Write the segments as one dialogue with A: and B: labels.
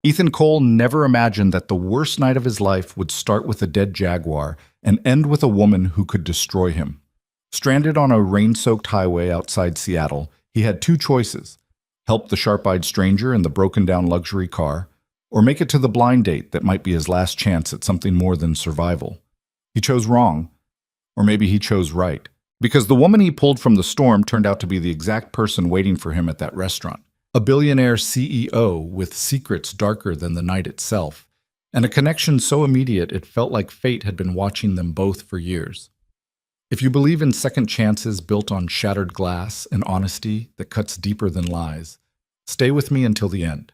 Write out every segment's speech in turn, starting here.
A: Ethan Cole never imagined that the worst night of his life would start with a dead jaguar and end with a woman who could destroy him. Stranded on a rain-soaked highway outside Seattle, he had two choices: help the sharp-eyed stranger in the broken-down luxury car, or make it to the blind date that might be his last chance at something more than survival. He chose wrong, or maybe he chose right, because the woman he pulled from the storm turned out to be the exact person waiting for him at that restaurant. A billionaire CEO with secrets darker than the night itself, and a connection so immediate it felt like fate had been watching them both for years. If you believe in second chances built on shattered glass and honesty that cuts deeper than lies, stay with me until the end.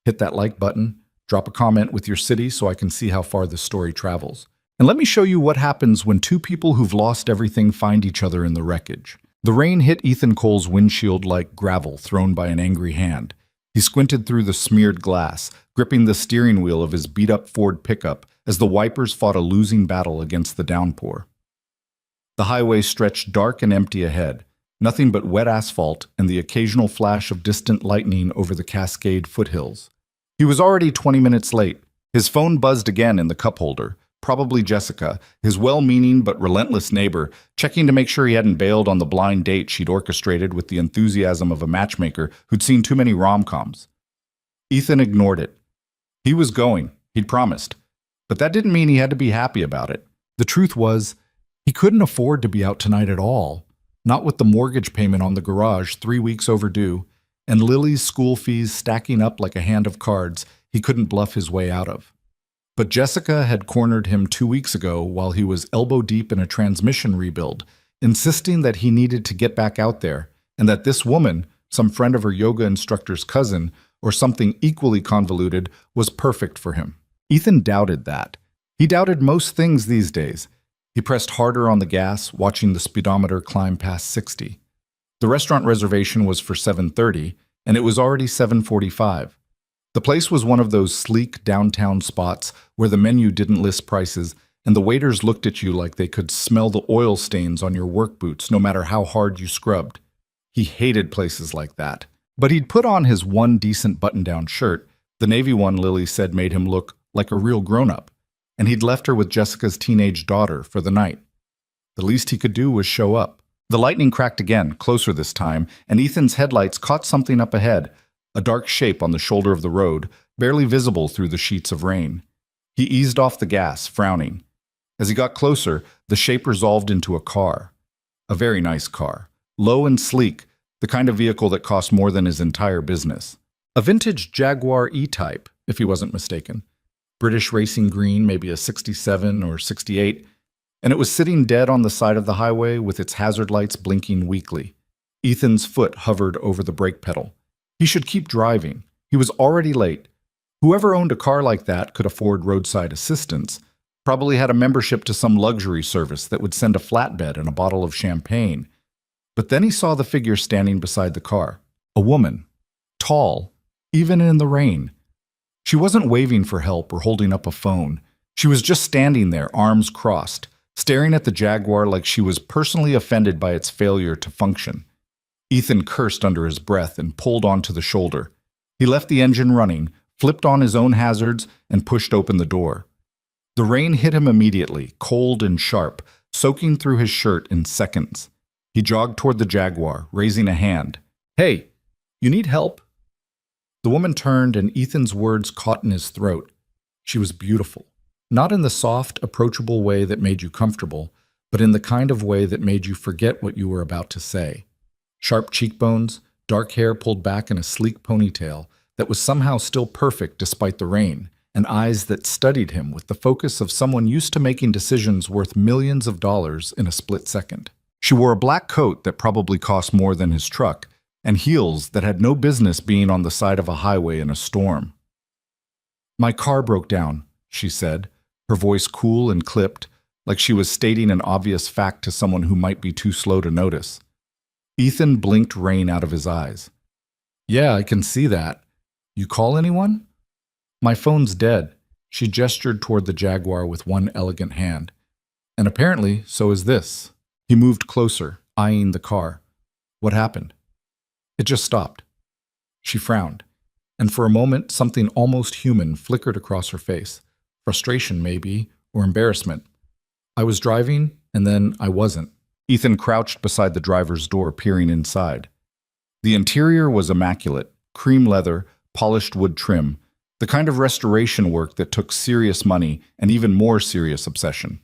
A: Hit that like button, drop a comment with your city so I can see how far this story travels. And let me show you what happens when two people who've lost everything find each other in the wreckage. The rain hit Ethan Cole's windshield like gravel thrown by an angry hand. He squinted through the smeared glass, gripping the steering wheel of his beat-up Ford pickup as the wipers fought a losing battle against the downpour. The highway stretched dark and empty ahead, nothing but wet asphalt and the occasional flash of distant lightning over the Cascade foothills. He was already 20 minutes late. His phone buzzed again in the cup holder. Probably Jessica, his well-meaning but relentless neighbor, checking to make sure he hadn't bailed on the blind date she'd orchestrated with the enthusiasm of a matchmaker who'd seen too many rom-coms. Ethan ignored it. He was going, he'd promised. But that didn't mean he had to be happy about it. The truth was, he couldn't afford to be out tonight at all, not with the mortgage payment on the garage 3 weeks overdue, and Lily's school fees stacking up like a hand of cards he couldn't bluff his way out of. But Jessica had cornered him 2 weeks ago while he was elbow-deep in a transmission rebuild, insisting that he needed to get back out there, and that this woman, some friend of her yoga instructor's cousin, or something equally convoluted, was perfect for him. Ethan doubted that. He doubted most things these days. He pressed harder on the gas, watching the speedometer climb past 60. The restaurant reservation was for 7:30, and it was already 7:45. The place was one of those sleek downtown spots where the menu didn't list prices and the waiters looked at you like they could smell the oil stains on your work boots no matter how hard you scrubbed. He hated places like that. But he'd put on his one decent button-down shirt, the navy one Lily said made him look like a real grown-up, and he'd left her with Jessica's teenage daughter for the night. The least he could do was show up. The lightning cracked again, closer this time, and Ethan's headlights caught something up ahead, a dark shape on the shoulder of the road, barely visible through the sheets of rain. He eased off the gas, frowning. As he got closer, the shape resolved into a car. A very nice car, low and sleek, the kind of vehicle that cost more than his entire business. A vintage Jaguar E-Type, if he wasn't mistaken. British racing green, maybe a 67 or 68, and it was sitting dead on the side of the highway with its hazard lights blinking weakly. Ethan's foot hovered over the brake pedal. He should keep driving. He was already late. Whoever owned a car like that could afford roadside assistance, probably had a membership to some luxury service that would send a flatbed and a bottle of champagne. But then he saw the figure standing beside the car. A woman. Tall, even in the rain. She wasn't waving for help or holding up a phone. She was just standing there, arms crossed, staring at the Jaguar like she was personally offended by its failure to function. Ethan cursed under his breath and pulled onto the shoulder. He left the engine running, flipped on his own hazards, and pushed open the door. The rain hit him immediately, cold and sharp, soaking through his shirt in seconds. He jogged toward the Jaguar, raising a hand. "Hey, you need help?" The woman turned, and Ethan's words caught in his throat. She was beautiful. Not in the soft, approachable way that made you comfortable, but in the kind of way that made you forget what you were about to say. Sharp cheekbones, dark hair pulled back in a sleek ponytail that was somehow still perfect despite the rain, and eyes that studied him with the focus of someone used to making decisions worth millions of dollars in a split second. She wore a black coat that probably cost more than his truck, and heels that had no business being on the side of a highway in a storm. "My car broke down," she said, her voice cool and clipped, like she was stating an obvious fact to someone who might be too slow to notice. Ethan blinked rain out of his eyes. "Yeah, I can see that. You call anyone?" "My phone's dead." She gestured toward the Jaguar with one elegant hand. "And apparently, so is this." He moved closer, eyeing the car. "What happened?" "It just stopped." She frowned. and for a moment something almost human flickered across her face. Frustration, maybe, or embarrassment. I was driving, and then I wasn't. Ethan crouched beside the driver's door, peering inside. The interior was immaculate, cream leather, polished wood trim, the kind of restoration work that took serious money and even more serious obsession.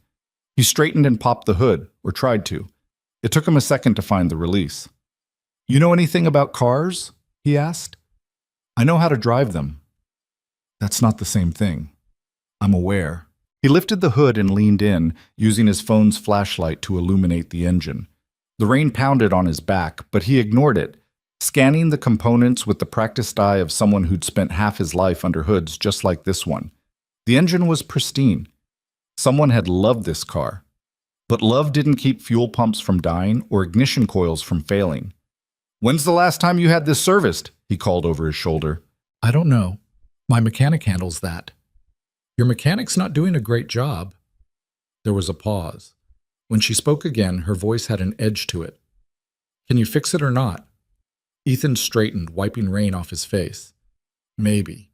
A: He straightened and popped the hood, or tried to. It took him a second to find the release. "You know anything about cars?" he asked. "I know how to drive them." "That's not the same thing." "I'm aware." He lifted the hood and leaned in, using his phone's flashlight to illuminate the engine. The rain pounded on his back, but he ignored it, scanning the components with the practiced eye of someone who'd spent half his life under hoods just like this one. The engine was pristine. Someone had loved this car. But love didn't keep fuel pumps from dying or ignition coils from failing. "When's the last time you had this serviced?" he called over his shoulder. "I don't know. My mechanic handles that." "Your mechanic's not doing a great job." There was a pause. When she spoke again, her voice had an edge to it. "Can you fix it or not?" Ethan straightened, wiping rain off his face. "Maybe.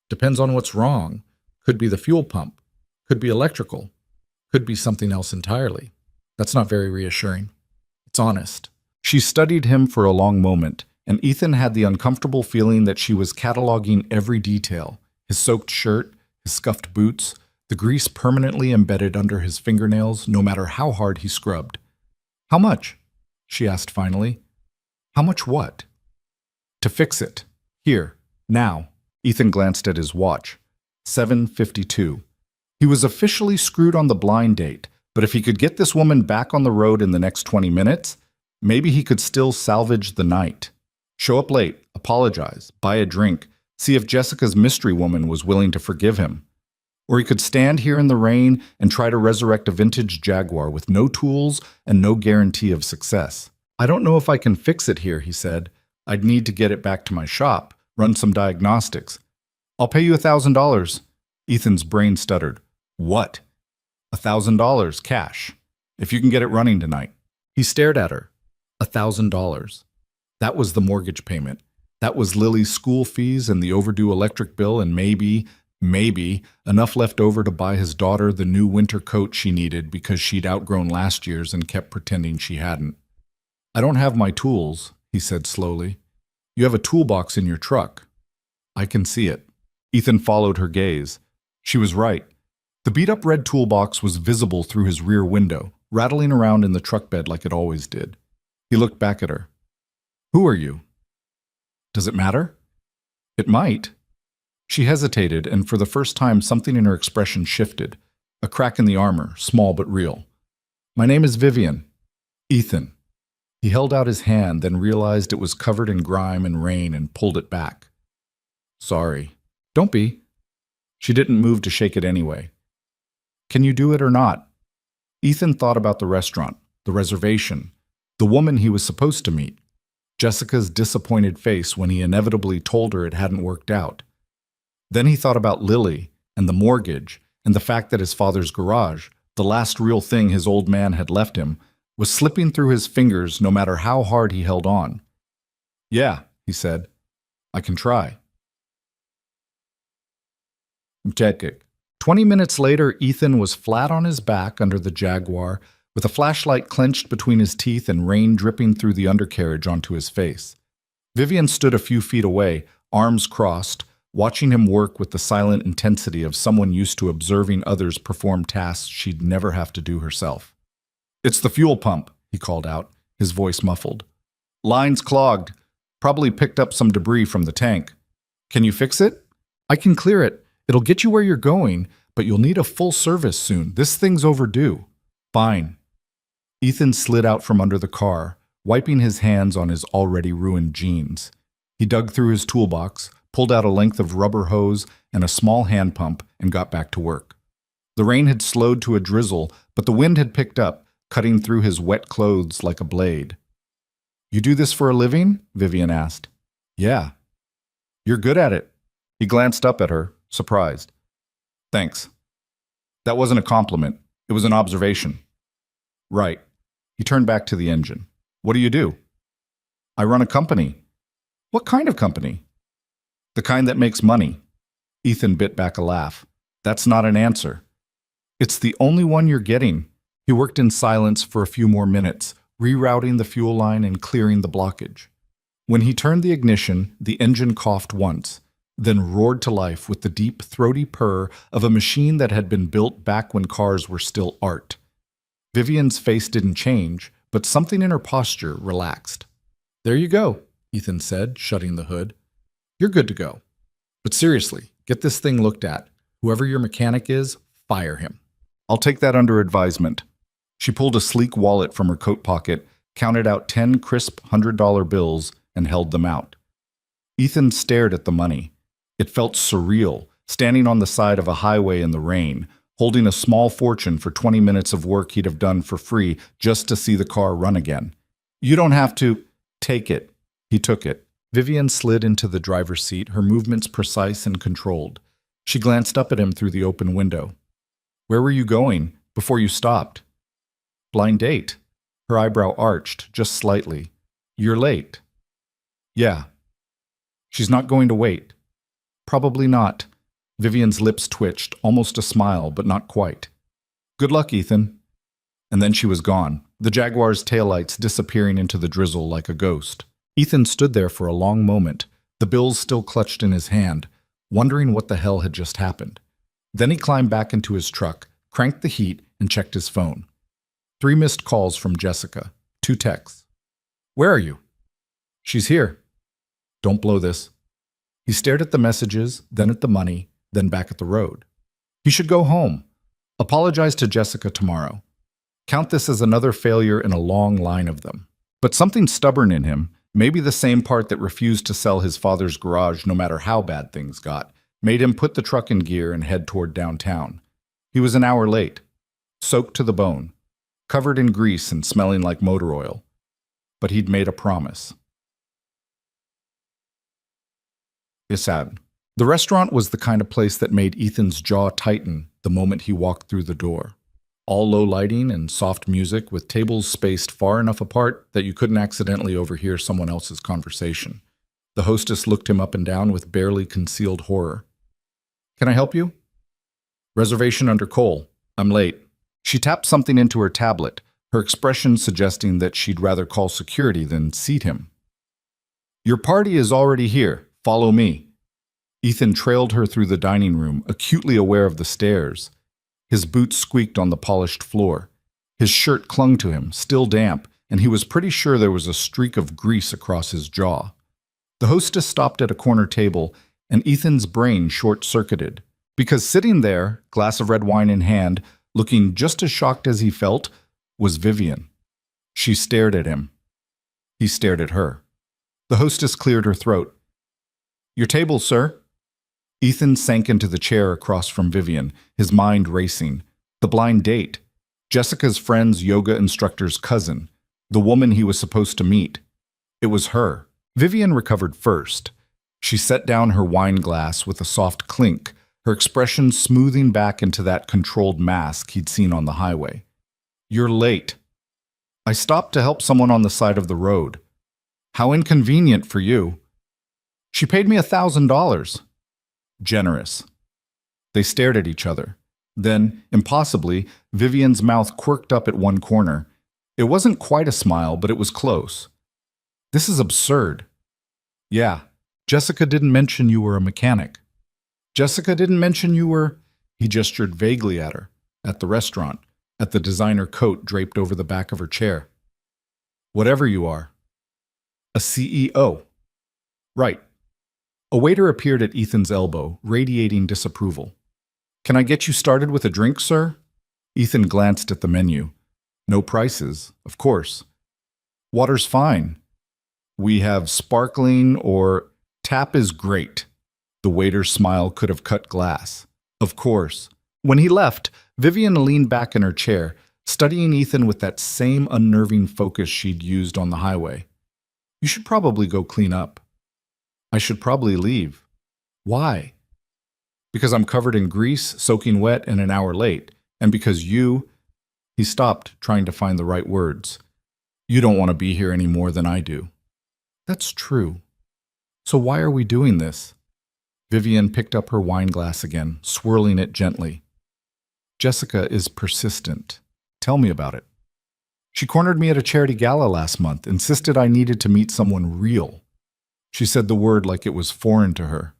A: Depends on what's wrong. Could be the fuel pump. Could be electrical. Could be something else entirely." That's not very reassuring. It's honest. She studied him for a long moment, and Ethan had the uncomfortable feeling that she was cataloging every detail: his soaked shirt, his scuffed boots, the grease permanently embedded under his fingernails no matter how hard he scrubbed. "How much?" she asked finally. "How much what?" "To fix it. Here. Now." Ethan glanced at his watch. 7:52. He was officially screwed on the blind date, but if he could get this woman back on the road in the next 20 minutes, maybe he could still salvage the night. Show up late, apologize, buy a drink, see if Jessica's mystery woman was willing to forgive him. Or he could stand here in the rain and try to resurrect a vintage Jaguar with no tools and no guarantee of success. "I don't know if I can fix it here," he said. "I'd need to get it back to my shop, run some diagnostics." "I'll pay you $1,000. Ethan's brain stuttered. "What?" $1,000, cash. If you can get it running tonight." He stared at her. $1,000. That was the mortgage payment. That was Lily's school fees and the overdue electric bill, and maybe enough left over to buy his daughter the new winter coat she needed because she'd outgrown last year's and kept pretending she hadn't. "I don't have my tools," he said slowly. "You have a toolbox in your truck." "I can see it." Ethan followed her gaze. She was right. The beat-up red toolbox was visible through his rear window, rattling around in the truck bed like it always did. He looked back at her. "Who are you?" "Does it matter?" "It might." She hesitated, and for the first time something in her expression shifted. A crack in the armor, small but real. "My name is Vivian." "Ethan." He held out his hand, then realized it was covered in grime and rain and pulled it back. "Sorry." "Don't be." She didn't move to shake it anyway. "Can you do it or not?" Ethan thought about the restaurant, the reservation, the woman he was supposed to meet, Jessica's disappointed face when he inevitably told her it hadn't worked out. Then he thought about Lily and the mortgage and the fact that his father's garage, the last real thing his old man had left him, was slipping through his fingers no matter how hard he held on. "Yeah," he said. "I can try." Mchekik. 20 minutes later, Ethan was flat on his back under the Jaguar, with a flashlight clenched between his teeth and rain dripping through the undercarriage onto his face. Vivian stood a few feet away, arms crossed, watching him work with the silent intensity of someone used to observing others perform tasks she'd never have to do herself. "It's the fuel pump," he called out, his voice muffled. "Line's clogged. Probably picked up some debris from the tank. Can you fix it?" "I can clear it. It'll get you where you're going, but you'll need a full service soon. This thing's overdue." "Fine." Ethan slid out from under the car, wiping his hands on his already ruined jeans. He dug through his toolbox, pulled out a length of rubber hose and a small hand pump, and got back to work. The rain had slowed to a drizzle, but the wind had picked up, cutting through his wet clothes like a blade. "You do this for a living?" Vivian asked. "Yeah." "You're good at it." He glanced up at her, surprised. "Thanks." "That wasn't a compliment. It was an observation." "Right." He turned back to the engine. "What do you do?" "I run a company." "What kind of company?" The kind that makes money. Ethan bit back a laugh. That's not an answer. It's the only one you're getting. He worked in silence for a few more minutes, rerouting the fuel line and clearing the blockage. When he turned the ignition, the engine coughed once, then roared to life with the deep, throaty purr of a machine that had been built back when cars were still art. Vivian's face didn't change, but something in her posture relaxed. There you go, Ethan said, shutting the hood. You're good to go. But seriously, get this thing looked at. Whoever your mechanic is, fire him. I'll take that under advisement. She pulled a sleek wallet from her coat pocket, counted out 10 crisp $100 bills, and held them out. Ethan stared at the money. It felt surreal, standing on the side of a highway in the rain, holding a small fortune for 20 minutes of work he'd have done for free just to see the car run again. You don't have to take it. He took it. Vivian slid into the driver's seat, her movements precise and controlled. She glanced up at him through the open window. Where were you going before you stopped? Blind date. Her eyebrow arched just slightly. You're late. Yeah. She's not going to wait. Probably not. Vivian's lips twitched, almost a smile, but not quite. Good luck, Ethan. And then she was gone, the Jaguar's taillights disappearing into the drizzle like a ghost. Ethan stood there for a long moment, the bills still clutched in his hand, wondering what the hell had just happened. Then he climbed back into his truck, cranked the heat, and checked his phone. 3 missed calls from Jessica, 2 texts. Where are you? She's here. Don't blow this. He stared at the messages, then at the money, then back at the road. He should go home. Apologize to Jessica tomorrow. Count this as another failure in a long line of them. But something stubborn in him, maybe the same part that refused to sell his father's garage no matter how bad things got, made him put the truck in gear and head toward downtown. He was an hour late, soaked to the bone, covered in grease and smelling like motor oil. But he'd made a promise. Sad. The restaurant was the kind of place that made Ethan's jaw tighten the moment he walked through the door. All low lighting and soft music with tables spaced far enough apart that you couldn't accidentally overhear someone else's conversation. The hostess looked him up and down with barely concealed horror. Can I help you? Reservation under Cole. I'm late. She tapped something into her tablet, her expression suggesting that she'd rather call security than seat him. Your party is already here. Follow me. Ethan trailed her through the dining room, acutely aware of the stairs. His boots squeaked on the polished floor. His shirt clung to him, still damp, and he was pretty sure there was a streak of grease across his jaw. The hostess stopped at a corner table, and Ethan's brain short-circuited, because sitting there, glass of red wine in hand, looking just as shocked as he felt, was Vivian. She stared at him. He stared at her. The hostess cleared her throat. Your table, sir. Ethan sank into the chair across from Vivian, his mind racing. The blind date. Jessica's friend's yoga instructor's cousin. The woman he was supposed to meet. It was her. Vivian recovered first. She set down her wine glass with a soft clink, her expression smoothing back into that controlled mask he'd seen on the highway. You're late. I stopped to help someone on the side of the road. How inconvenient for you. She paid me $1,000. Generous. They stared at each other. Then, impossibly, Vivian's mouth quirked up at one corner. It wasn't quite a smile, but it was close. This is absurd. Yeah, Jessica didn't mention you were a mechanic. Jessica didn't mention you were... He gestured vaguely at her, at the restaurant, at the designer coat draped over the back of her chair. Whatever you are. A CEO. Right. A waiter appeared at Ethan's elbow, radiating disapproval. Can I get you started with a drink, sir? Ethan glanced at the menu. No prices, of course. Water's fine. We have sparkling or tap is great. The waiter's smile could have cut glass. Of course. When he left, Vivian leaned back in her chair, studying Ethan with that same unnerving focus she'd used on the highway. You should probably go clean up. I should probably leave. Why? Because I'm covered in grease, soaking wet, and an hour late. And because you... He stopped, trying to find the right words. You don't want to be here any more than I do. That's true. So why are we doing this? Vivian picked up her wine glass again, swirling it gently. Jessica is persistent. Tell me about it. She cornered me at a charity gala last month, insisted I needed to meet someone real. She said the word like it was foreign to her.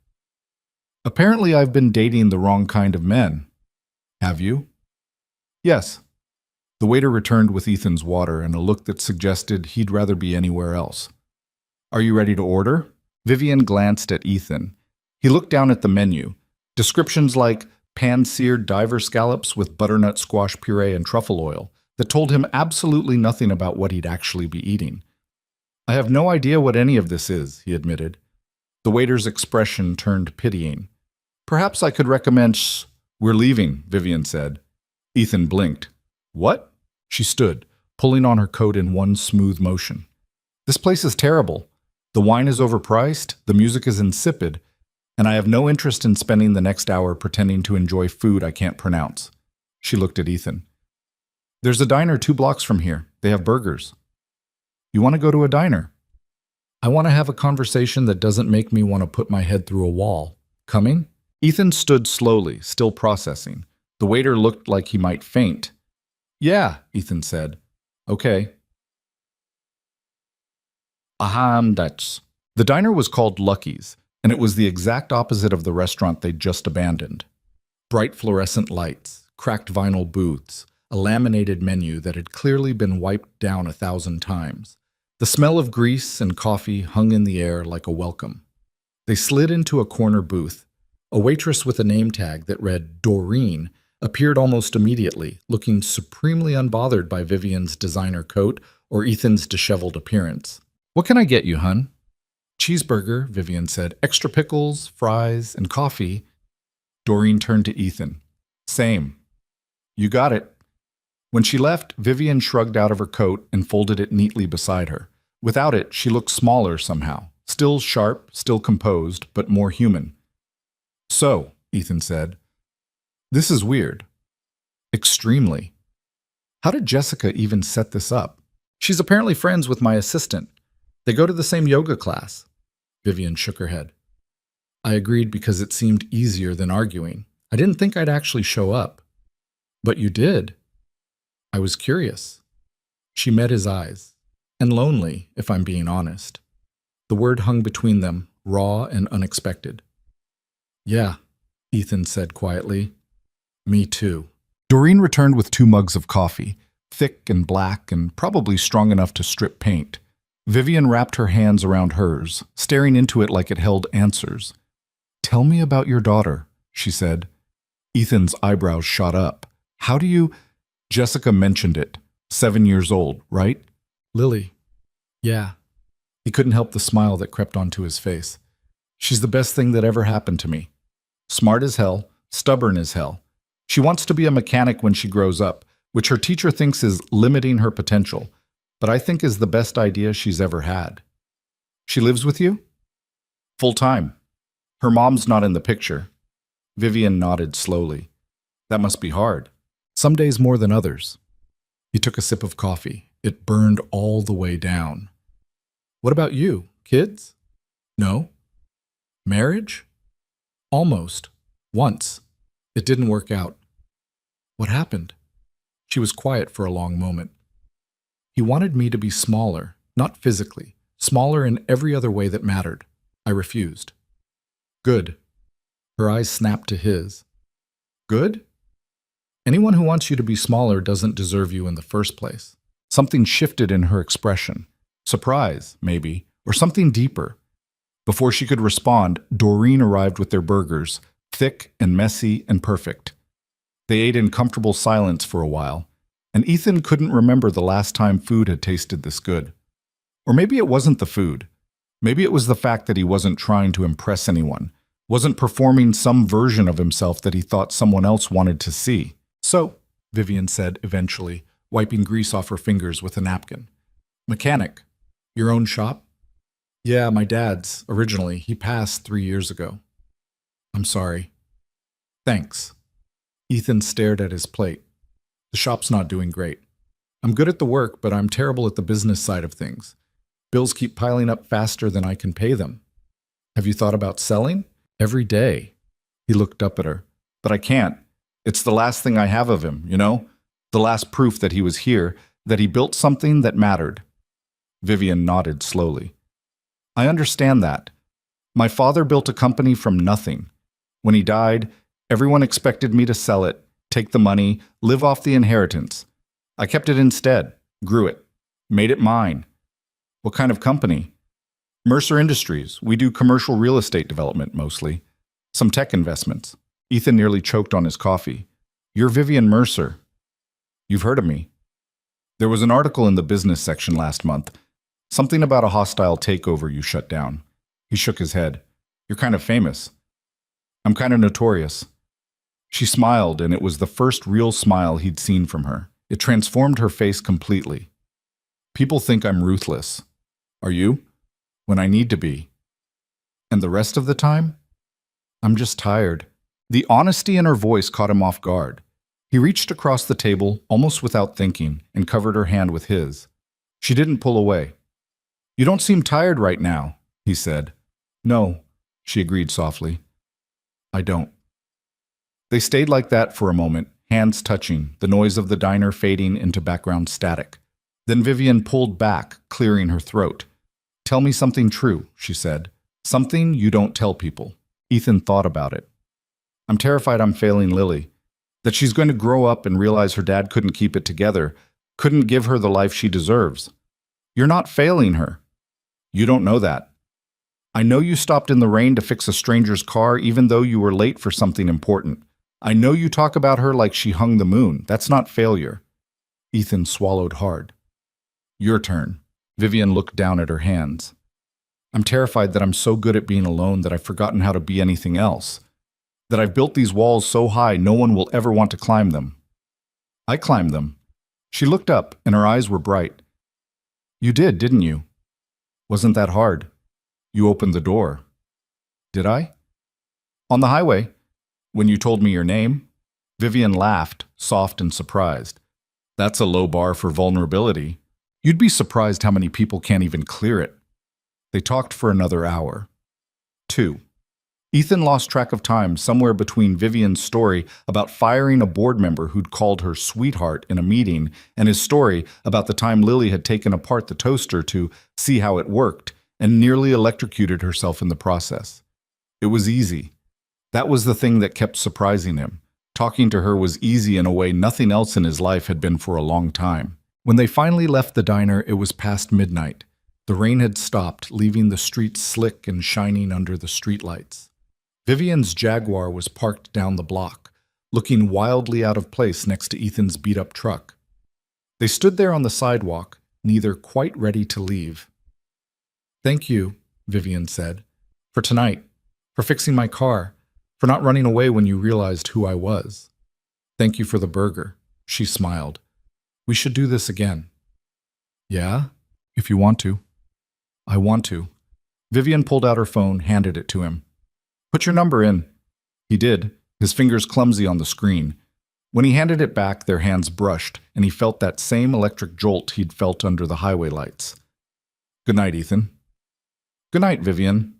A: Apparently, I've been dating the wrong kind of men. Have you? Yes. The waiter returned with Ethan's water and a look that suggested he'd rather be anywhere else. Are you ready to order? Vivian glanced at Ethan. He looked down at the menu. Descriptions like pan-seared diver scallops with butternut squash puree and truffle oil that told him absolutely nothing about what he'd actually be eating. I have no idea what any of this is, he admitted. The waiter's expression turned pitying. Perhaps I could recommend We're leaving, Vivian said. Ethan blinked. What? She stood, pulling on her coat in one smooth motion. This place is terrible. The wine is overpriced, the music is insipid, and I have no interest in spending the next hour pretending to enjoy food I can't pronounce. She looked at Ethan. There's a diner 2 blocks from here. They have burgers. You want to go to a diner? I want to have a conversation that doesn't make me want to put my head through a wall. Coming? Ethan stood slowly, still processing. The waiter looked like he might faint. Yeah, Ethan said. Okay. That's. The diner was called Lucky's, and it was the exact opposite of the restaurant they'd just abandoned. Bright fluorescent lights, cracked vinyl booths, a laminated menu that had clearly been wiped down 1,000 times. The smell of grease and coffee hung in the air like a welcome. They slid into a corner booth. A waitress with a name tag that read Doreen appeared almost immediately, looking supremely unbothered by Vivian's designer coat or Ethan's disheveled appearance. What can I get you, hun? Cheeseburger, Vivian said. Extra pickles, fries, and coffee. Doreen turned to Ethan. Same. You got it. When she left, Vivian shrugged out of her coat and folded it neatly beside her. Without it, she looked smaller somehow. Still sharp, still composed, but more human. So, Ethan said, this is weird. Extremely. How did Jessica even set this up? She's apparently friends with my assistant. They go to the same yoga class. Vivian shook her head. I agreed because it seemed easier than arguing. I didn't think I'd actually show up. But you did. I was curious. She met his eyes. And lonely, if I'm being honest. The word hung between them, raw and unexpected. Yeah, Ethan said quietly. Me too. Doreen returned with 2 mugs of coffee, thick and black and probably strong enough to strip paint. Vivian wrapped her hands around hers, staring into it like it held answers. Tell me about your daughter, she said. Ethan's eyebrows shot up. How do you... Jessica mentioned it. 7 years old, right? Lily. Yeah. He couldn't help the smile that crept onto his face. She's the best thing that ever happened to me. Smart as hell, stubborn as hell. She wants to be a mechanic when she grows up, which her teacher thinks is limiting her potential, but I think is the best idea she's ever had. She lives with you? Full time. Her mom's not in the picture. Vivian nodded slowly. That must be hard. Some days more than others. He took a sip of coffee. It burned all the way down. What about you? Kids? No. Marriage? Almost. Once. It didn't work out. What happened? She was quiet for a long moment. He wanted me to be smaller, not physically, smaller in every other way that mattered. I refused. Good. Her eyes snapped to his. Good? Anyone who wants you to be smaller doesn't deserve you in the first place. Something shifted in her expression. Surprise, maybe, or something deeper. Before she could respond, Doreen arrived with their burgers, thick and messy and perfect. They ate in comfortable silence for a while, and Ethan couldn't remember the last time food had tasted this good. Or maybe it wasn't the food. Maybe it was the fact that he wasn't trying to impress anyone, wasn't performing some version of himself that he thought someone else wanted to see. So, Vivian said eventually, wiping grease off her fingers with a napkin. Mechanic. Your own shop? Yeah, my dad's, originally. He passed 3 years ago. I'm sorry. Thanks. Ethan stared at his plate. The shop's not doing great. I'm good at the work, but I'm terrible at the business side of things. Bills keep piling up faster than I can pay them. Have you thought about selling? Every day. He looked up at her. But I can't. It's the last thing I have of him, you know? The last proof that he was here, that he built something that mattered. Vivian nodded slowly. I understand that. My father built a company from nothing. When he died, everyone expected me to sell it, take the money, live off the inheritance. I kept it instead, grew it, made it mine. What kind of company? Mercer Industries. We do commercial real estate development mostly. Some tech investments. Ethan nearly choked on his coffee. You're Vivian Mercer. You've heard of me. There was an article in the business section last month. Something about a hostile takeover you shut down. He shook his head. You're kind of famous. I'm kind of notorious. She smiled, and it was the first real smile he'd seen from her. It transformed her face completely. People think I'm ruthless. Are you? When I need to be. And the rest of the time? I'm just tired. The honesty in her voice caught him off guard. He reached across the table, almost without thinking, and covered her hand with his. She didn't pull away. You don't seem tired right now, he said. No, she agreed softly. I don't. They stayed like that for a moment, hands touching, the noise of the diner fading into background static. Then Vivian pulled back, clearing her throat. Tell me something true, she said. Something you don't tell people. Ethan thought about it. I'm terrified I'm failing Lily. That she's going to grow up and realize her dad couldn't keep it together, couldn't give her the life she deserves. You're not failing her. You don't know that. I know you stopped in the rain to fix a stranger's car even though you were late for something important. I know you talk about her like she hung the moon. That's not failure. Ethan swallowed hard. Your turn. Vivian looked down at her hands. I'm terrified that I'm so good at being alone that I've forgotten how to be anything else. That I've built these walls so high no one will ever want to climb them. I climbed them. She looked up, and her eyes were bright. You did, didn't you? Wasn't that hard? You opened the door. Did I? On the highway, when you told me your name. Vivian laughed, soft and surprised. That's a low bar for vulnerability. You'd be surprised how many people can't even clear it. They talked for another hour. 2. Ethan lost track of time somewhere between Vivian's story about firing a board member who'd called her sweetheart in a meeting and his story about the time Lily had taken apart the toaster to see how it worked and nearly electrocuted herself in the process. It was easy. That was the thing that kept surprising him. Talking to her was easy in a way nothing else in his life had been for a long time. When they finally left the diner, it was past midnight. The rain had stopped, leaving the streets slick and shining under the streetlights. Vivian's Jaguar was parked down the block, looking wildly out of place next to Ethan's beat-up truck. They stood there on the sidewalk, neither quite ready to leave. Thank you, Vivian said, for tonight, for fixing my car, for not running away when you realized who I was. Thank you for the burger, she smiled. We should do this again. Yeah, if you want to. I want to. Vivian pulled out her phone, handed it to him. Put your number in. He did, his fingers clumsy on the screen. When he handed it back, their hands brushed, and he felt that same electric jolt he'd felt under the highway lights. Good night, Ethan. Good night, Vivian.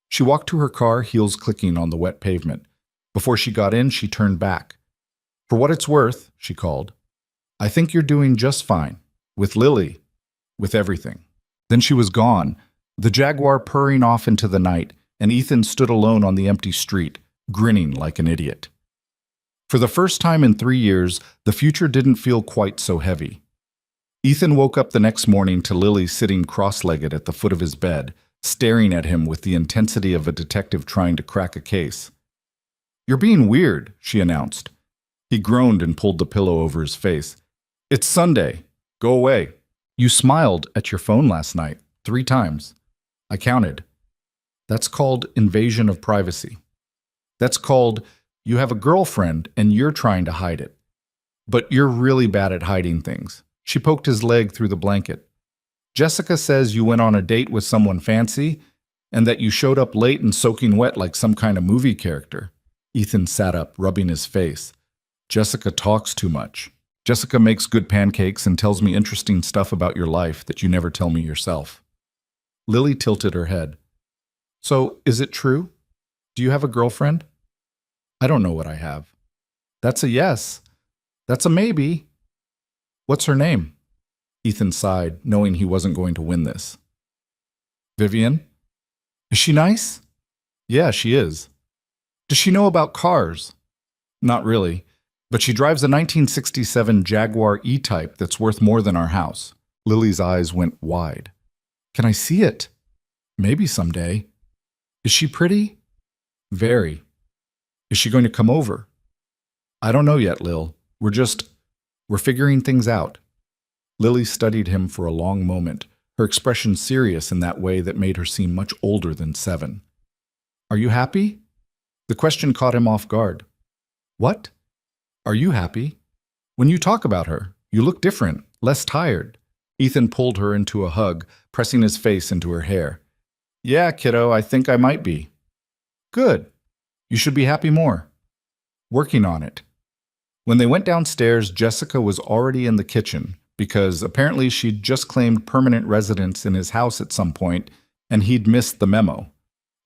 A: She walked to her car, heels clicking on the wet pavement. Before she got in, she turned back. For what it's worth, she called. I think you're doing just fine. With Lily. With everything. Then she was gone, the Jaguar purring off into the night, and Ethan stood alone on the empty street, grinning like an idiot. For the first time in 3 years, the future didn't feel quite so heavy. Ethan woke up the next morning to Lily sitting cross-legged at the foot of his bed, staring at him with the intensity of a detective trying to crack a case. You're being weird, she announced. He groaned and pulled the pillow over his face. It's Sunday. Go away. You smiled at your phone last night 3 times. I counted. That's called invasion of privacy. That's called you have a girlfriend and you're trying to hide it. But you're really bad at hiding things. She poked his leg through the blanket. Jessica says you went on a date with someone fancy and that you showed up late and soaking wet like some kind of movie character. Ethan sat up, rubbing his face. Jessica talks too much. Jessica makes good pancakes and tells me interesting stuff about your life that you never tell me yourself. Lily tilted her head. So, is it true? Do you have a girlfriend? I don't know what I have. That's a yes. That's a maybe. What's her name? Ethan sighed, knowing he wasn't going to win this. Vivian? Is she nice? Yeah, she is. Does she know about cars? Not really, but she drives a 1967 Jaguar E-Type that's worth more than our house. Lily's eyes went wide. Can I see it? Maybe someday. Is she pretty? Very. Is she going to come over? I don't know yet, Lil. We're figuring things out. Lily studied him for a long moment, her expression serious in that way that made her seem much older than 7. Are you happy? The question caught him off guard. What? Are you happy? When you talk about her, you look different, less tired. Ethan pulled her into a hug, pressing his face into her hair. Yeah, kiddo, I think I might be. Good. You should be happy more. Working on it. When they went downstairs, Jessica was already in the kitchen, because apparently she'd just claimed permanent residence in his house at some point, and he'd missed the memo.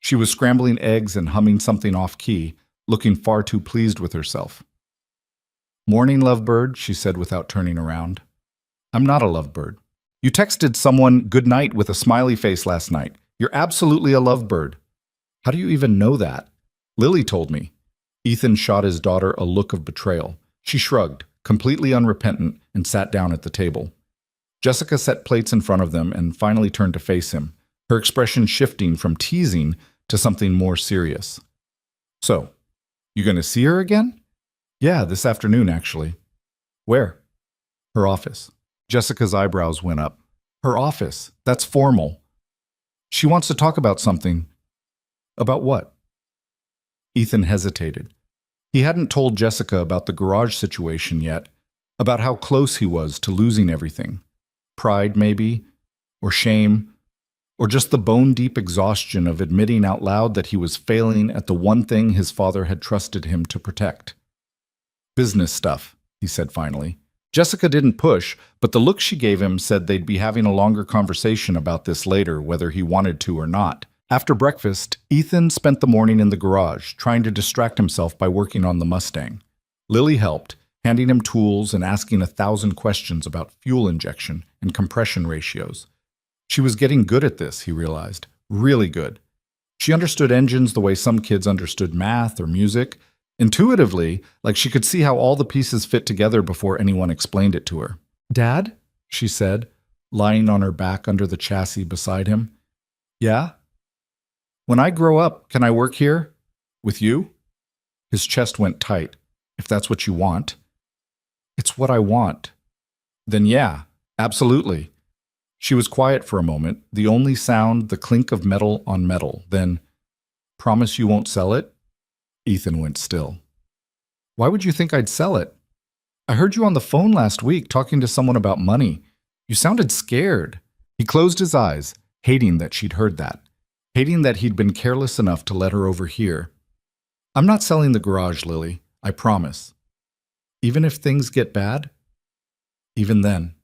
A: She was scrambling eggs and humming something off-key, looking far too pleased with herself. Morning, lovebird, she said without turning around. I'm not a lovebird. You texted someone good night with a smiley face last night. You're absolutely a lovebird. How do you even know that? Lily told me. Ethan shot his daughter a look of betrayal. She shrugged, completely unrepentant, and sat down at the table. Jessica set plates in front of them and finally turned to face him, her expression shifting from teasing to something more serious. So, you going to see her again? Yeah, this afternoon, actually. Where? Her office. Jessica's eyebrows went up. Her office. That's formal. She wants to talk about something. About what? Ethan hesitated. He hadn't told Jessica about the garage situation yet, about how close he was to losing everything. Pride, maybe, or shame, or just the bone-deep exhaustion of admitting out loud that he was failing at the one thing his father had trusted him to protect. Business stuff, he said finally. Jessica didn't push, but the look she gave him said they'd be having a longer conversation about this later, whether he wanted to or not. After breakfast, Ethan spent the morning in the garage, trying to distract himself by working on the Mustang. Lily helped, handing him tools and asking 1,000 questions about fuel injection and compression ratios. She was getting good at this, he realized. Really good. She understood engines the way some kids understood math or music. Intuitively, like she could see how all the pieces fit together before anyone explained it to her. Dad? She said, lying on her back under the chassis beside him. Yeah? When I grow up, can I work here? With you? His chest went tight. If that's what you want. It's what I want. Then yeah, absolutely. She was quiet for a moment, the only sound the clink of metal on metal. Then, promise you won't sell it? Ethan went still. Why would you think I'd sell it? I heard you on the phone last week talking to someone about money. You sounded scared. He closed his eyes, hating that she'd heard that. Hating that he'd been careless enough to let her overhear. I'm not selling the garage, Lily. I promise. Even if things get bad? Even then.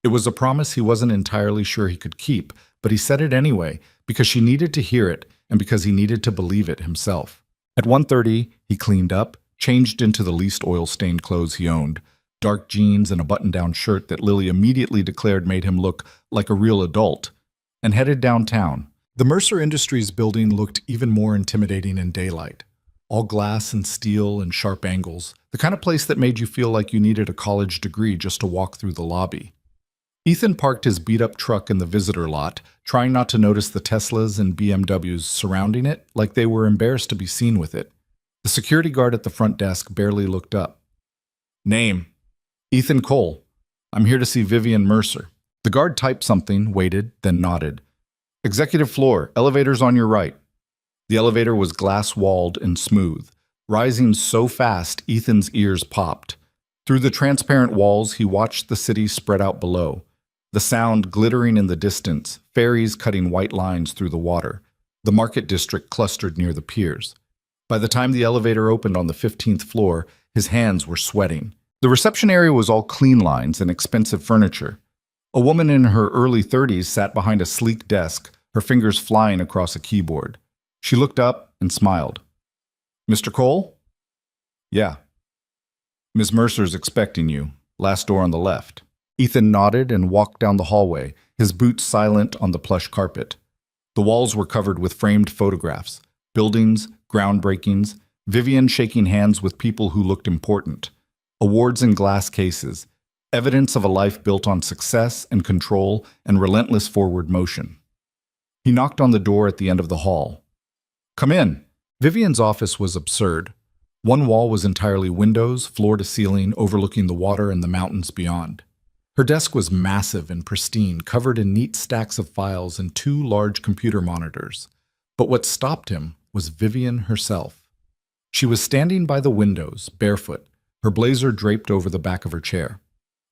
A: It was a promise he wasn't entirely sure he could keep, but he said it anyway, because she needed to hear it and because he needed to believe it himself. At 1:30, he cleaned up, changed into the least oil-stained clothes he owned, dark jeans and a button-down shirt that Lily immediately declared made him look like a real adult, and headed downtown. The Mercer Industries building looked even more intimidating in daylight. All glass and steel and sharp angles, the kind of place that made you feel like you needed a college degree just to walk through the lobby. Ethan parked his beat-up truck in the visitor lot, trying not to notice the Teslas and BMWs surrounding it like they were embarrassed to be seen with it. The security guard at the front desk barely looked up. Name: Ethan Cole. I'm here to see Vivian Mercer. The guard typed something, waited, then nodded. Executive floor, elevators on your right. The elevator was glass-walled and smooth, rising so fast Ethan's ears popped. Through the transparent walls, he watched the city spread out below. The sound glittering in the distance, ferries cutting white lines through the water. The market district clustered near the piers. By the time the elevator opened on the 15th floor, his hands were sweating. The reception area was all clean lines and expensive furniture. A woman in her early 30s sat behind a sleek desk, her fingers flying across a keyboard. She looked up and smiled. Mr. Cole? Yeah. Miss Mercer's expecting you. Last door on the left. Ethan nodded and walked down the hallway, his boots silent on the plush carpet. The walls were covered with framed photographs, buildings, groundbreakings, Vivian shaking hands with people who looked important, awards in glass cases, evidence of a life built on success and control and relentless forward motion. He knocked on the door at the end of the hall. Come in. Vivian's office was absurd. One wall was entirely windows, floor to ceiling, overlooking the water and the mountains beyond. Her desk was massive and pristine, covered in neat stacks of files and 2 large computer monitors. But what stopped him was Vivian herself. She was standing by the windows, barefoot, her blazer draped over the back of her chair.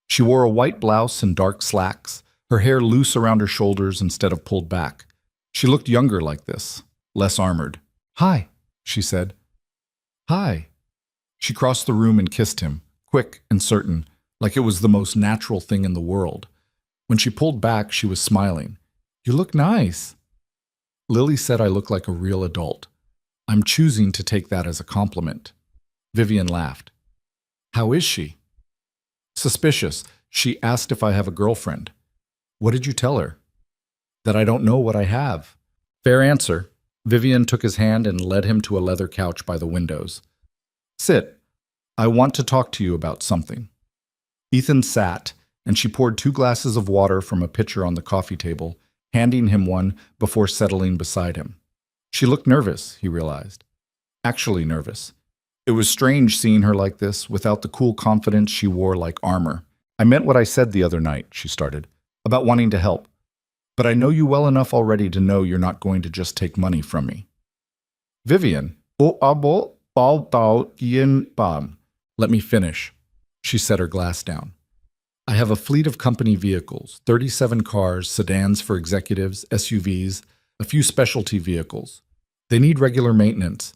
A: She wore a white blouse and dark slacks, her hair loose around her shoulders instead of pulled back. She looked younger like this, less armored. Hi, she said. Hi. She crossed the room and kissed him, quick and certain, like it was the most natural thing in the world. When she pulled back, she was smiling. You look nice. Lily said I look like a real adult. I'm choosing to take that as a compliment. Vivian laughed. How is she? Suspicious. She asked if I have a girlfriend. What did you tell her? That I don't know what I have. Fair answer. Vivian took his hand and led him to a leather couch by the windows. Sit. I want to talk to you about something. Ethan sat, and she poured 2 glasses of water from a pitcher on the coffee table, handing him one before settling beside him. She looked nervous, he realized. Actually nervous. It was strange seeing her like this, without the cool confidence she wore like armor. I meant what I said the other night, she started, about wanting to help. But I know you well enough already to know you're not going to just take money from me. Vivian, let me finish. She set her glass down. I have a fleet of company vehicles, 37 cars, sedans for executives, SUVs, a few specialty vehicles. They need regular maintenance.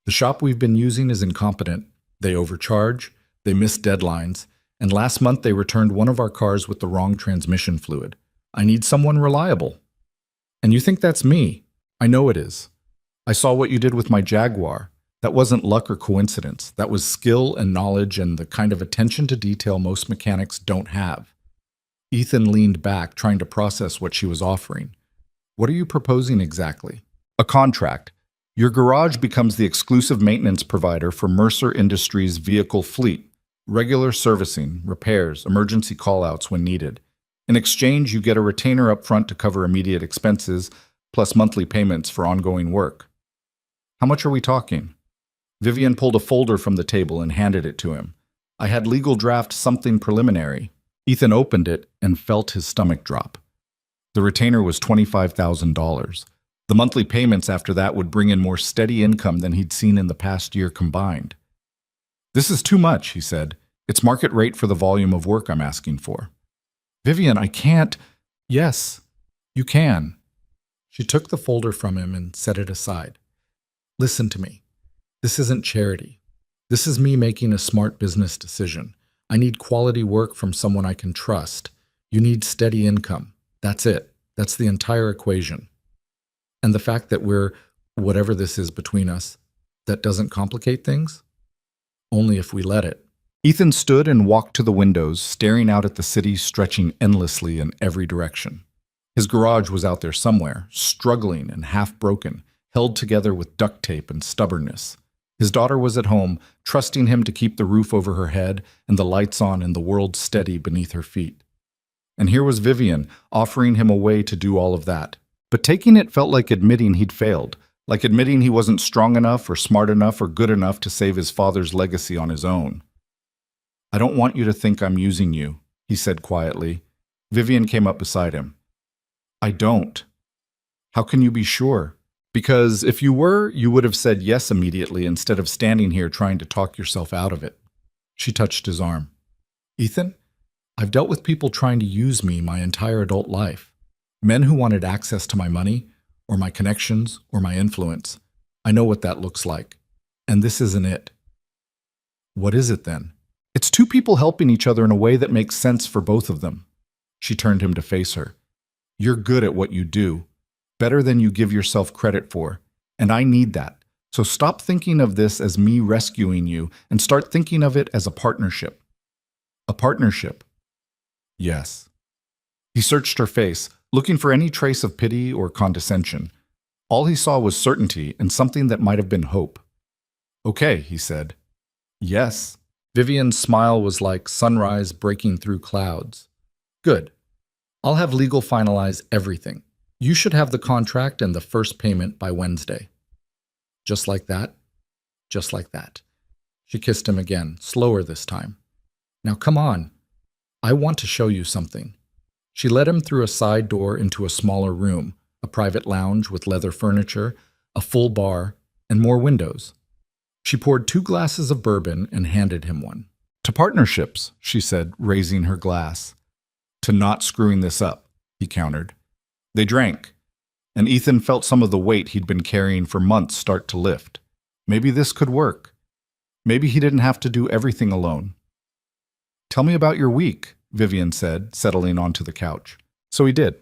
A: The shop we've been using is incompetent. They overcharge, they miss deadlines, and last month they returned one of our cars with the wrong transmission fluid. I need someone reliable. And you think that's me? I know it is. I saw what you did with my Jaguar. That wasn't luck or coincidence. That was skill and knowledge and the kind of attention to detail most mechanics don't have. Ethan leaned back, trying to process what she was offering. What are you proposing exactly? A contract. Your garage becomes the exclusive maintenance provider for Mercer Industries' vehicle fleet. Regular servicing, repairs, emergency callouts when needed. In exchange, you get a retainer up front to cover immediate expenses, plus monthly payments for ongoing work. How much are we talking? Vivian pulled a folder from the table and handed it to him. I had legal draft something preliminary. Ethan opened it and felt his stomach drop. The retainer was $25,000. The monthly payments after that would bring in more steady income than he'd seen in the past year combined. This is too much, he said. It's market rate for the volume of work I'm asking for. Vivian, I can't. Yes, you can. She took the folder from him and set it aside. Listen to me. This isn't charity. This is me making a smart business decision. I need quality work from someone I can trust. You need steady income. That's it. That's the entire equation. And the fact that we're, whatever this is between us, that doesn't complicate things? Only if we let it. Ethan stood and walked to the windows, staring out at the city stretching endlessly in every direction. His garage was out there somewhere, struggling and half-broken, held together with duct tape and stubbornness. His daughter was at home, trusting him to keep the roof over her head and the lights on and the world steady beneath her feet. And here was Vivian, offering him a way to do all of that. But taking it felt like admitting he'd failed, like admitting he wasn't strong enough or smart enough or good enough to save his father's legacy on his own. I don't want you to think I'm using you, he said quietly. Vivian came up beside him. I don't. How can you be sure? Because if you were, you would have said yes immediately instead of standing here trying to talk yourself out of it. She touched his arm. Ethan, I've dealt with people trying to use me my entire adult life. Men who wanted access to my money, or my connections, or my influence. I know what that looks like. And this isn't it. What is it then? It's 2 people helping each other in a way that makes sense for both of them. She turned him to face her. You're good at what you do. Better than you give yourself credit for. And I need that. So stop thinking of this as me rescuing you and start thinking of it as a partnership. A partnership. Yes. He searched her face, looking for any trace of pity or condescension. All he saw was certainty and something that might have been hope. Okay, he said. Yes. Vivian's smile was like sunrise breaking through clouds. Good. I'll have legal finalize everything. You should have the contract and the first payment by Wednesday. Just like that. Just like that. She kissed him again, slower this time. Now come on. I want to show you something. She led him through a side door into a smaller room, a private lounge with leather furniture, a full bar, and more windows. She poured 2 glasses of bourbon and handed him one. To partnerships, she said, raising her glass. To not screwing this up, he countered. They drank, and Ethan felt some of the weight he'd been carrying for months start to lift. Maybe this could work. Maybe he didn't have to do everything alone. Tell me about your week, Vivian said, settling onto the couch. So he did.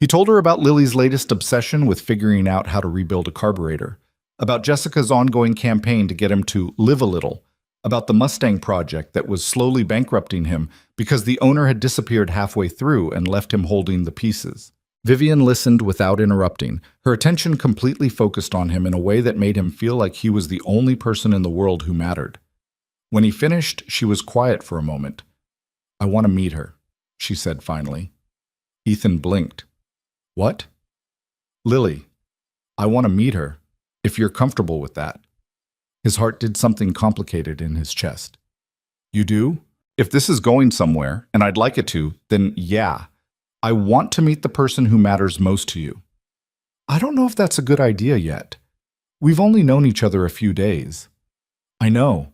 A: He told her about Lily's latest obsession with figuring out how to rebuild a carburetor, about Jessica's ongoing campaign to get him to live a little, about the Mustang project that was slowly bankrupting him because the owner had disappeared halfway through and left him holding the pieces. Vivian listened without interrupting, her attention completely focused on him in a way that made him feel like he was the only person in the world who mattered. When he finished, she was quiet for a moment. I want to meet her, she said finally. Ethan blinked. What? Lily. I want to meet her, if you're comfortable with that. His heart did something complicated in his chest. You do? If this is going somewhere, and I'd like it to, then yeah. I want to meet the person who matters most to you. I don't know if that's a good idea yet. We've only known each other a few days. I know,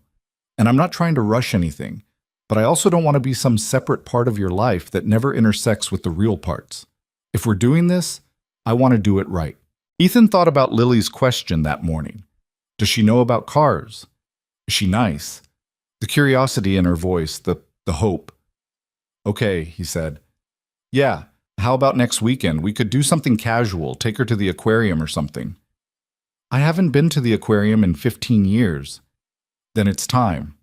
A: and I'm not trying to rush anything, but I also don't want to be some separate part of your life that never intersects with the real parts. If we're doing this, I want to do it right. Ethan thought about Lily's question that morning. Does she know about cars? Is she nice? The curiosity in her voice, the hope. Okay, he said. Yeah, how about next weekend? We could do something casual, take her to the aquarium or something. I haven't been to the aquarium in 15 years. Then it's time.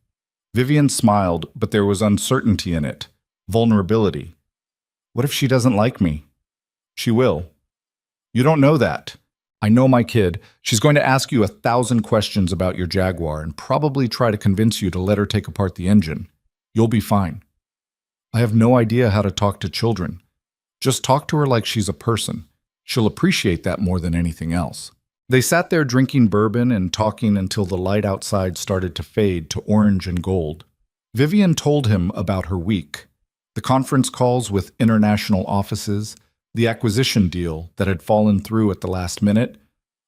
A: Vivian smiled, but there was uncertainty in it, vulnerability. What if she doesn't like me? She will. You don't know that. I know my kid. She's going to ask you 1,000 questions about your Jaguar and probably try to convince you to let her take apart the engine. You'll be fine. I have no idea how to talk to children. Just talk to her like she's a person. She'll appreciate that more than anything else. They sat there drinking bourbon and talking until the light outside started to fade to orange and gold. Vivian told him about her week, the conference calls with international offices, the acquisition deal that had fallen through at the last minute,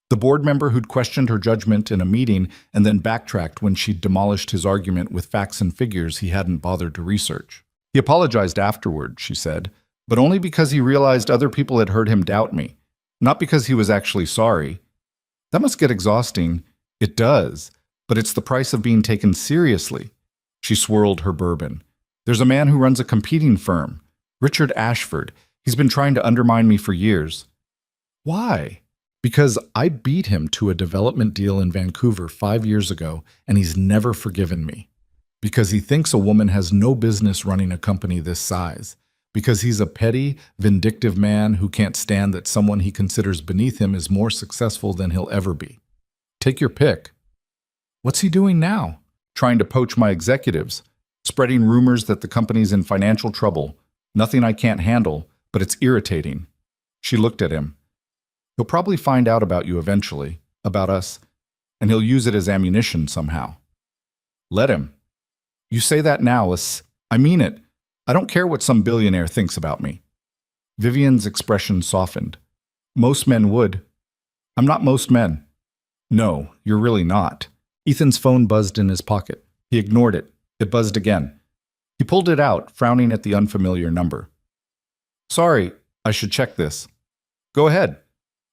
A: the board member who'd questioned her judgment in a meeting and then backtracked when she'd demolished his argument with facts and figures he hadn't bothered to research. He apologized afterward, she said, but only because he realized other people had heard him doubt me, not because he was actually sorry. That must get exhausting. It does, but it's the price of being taken seriously. She swirled her bourbon. There's a man who runs a competing firm, Richard Ashford. He's been trying to undermine me for years. Why? Because I beat him to a development deal in Vancouver 5 years ago, and he's never forgiven me. Because he thinks a woman has no business running a company this size. Because he's a petty, vindictive man who can't stand that someone he considers beneath him is more successful than he'll ever be. Take your pick. What's he doing now? Trying to poach my executives, spreading rumors that the company's in financial trouble. Nothing I can't handle, but it's irritating. She looked at him. He'll probably find out about you eventually, about us, and he'll use it as ammunition somehow. Let him. You say that now, I mean it. I don't care what some billionaire thinks about me. Vivian's expression softened. Most men would. I'm not most men. No, you're really not. Ethan's phone buzzed in his pocket. He ignored it. It buzzed again. He pulled it out, frowning at the unfamiliar number. Sorry, I should check this. Go ahead.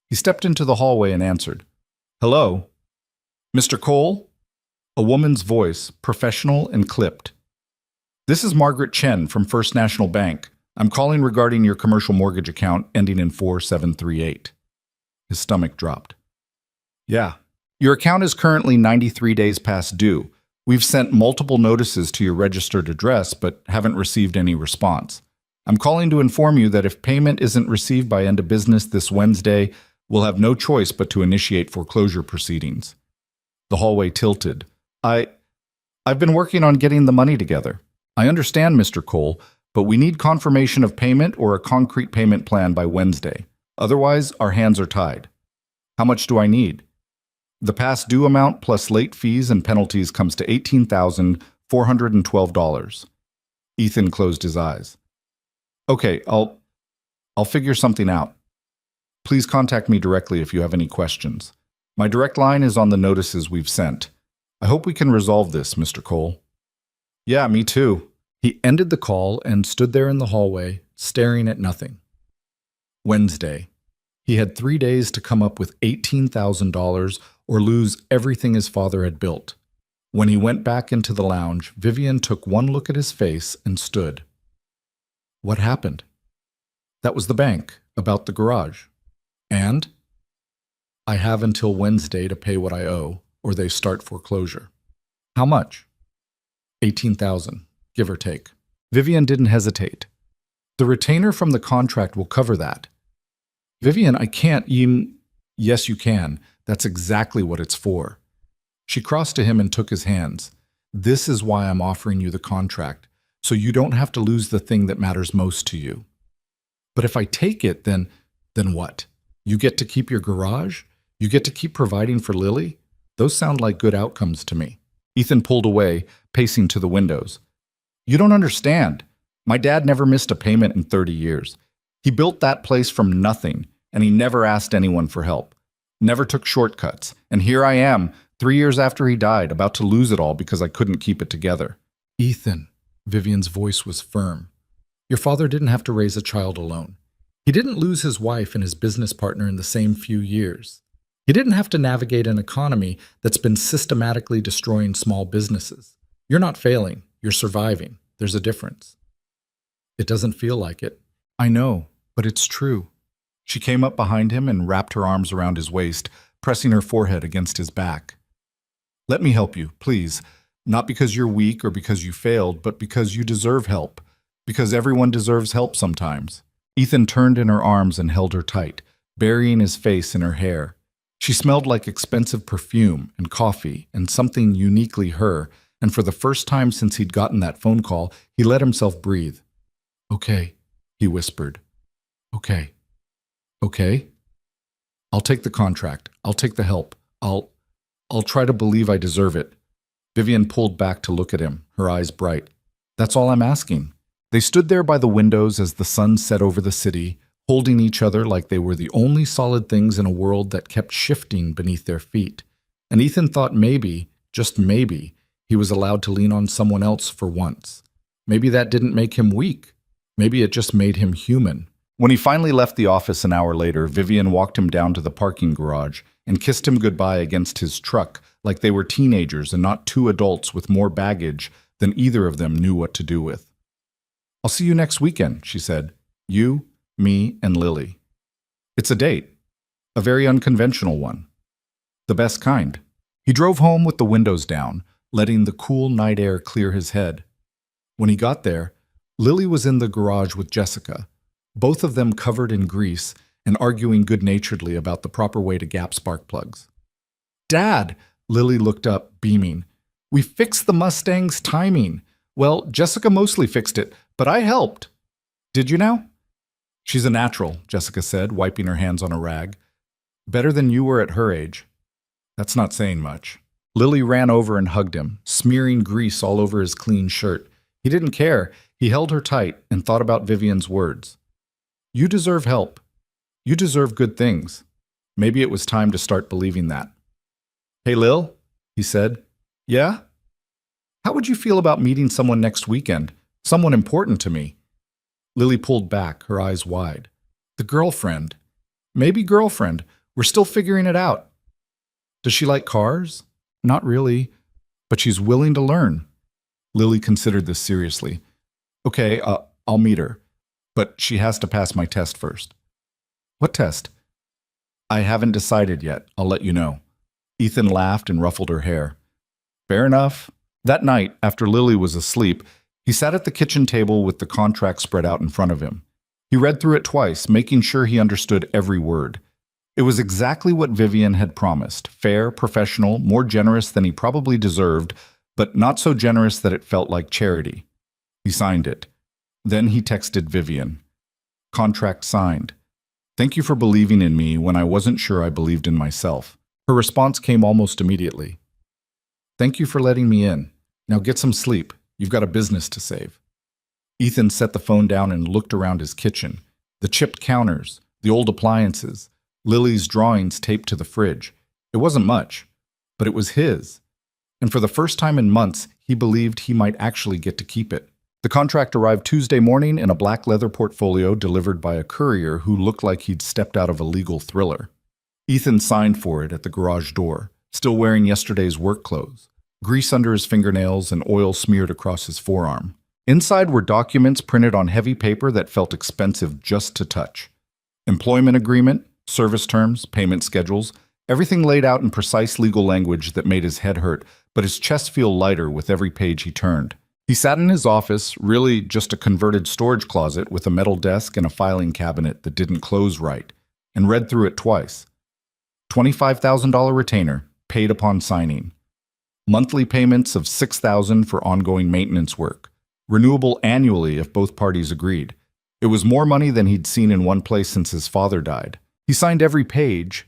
A: He stepped into the hallway and answered. Hello? Mr. Cole? A woman's voice, professional and clipped. This is Margaret Chen from First National Bank. I'm calling regarding your commercial mortgage account ending in 4738. His stomach dropped. Yeah, Your account is currently 93 days past due. We've sent multiple notices to your registered address, but haven't received any response. I'm calling to inform you that if payment isn't received by end of business this Wednesday, we'll have no choice but to initiate foreclosure proceedings. The hallway tilted. I've been working on getting the money together. I understand, Mr. Cole, but we need confirmation of payment or a concrete payment plan by Wednesday. Otherwise, our hands are tied. How much do I need? The past due amount plus late fees and penalties comes to $18,412. Ethan closed his eyes. Okay, I'll figure something out. Please contact me directly if you have any questions. My direct line is on the notices we've sent. I hope we can resolve this, Mr. Cole. Yeah, me too. He ended the call and stood there in the hallway, staring at nothing. Wednesday. He had 3 days to come up with $18,000 or lose everything his father had built. When he went back into the lounge, Vivian took one look at his face and stood. What happened? That was the bank, about the garage. And? I have until Wednesday to pay what I owe, or they start foreclosure. How much? $18,000, give or take. Vivian didn't hesitate. The retainer from the contract will cover that. Vivian, I can't. Yes, you can. That's exactly what it's for. She crossed to him and took his hands. This is why I'm offering you the contract, so you don't have to lose the thing that matters most to you. But if I take it, then what? You get to keep your garage? You get to keep providing for Lily? Those sound like good outcomes to me. Ethan pulled away, pacing to the windows. You don't understand. My dad never missed a payment in 30 years. He built that place from nothing, and he never asked anyone for help. Never took shortcuts. And here I am, 3 years after he died, about to lose it all because I couldn't keep it together. Ethan, Vivian's voice was firm. Your father didn't have to raise a child alone. He didn't lose his wife and his business partner in the same few years. He didn't have to navigate an economy that's been systematically destroying small businesses. You're not failing, you're surviving. There's a difference. It doesn't feel like it. I know, but it's true. She came up behind him and wrapped her arms around his waist, pressing her forehead against his back. Let me help you, please. Not because you're weak or because you failed, but because you deserve help. Because everyone deserves help sometimes. Ethan turned in her arms and held her tight, burying his face in her hair. She smelled like expensive perfume and coffee and something uniquely her, and for the first time since he'd gotten that phone call, he let himself breathe. Okay, he whispered. Okay. Okay? I'll take the contract. I'll take the help. I'll try to believe I deserve it. Vivian pulled back to look at him, her eyes bright. That's all I'm asking. They stood there by the windows as the sun set over the city, holding each other like they were the only solid things in a world that kept shifting beneath their feet. And Ethan thought maybe, just maybe, he was allowed to lean on someone else for once. Maybe that didn't make him weak. Maybe it just made him human. When he finally left the office an hour later, Vivian walked him down to the parking garage and kissed him goodbye against his truck like they were teenagers and not two adults with more baggage than either of them knew what to do with. I'll see you next weekend, she said. You, me, and Lily. It's a date. A very unconventional one. The best kind. He drove home with the windows down, letting the cool night air clear his head. When he got there, Lily was in the garage with Jessica, both of them covered in grease and arguing good-naturedly about the proper way to gap spark plugs. Dad! Lily looked up, beaming. We fixed the Mustang's timing. Well, Jessica mostly fixed it, but I helped. Did you now? She's a natural, Jessica said, wiping her hands on a rag. Better than you were at her age. That's not saying much. Lily ran over and hugged him, smearing grease all over his clean shirt. He didn't care. He held her tight and thought about Vivian's words. You deserve help. You deserve good things. Maybe it was time to start believing that. Hey, Lil, he said. Yeah? How would you feel about meeting someone next weekend? Someone important to me. Lily pulled back, her eyes wide. The girlfriend. Maybe girlfriend. We're still figuring it out. Does she like cars? Not really, but she's willing to learn. Lily considered this seriously. Okay, I'll meet her, but she has to pass my test first. What test? I haven't decided yet. I'll let you know. Ethan laughed and ruffled her hair. Fair enough. That night, after Lily was asleep, he sat at the kitchen table with the contract spread out in front of him. He read through it twice, making sure he understood every word. It was exactly what Vivian had promised: fair, professional, more generous than he probably deserved, but not so generous that it felt like charity. He signed it. Then he texted Vivian. Contract signed. Thank you for believing in me when I wasn't sure I believed in myself. Her response came almost immediately. Thank you for letting me in. Now get some sleep. You've got a business to save. Ethan set the phone down and looked around his kitchen. The chipped counters, the old appliances, Lily's drawings taped to the fridge. It wasn't much, but it was his. And for the first time in months, he believed he might actually get to keep it. The contract arrived Tuesday morning in a black leather portfolio delivered by a courier who looked like he'd stepped out of a legal thriller. Ethan signed for it at the garage door, still wearing yesterday's work clothes, grease under his fingernails and oil smeared across his forearm. Inside were documents printed on heavy paper that felt expensive just to touch. Employment agreement, service terms, payment schedules, everything laid out in precise legal language that made his head hurt, but his chest feel lighter with every page he turned. He sat in his office, really just a converted storage closet with a metal desk and a filing cabinet that didn't close right, and read through it twice. $25,000 retainer, paid upon signing. Monthly payments of $6,000 for ongoing maintenance work, renewable annually if both parties agreed. It was more money than he'd seen in one place since his father died. He signed every page,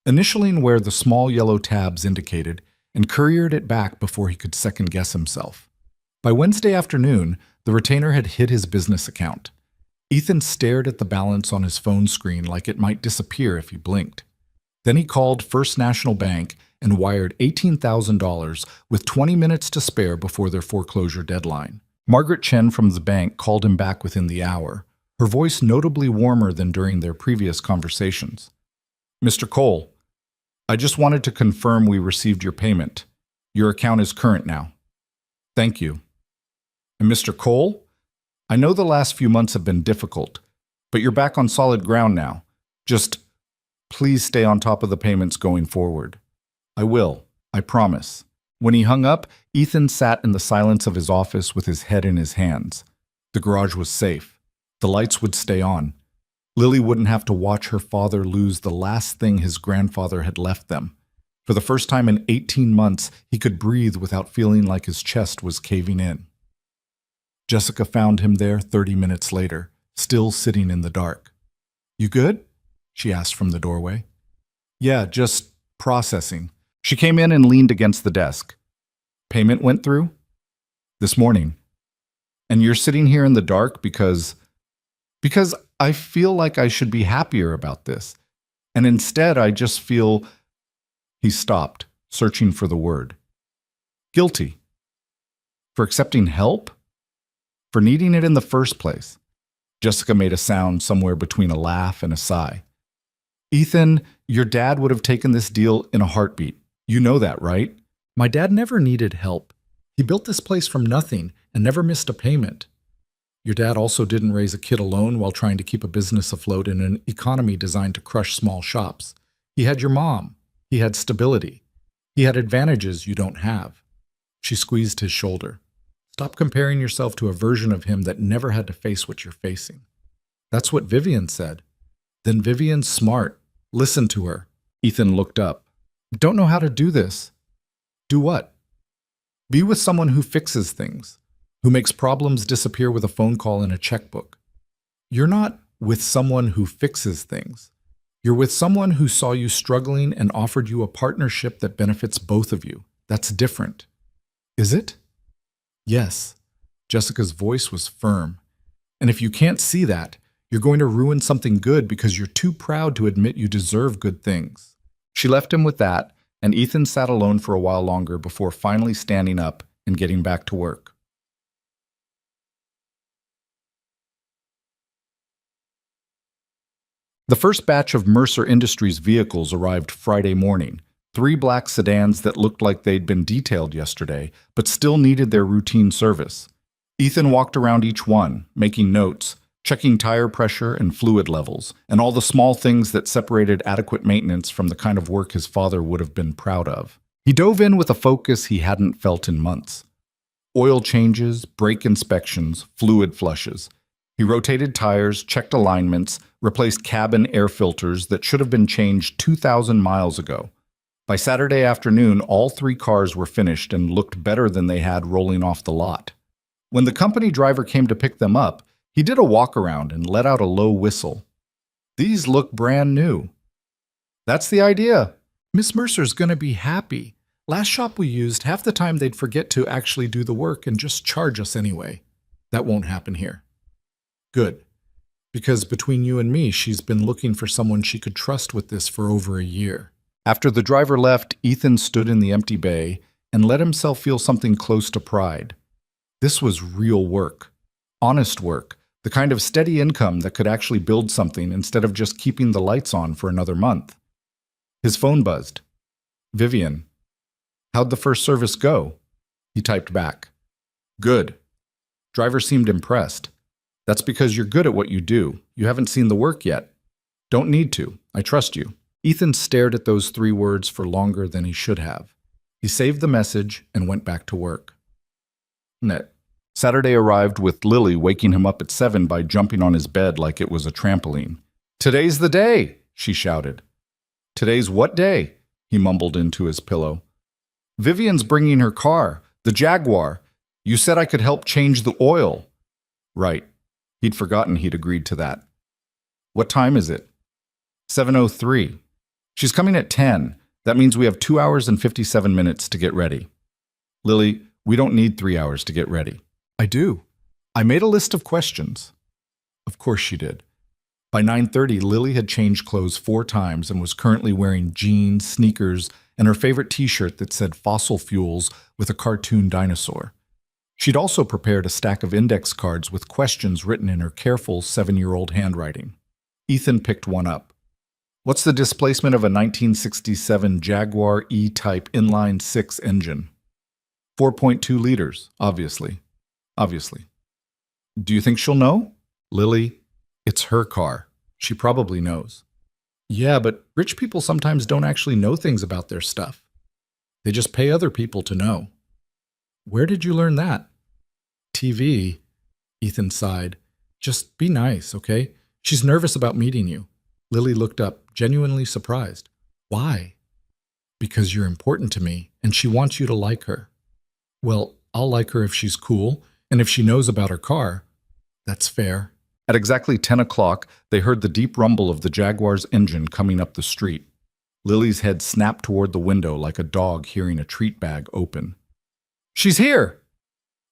A: initialing where the small yellow tabs indicated, and couriered it back before he could second-guess himself. By Wednesday afternoon, the retainer had hit his business account. Ethan stared at the balance on his phone screen like it might disappear if he blinked. Then he called First National Bank and wired $18,000 with 20 minutes to spare before their foreclosure deadline. Margaret Chen from the bank called him back within the hour, her voice notably warmer than during their previous conversations. Mr. Cole, I just wanted to confirm we received your payment. Your account is current now. Thank you. And Mr. Cole, I know the last few months have been difficult, but you're back on solid ground now. Just please stay on top of the payments going forward. I will, I promise. When he hung up, Ethan sat in the silence of his office with his head in his hands. The garage was safe. The lights would stay on. Lily wouldn't have to watch her father lose the last thing his grandfather had left them. For the first time in 18 months, he could breathe without feeling like his chest was caving in. Jessica found him there 30 minutes later, still sitting in the dark. You good? She asked from the doorway. Yeah, just processing. She came in and leaned against the desk. Payment went through? This morning. And you're sitting here in the dark because I feel like I should be happier about this. And instead, I just feel... He stopped, searching for the word. Guilty. For accepting help? For needing it in the first place. Jessica made a sound somewhere between a laugh and a sigh. Ethan, your dad would have taken this deal in a heartbeat. You know that, right? My dad never needed help. He built this place from nothing and never missed a payment. Your dad also didn't raise a kid alone while trying to keep a business afloat in an economy designed to crush small shops. He had your mom. He had stability. He had advantages you don't have. She squeezed his shoulder. Stop comparing yourself to a version of him that never had to face what you're facing. That's what Vivian said. Then Vivian's smart. Listen to her. Ethan looked up. Don't know how to do this. Do what? Be with someone who fixes things, who makes problems disappear with a phone call and a checkbook. You're not with someone who fixes things. You're with someone who saw you struggling and offered you a partnership that benefits both of you. That's different. Is it? Yes. Jessica's voice was firm. And if you can't see that, you're going to ruin something good because you're too proud to admit you deserve good things. She left him with that, and Ethan sat alone for a while longer before finally standing up and getting back to work. The first batch of Mercer Industries vehicles arrived Friday morning, 3 black sedans that looked like they'd been detailed yesterday, but still needed their routine service. Ethan walked around each one, making notes, checking tire pressure and fluid levels, and all the small things that separated adequate maintenance from the kind of work his father would have been proud of. He dove in with a focus he hadn't felt in months. Oil changes, brake inspections, fluid flushes. He rotated tires, checked alignments, replaced cabin air filters that should have been changed 2,000 miles ago. By Saturday afternoon, all 3 cars were finished and looked better than they had rolling off the lot. When the company driver came to pick them up, he did a walk-around and let out a low whistle. These look brand new. That's the idea. Miss Mercer's gonna be happy. Last shop we used, half the time they'd forget to actually do the work and just charge us anyway. That won't happen here. Good. Because between you and me, she's been looking for someone she could trust with this for over a year. After the driver left, Ethan stood in the empty bay and let himself feel something close to pride. This was real work. Honest work. The kind of steady income that could actually build something instead of just keeping the lights on for another month. His phone buzzed. Vivian. How'd the first service go? He typed back. Good. Driver seemed impressed. That's because you're good at what you do. You haven't seen the work yet. Don't need to. I trust you. Ethan stared at those 3 words for longer than he should have. He saved the message and went back to work. Saturday arrived with Lily waking him up at 7 by jumping on his bed like it was a trampoline. Today's the day, she shouted. Today's what day? He mumbled into his pillow. Vivian's bringing her car, the Jaguar. You said I could help change the oil. Right. He'd forgotten he'd agreed to that. What time is it? 7:03. She's coming at 10. That means we have 2 hours and 57 minutes to get ready. Lily, we don't need 3 hours to get ready. I do. I made a list of questions. Of course she did. By 9:30, Lily had changed clothes 4 times and was currently wearing jeans, sneakers, and her favorite t-shirt that said fossil fuels with a cartoon dinosaur. She'd also prepared a stack of index cards with questions written in her careful 7-year-old handwriting. Ethan picked one up. What's the displacement of a 1967 Jaguar E-Type inline-6 engine? 4.2 liters, obviously. Obviously. Do you think she'll know? Lily, it's her car. She probably knows. Yeah, but rich people sometimes don't actually know things about their stuff. They just pay other people to know. Where did you learn that? TV, Ethan sighed. Just be nice, okay? She's nervous about meeting you. Lily looked up, genuinely surprised. Why? Because you're important to me, and she wants you to like her. Well, I'll like her if she's cool, and if she knows about her car. That's fair. At exactly 10 o'clock, they heard the deep rumble of the Jaguar's engine coming up the street. Lily's head snapped toward the window like a dog hearing a treat bag open. She's here!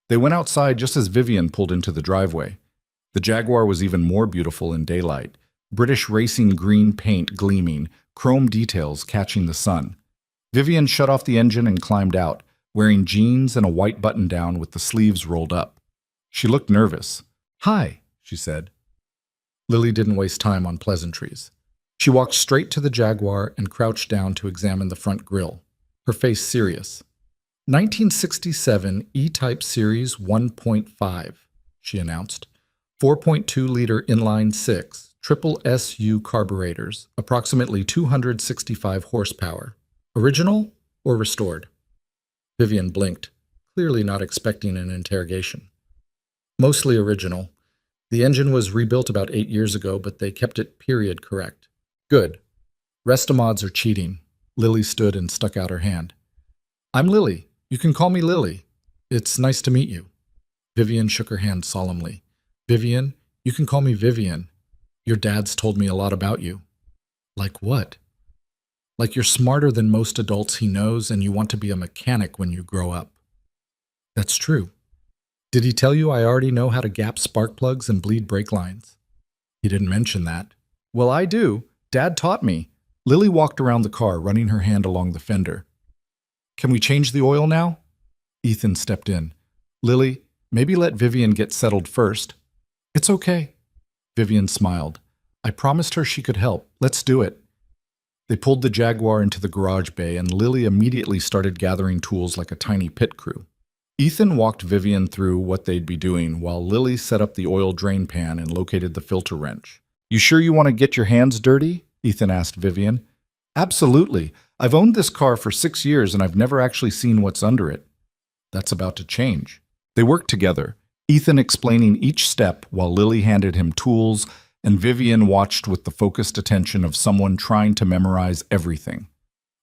A: They went outside just as Vivian pulled into the driveway. The Jaguar was even more beautiful in daylight. British racing green paint gleaming, chrome details catching the sun. Vivian shut off the engine and climbed out, wearing jeans and a white button-down with the sleeves rolled up. She looked nervous. Hi, she said. Lily didn't waste time on pleasantries. She walked straight to the Jaguar and crouched down to examine the front grille, her face serious. 1967 E-Type Series 1.5, she announced. 4.2-liter inline-6, triple SU carburetors, approximately 265 horsepower. Original or restored? Vivian blinked, clearly not expecting an interrogation. Mostly original. The engine was rebuilt about 8 years ago, but they kept it period correct. Good. Restomods are cheating. Lily stood and stuck out her hand. I'm Lily. You can call me Lily. It's nice to meet you. Vivian shook her hand solemnly. Vivian, you can call me Vivian. Your dad's told me a lot about you. Like what? Like you're smarter than most adults he knows and you want to be a mechanic when you grow up. That's true. Did he tell you I already know how to gap spark plugs and bleed brake lines? He didn't mention that. Well, I do. Dad taught me. Lily walked around the car, running her hand along the fender. Can we change the oil now? Ethan stepped in. Lily, maybe let Vivian get settled first. It's okay. Vivian smiled. I promised her she could help. Let's do it. They pulled the Jaguar into the garage bay and Lily immediately started gathering tools like a tiny pit crew. Ethan walked Vivian through what they'd be doing while Lily set up the oil drain pan and located the filter wrench. You sure you want to get your hands dirty? Ethan asked Vivian. Absolutely. I've owned this car for 6 years and I've never actually seen what's under it. That's about to change. They worked together, Ethan explaining each step while Lily handed him tools and Vivian watched with the focused attention of someone trying to memorize everything.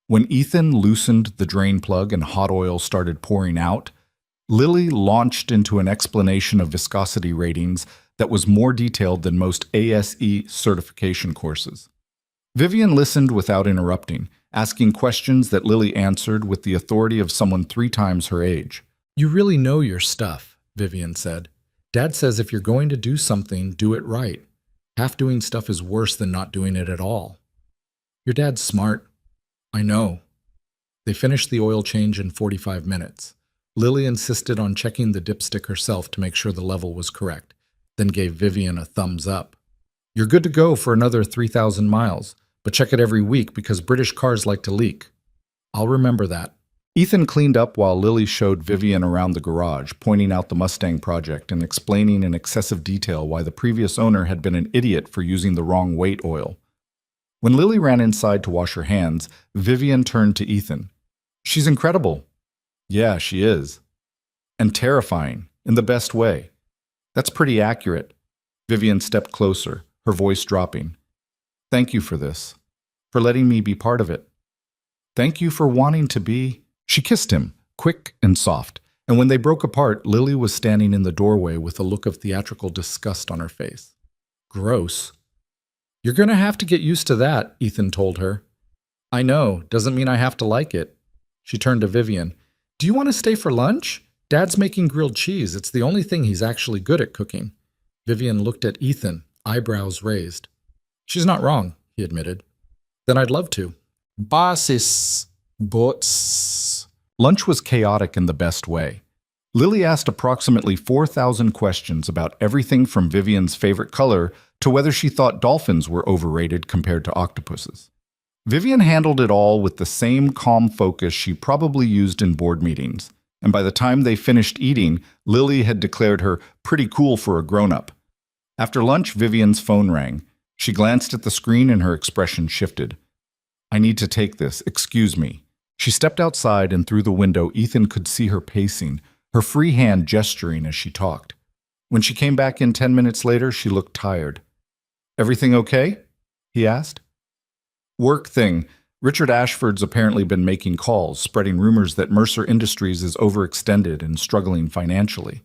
A: When Ethan loosened the drain plug and hot oil started pouring out, Lily launched into an explanation of viscosity ratings that was more detailed than most ASE certification courses. Vivian listened without interrupting, asking questions that Lily answered with the authority of someone 3 times her age. You really know your stuff, Vivian said. Dad says if you're going to do something, do it right. Half doing stuff is worse than not doing it at all. Your dad's smart. I know. They finished the oil change in 45 minutes. Lily insisted on checking the dipstick herself to make sure the level was correct, then gave Vivian a thumbs up. You're good to go for another 3,000 miles, but check it every week because British cars like to leak. I'll remember that. Ethan cleaned up while Lily showed Vivian around the garage, pointing out the Mustang project and explaining in excessive detail why the previous owner had been an idiot for using the wrong weight oil. When Lily ran inside to wash her hands, Vivian turned to Ethan. She's incredible. Yeah, she is. And terrifying, in the best way. That's pretty accurate. Vivian stepped closer, her voice dropping. Thank you for this, for letting me be part of it. Thank you for wanting to be. She kissed him, quick and soft, and when they broke apart, Lily was standing in the doorway with a look of theatrical disgust on her face. Gross. You're going to have to get used to that, Ethan told her. I know, doesn't mean I have to like it. She turned to Vivian. Do you want to stay for lunch? Dad's making grilled cheese. It's the only thing he's actually good at cooking. Vivian looked at Ethan, eyebrows raised. She's not wrong, he admitted. Then I'd love to. Basis. Bots. Lunch was chaotic in the best way. Lily asked approximately 4,000 questions about everything from Vivian's favorite color to whether she thought dolphins were overrated compared to octopuses. Vivian handled it all with the same calm focus she probably used in board meetings, and by the time they finished eating, Lily had declared her pretty cool for a grown-up. After lunch, Vivian's phone rang. She glanced at the screen and her expression shifted. I need to take this, excuse me. She stepped outside and through the window Ethan could see her pacing, her free hand gesturing as she talked. When she came back in 10 minutes later, she looked tired. Everything okay? He asked. Work thing. Richard Ashford's apparently been making calls, spreading rumors that Mercer Industries is overextended and struggling financially.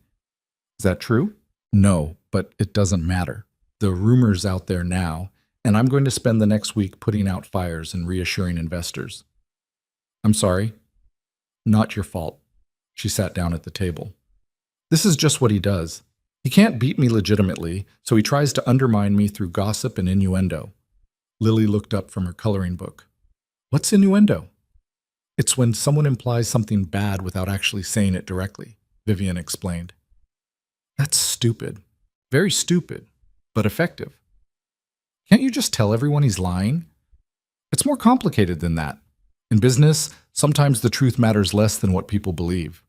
A: Is that true? No, but it doesn't matter. The rumor's out there now, and I'm going to spend the next week putting out fires and reassuring investors. I'm sorry. Not your fault. She sat down at the table. This is just what he does. He can't beat me legitimately, so he tries to undermine me through gossip and innuendo. Lily looked up from her coloring book. What's innuendo? It's when someone implies something bad without actually saying it directly, Vivian explained. That's stupid. Very stupid, but effective. Can't you just tell everyone he's lying? It's more complicated than that. In business, sometimes the truth matters less than what people believe.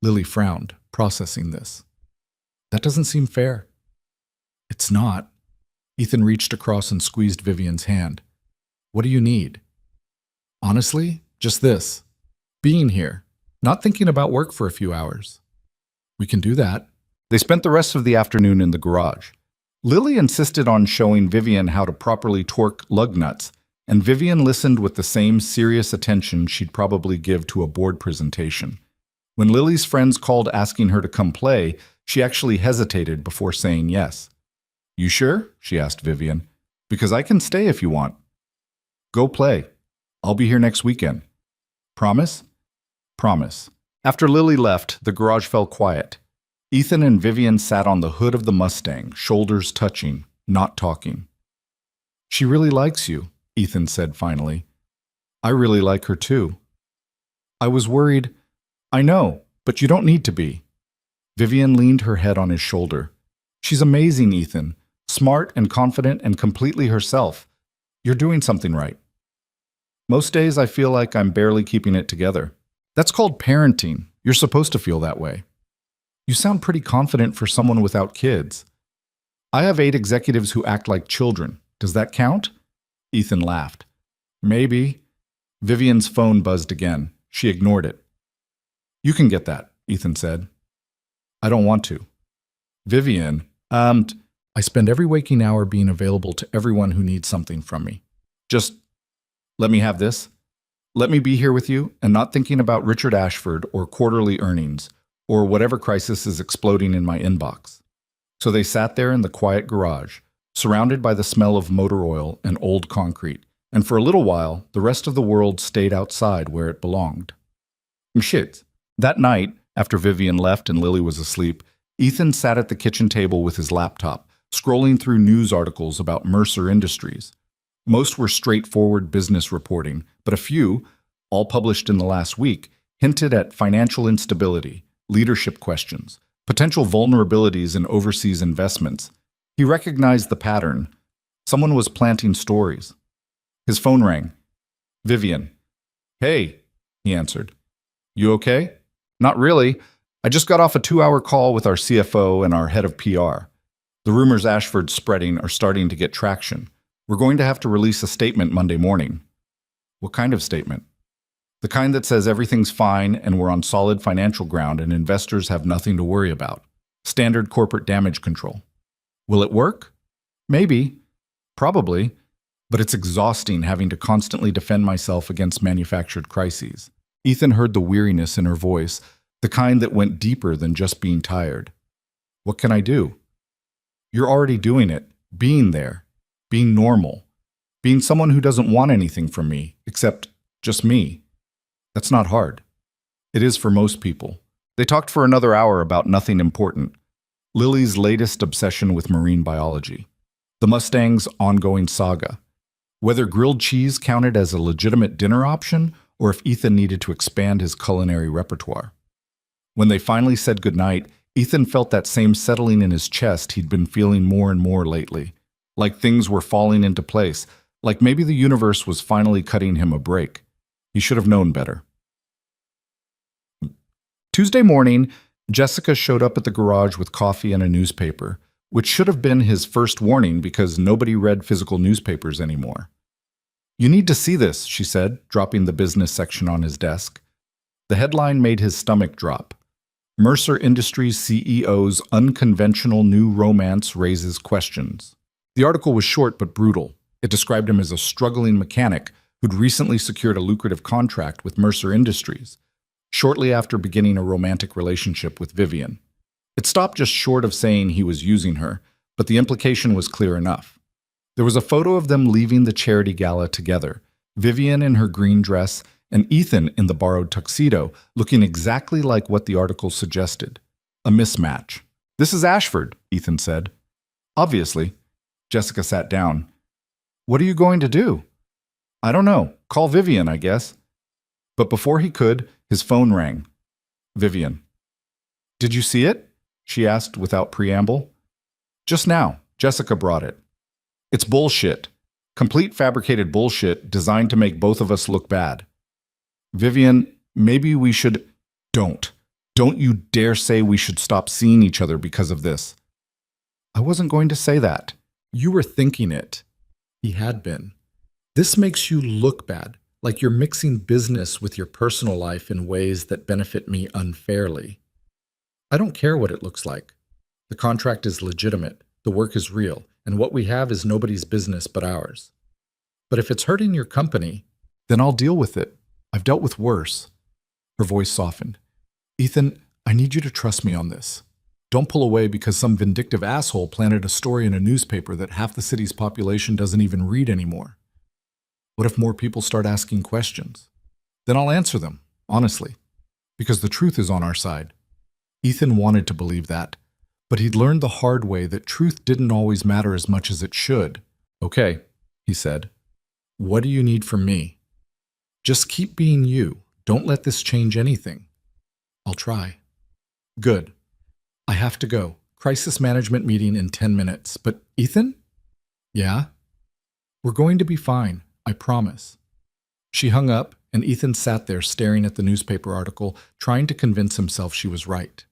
A: Lily frowned, processing this. That doesn't seem fair. It's not. Ethan reached across and squeezed Vivian's hand. What do you need? Honestly, just this. Being here, not thinking about work for a few hours. We can do that. They spent the rest of the afternoon in the garage. Lily insisted on showing Vivian how to properly torque lug nuts, and Vivian listened with the same serious attention she'd probably give to a board presentation. When Lily's friends called asking her to come play, she actually hesitated before saying yes. You sure? She asked Vivian. Because I can stay if you want. Go play. I'll be here next weekend. Promise? Promise. After Lily left, the garage fell quiet. Ethan and Vivian sat on the hood of the Mustang, shoulders touching, not talking. She really likes you, Ethan said finally. I really like her too. I was worried. I know, but you don't need to be. Vivian leaned her head on his shoulder. She's amazing, Ethan. Smart and confident and completely herself. You're doing something right. Most days I feel like I'm barely keeping it together. That's called parenting, You're supposed to feel that way. You sound pretty confident for someone without kids. I have 8 executives who act like children. Does that count? Ethan laughed. Maybe. Vivian's phone buzzed again. She ignored it. You can get that, Ethan said. I don't want to. Vivian, I spend every waking hour being available to everyone who needs something from me. Just let me have this. Let me be here with you and not thinking about Richard Ashford or quarterly earnings or whatever crisis is exploding in my inbox. So they sat there in the quiet garage, surrounded by the smell of motor oil and old concrete, and for a little while, the rest of the world stayed outside where it belonged. Shit. That night, after Vivian left and Lily was asleep, Ethan sat at the kitchen table with his laptop, scrolling through news articles about Mercer Industries. Most were straightforward business reporting, but a few, all published in the last week, hinted at financial instability, leadership questions, potential vulnerabilities in overseas investments. He recognized the pattern. Someone was planting stories. His phone rang. Vivian. Hey, he answered. You okay? Not really. I just got off a 2-hour call with our CFO and our head of PR. The rumors Ashford's spreading are starting to get traction. We're going to have to release a statement Monday morning. What kind of statement? The kind that says everything's fine and we're on solid financial ground and investors have nothing to worry about. Standard corporate damage control. Will it work? Maybe. Probably. But it's exhausting having to constantly defend myself against manufactured crises. Ethan heard the weariness in her voice, the kind that went deeper than just being tired. What can I do? You're already doing it, being there, being normal, being someone who doesn't want anything from me, except just me. That's not hard. It is for most people. They talked for another hour about nothing important. Lily's latest obsession with marine biology. The Mustang's ongoing saga. Whether grilled cheese counted as a legitimate dinner option, or if Ethan needed to expand his culinary repertoire. When they finally said goodnight, Ethan felt that same settling in his chest he'd been feeling more and more lately. Like things were falling into place, like maybe the universe was finally cutting him a break. He should have known better. Tuesday morning, Jessica showed up at the garage with coffee and a newspaper, which should have been his first warning because nobody read physical newspapers anymore. You need to see this, she said, dropping the business section on his desk. The headline made his stomach drop. Mercer Industries CEO's unconventional new romance raises questions. The article was short but brutal. It described him as a struggling mechanic who'd recently secured a lucrative contract with Mercer Industries, shortly after beginning a romantic relationship with Vivian. It stopped just short of saying he was using her, but the implication was clear enough. There was a photo of them leaving the charity gala together, Vivian in her green dress and Ethan in the borrowed tuxedo, looking exactly like what the article suggested. A mismatch. This is Ashford, Ethan said. Obviously. Jessica sat down. What are you going to do? I don't know. Call Vivian, I guess. But before he could, his phone rang. Vivian. Did you see it? She asked without preamble. Just now. Jessica brought it. It's bullshit. Complete fabricated bullshit designed to make both of us look bad. Vivian, maybe we should... Don't. Don't you dare say we should stop seeing each other because of this. I wasn't going to say that. You were thinking it. He had been. This makes you look bad, like you're mixing business with your personal life in ways that benefit me unfairly. I don't care what it looks like. The contract is legitimate, the work is real, and what we have is nobody's business but ours. But if it's hurting your company, then I'll deal with it. I've dealt with worse. Her voice softened. Ethan, I need you to trust me on this. Don't pull away because some vindictive asshole planted a story in a newspaper that half the city's population doesn't even read anymore. What if more people start asking questions? Then I'll answer them, honestly, because the truth is on our side. Ethan wanted to believe that, but he'd learned the hard way that truth didn't always matter as much as it should. Okay, he said. What do you need from me? Just keep being you. Don't let this change anything. I'll try. Good. I have to go. Crisis management meeting in 10 minutes. But Ethan? Yeah? We're going to be fine. I promise. She hung up, and Ethan sat there staring at the newspaper article, trying to convince himself she was right.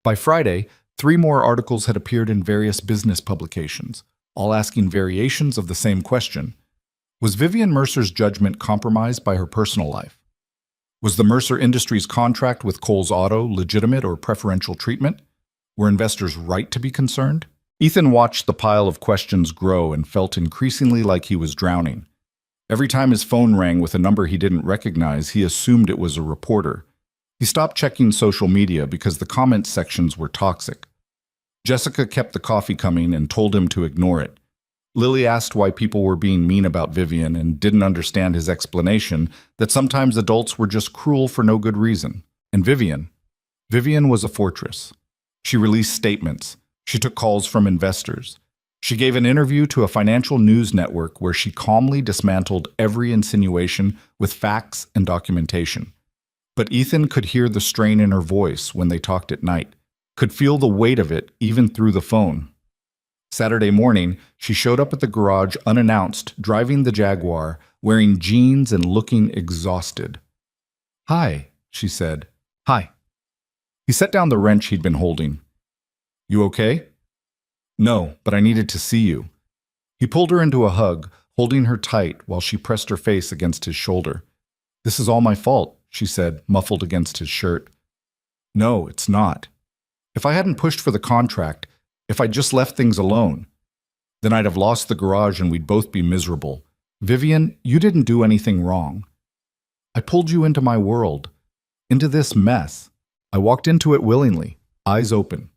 A: By Friday, 3 more articles had appeared in various business publications, all asking variations of the same question. Was Vivian Mercer's judgment compromised by her personal life? Was the Mercer Industries contract with Kohl's Auto legitimate or preferential treatment? Were investors right to be concerned? Ethan watched the pile of questions grow and felt increasingly like he was drowning. Every time his phone rang with a number he didn't recognize, he assumed it was a reporter. He stopped checking social media because the comment sections were toxic. Jessica kept the coffee coming and told him to ignore it. Lily asked why people were being mean about Vivian and didn't understand his explanation that sometimes adults were just cruel for no good reason. And Vivian was a fortress. She released statements. She took calls from investors. She gave an interview to a financial news network where she calmly dismantled every insinuation with facts and documentation. But Ethan could hear the strain in her voice when they talked at night, could feel the weight of it even through the phone. Saturday morning, she showed up at the garage unannounced, driving the Jaguar, wearing jeans and looking exhausted. "Hi," she said. "Hi." He set down the wrench he'd been holding. "You okay?" "No, but I needed to see you." He pulled her into a hug, holding her tight while she pressed her face against his shoulder. "This is all my fault," she said, muffled against his shirt. "No, it's not. If I hadn't pushed for the contract, if I'd just left things alone, then I'd have lost the garage and we'd both be miserable. Vivian, you didn't do anything wrong. I pulled you into my world, into this mess. I walked into it willingly, eyes open."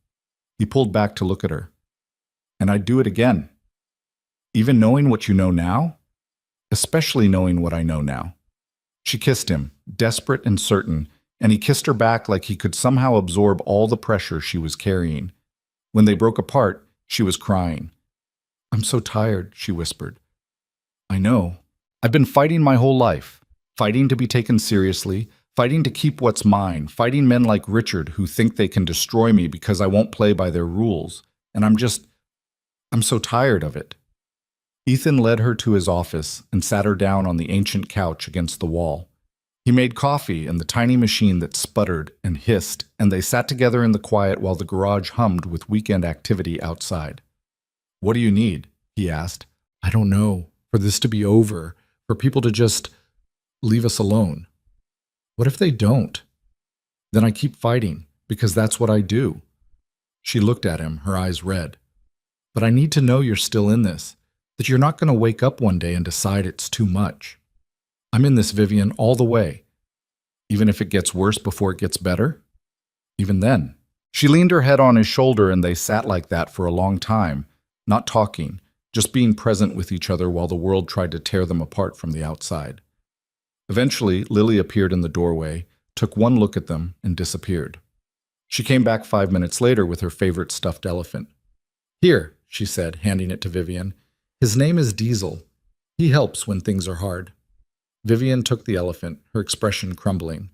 A: He pulled back to look at her. "And I'd do it again. Even knowing what you know now? Especially knowing what I know now." She kissed him, desperate and certain, and he kissed her back like he could somehow absorb all the pressure she was carrying. When they broke apart, she was crying. "I'm so tired," she whispered. "I know. I've been fighting my whole life, fighting to be taken seriously, fighting to keep what's mine, fighting men like Richard who think they can destroy me because I won't play by their rules. And I'm so tired of it." Ethan led her to his office and sat her down on the ancient couch against the wall. He made coffee in the tiny machine that sputtered and hissed, and they sat together in the quiet while the garage hummed with weekend activity outside. "What do you need?" he asked. "I don't know. For this to be over, for people to just leave us alone." "What if they don't? Then I keep fighting, because that's what I do." She looked at him, her eyes red. "But I need to know you're still in this, that you're not going to wake up one day and decide it's too much. I'm in this, Vivian, all the way. Even if it gets worse before it gets better? Even then." She leaned her head on his shoulder and they sat like that for a long time, not talking, just being present with each other while the world tried to tear them apart from the outside. Eventually, Lily appeared in the doorway, took one look at them, and disappeared. She came back 5 minutes later with her favorite stuffed elephant. "Here," she said, handing it to Vivian. "His name is Diesel. He helps when things are hard." Vivian took the elephant, her expression crumbling.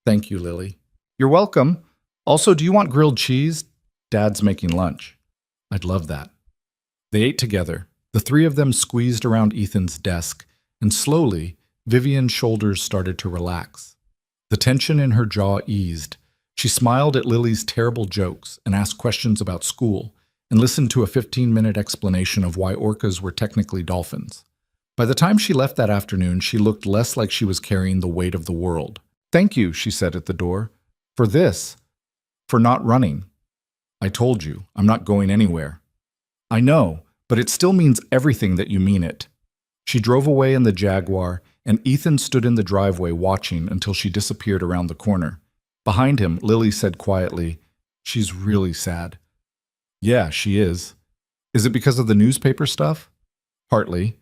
A: "Thank you, Lily." "You're welcome. Also, do you want grilled cheese? Dad's making lunch." "I'd love that." They ate together. The 3 of them squeezed around Ethan's desk, and slowly, Vivian's shoulders started to relax. The tension in her jaw eased. She smiled at Lily's terrible jokes and asked questions about school, and listened to a 15-minute explanation of why orcas were technically dolphins. By the time she left that afternoon, she looked less like she was carrying the weight of the world. "Thank you," she said at the door, "for this, for not running. I told you, I'm not going anywhere." "I know, but it still means everything that you mean it." She drove away in the Jaguar, and Ethan stood in the driveway watching until she disappeared around the corner. Behind him, Lily said quietly, "She's really sad." "Yeah, she is." "Is it because of the newspaper stuff?" "Partly."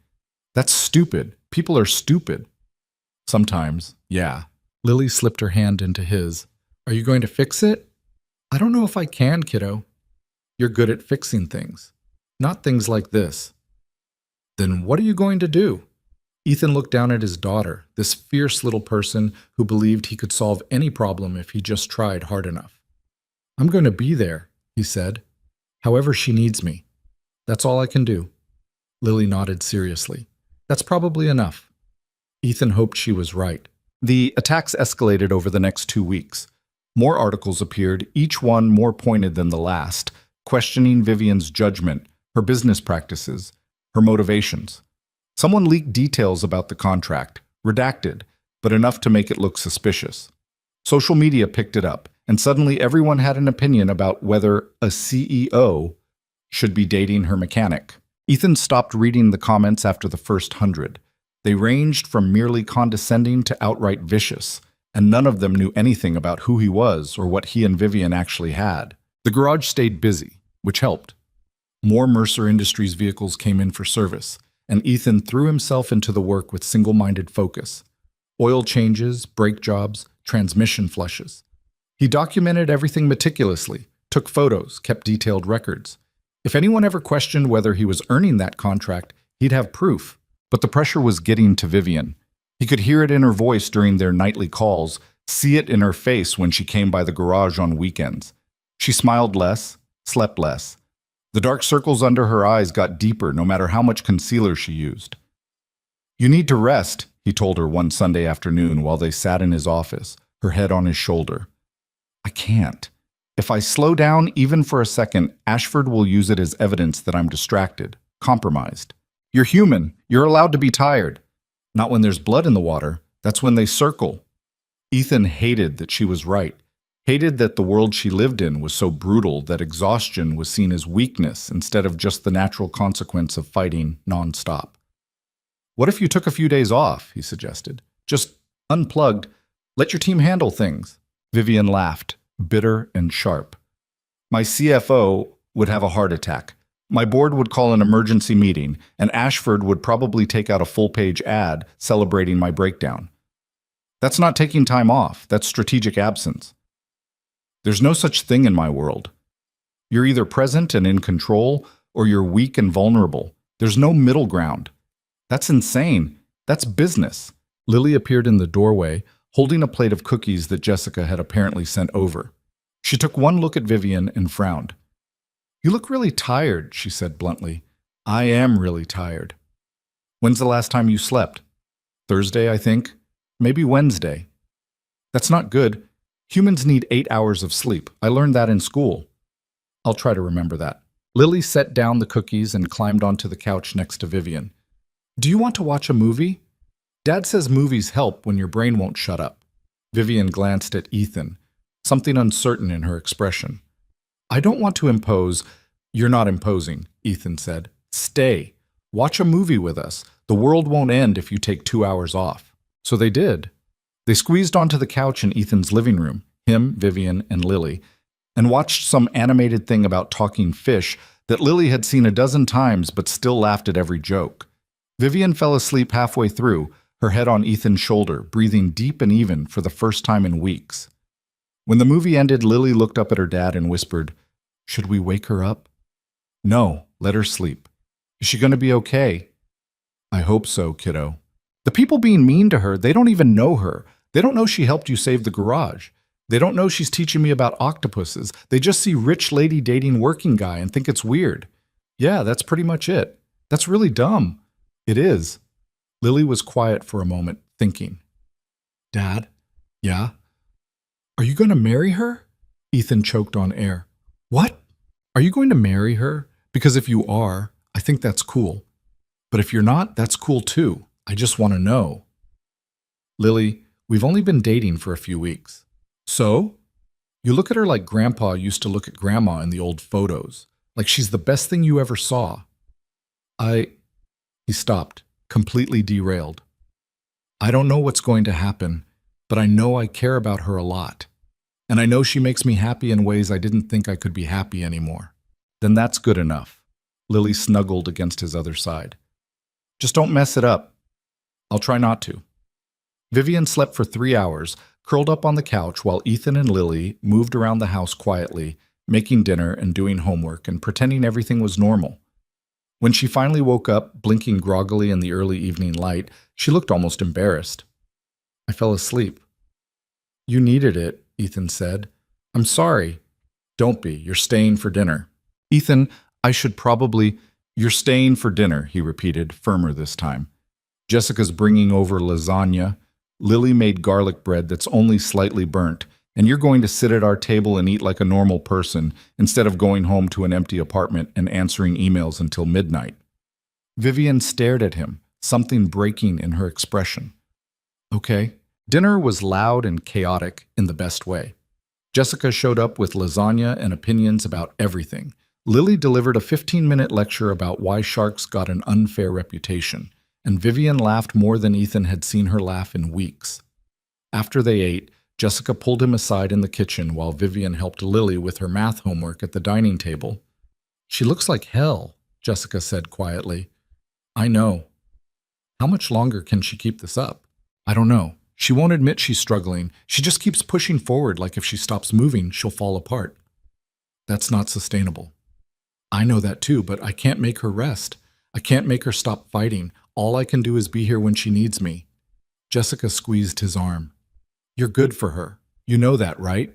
A: "That's stupid. People are stupid." "Sometimes, yeah." Lily slipped her hand into his. "Are you going to fix it?" "I don't know if I can, kiddo." "You're good at fixing things. Not things like this." "Then what are you going to do?" Ethan looked down at his daughter, this fierce little person who believed he could solve any problem if he just tried hard enough. "I'm going to be there," he said. "However she needs me. That's all I can do." Lily nodded seriously. "That's probably enough." Ethan hoped she was right. The attacks escalated over the next 2 weeks. More articles appeared, each one more pointed than the last, questioning Vivian's judgment, her business practices, her motivations. Someone leaked details about the contract, redacted, but enough to make it look suspicious. Social media picked it up, and suddenly everyone had an opinion about whether a CEO should be dating her mechanic. Ethan stopped reading the comments after the first 100. They ranged from merely condescending to outright vicious, and none of them knew anything about who he was or what he and Vivian actually had. The garage stayed busy, which helped. More Mercer Industries vehicles came in for service, and Ethan threw himself into the work with single-minded focus. Oil changes, brake jobs, transmission flushes. He documented everything meticulously, took photos, kept detailed records. If anyone ever questioned whether he was earning that contract, he'd have proof. But the pressure was getting to Vivian. He could hear it in her voice during their nightly calls, see it in her face when she came by the garage on weekends. She smiled less, slept less. The dark circles under her eyes got deeper no matter how much concealer she used. "You need to rest," he told her one Sunday afternoon while they sat in his office, her head on his shoulder. "I can't. If I slow down even for a second, Ashford will use it as evidence that I'm distracted, compromised. You're human. You're allowed to be tired. Not when there's blood in the water. That's when they circle." Ethan hated that she was right. Hated that the world she lived in was so brutal that exhaustion was seen as weakness instead of just the natural consequence of fighting nonstop. "What if you took a few days off?" he suggested. "Just unplugged. Let your team handle things." Vivian laughed, bitter and sharp. "My CFO would have a heart attack. My board would call an emergency meeting, and Ashford would probably take out a full-page ad celebrating my breakdown. That's not taking time off. That's strategic absence. There's no such thing in my world. You're either present and in control, or you're weak and vulnerable. There's no middle ground. That's insane. That's business." Lily appeared in the doorway, holding a plate of cookies that Jessica had apparently sent over. She took one look at Vivian and frowned. "You look really tired," she said bluntly. "I am really tired." "When's the last time you slept?" "Thursday, I think. Maybe Wednesday." "That's not good. Humans need 8 hours of sleep. I learned that in school." "I'll try to remember that." Lily set down the cookies and climbed onto the couch next to Vivian. "Do you want to watch a movie? Dad says movies help when your brain won't shut up." Vivian glanced at Ethan, something uncertain in her expression. "I don't want to impose." "You're not imposing," Ethan said. "Stay. Watch a movie with us. The world won't end if you take 2 hours off." So they did. They squeezed onto the couch in Ethan's living room, him, Vivian, and Lily, and watched some animated thing about talking fish that Lily had seen a dozen times but still laughed at every joke. Vivian fell asleep halfway through, her head on Ethan's shoulder, breathing deep and even for the first time in weeks. When the movie ended, Lily looked up at her dad and whispered, "Should we wake her up?" "No, let her sleep." "Is she going to be okay?" "I hope so, kiddo." "The people being mean to her, they don't even know her. They don't know she helped you save the garage. They don't know she's teaching me about octopuses. They just see rich lady dating working guy and think it's weird." "Yeah, that's pretty much it. That's really dumb." "It is." Lily was quiet for a moment, thinking. "Dad?" "Yeah?" "Are you going to marry her?" Ethan choked on air. "What? Are you going to marry her? Because if you are, I think that's cool. But if you're not, that's cool too. I just want to know." "Lily, we've only been dating for a few weeks." "So? You look at her like Grandpa used to look at Grandma in the old photos, like she's the best thing you ever saw." He stopped, completely derailed. "I don't know what's going to happen, but I know I care about her a lot. And I know she makes me happy in ways I didn't think I could be happy anymore." "Then that's good enough." Lily snuggled against his other side. "Just don't mess it up." "I'll try not to." Vivian slept for 3 hours, curled up on the couch while Ethan and Lily moved around the house quietly, making dinner and doing homework and pretending everything was normal. When she finally woke up, blinking groggily in the early evening light, she looked almost embarrassed. "I fell asleep." "You needed it," Ethan said. "I'm sorry." "Don't be. You're staying for dinner." "Ethan, I should probably—" "You're staying for dinner," he repeated, firmer this time. Jessica's bringing over lasagna. Lily made garlic bread that's only slightly burnt. And you're going to sit at our table and eat like a normal person instead of going home to an empty apartment and answering emails until midnight. Vivian stared at him, something breaking in her expression. Okay. Dinner was loud and chaotic in the best way. Jessica showed up with lasagna and opinions about everything. Lily delivered a 15-minute lecture about why sharks got an unfair reputation, and Vivian laughed more than Ethan had seen her laugh in weeks. After they ate, Jessica pulled him aside in the kitchen while Vivian helped Lily with her math homework at the dining table. She looks like hell, Jessica said quietly. I know. How much longer can she keep this up? I don't know. She won't admit she's struggling. She just keeps pushing forward like if she stops moving, she'll fall apart. That's not sustainable. I know that too, but I can't make her rest. I can't make her stop fighting. All I can do is be here when she needs me. Jessica squeezed his arm. You're good for her. You know that, right?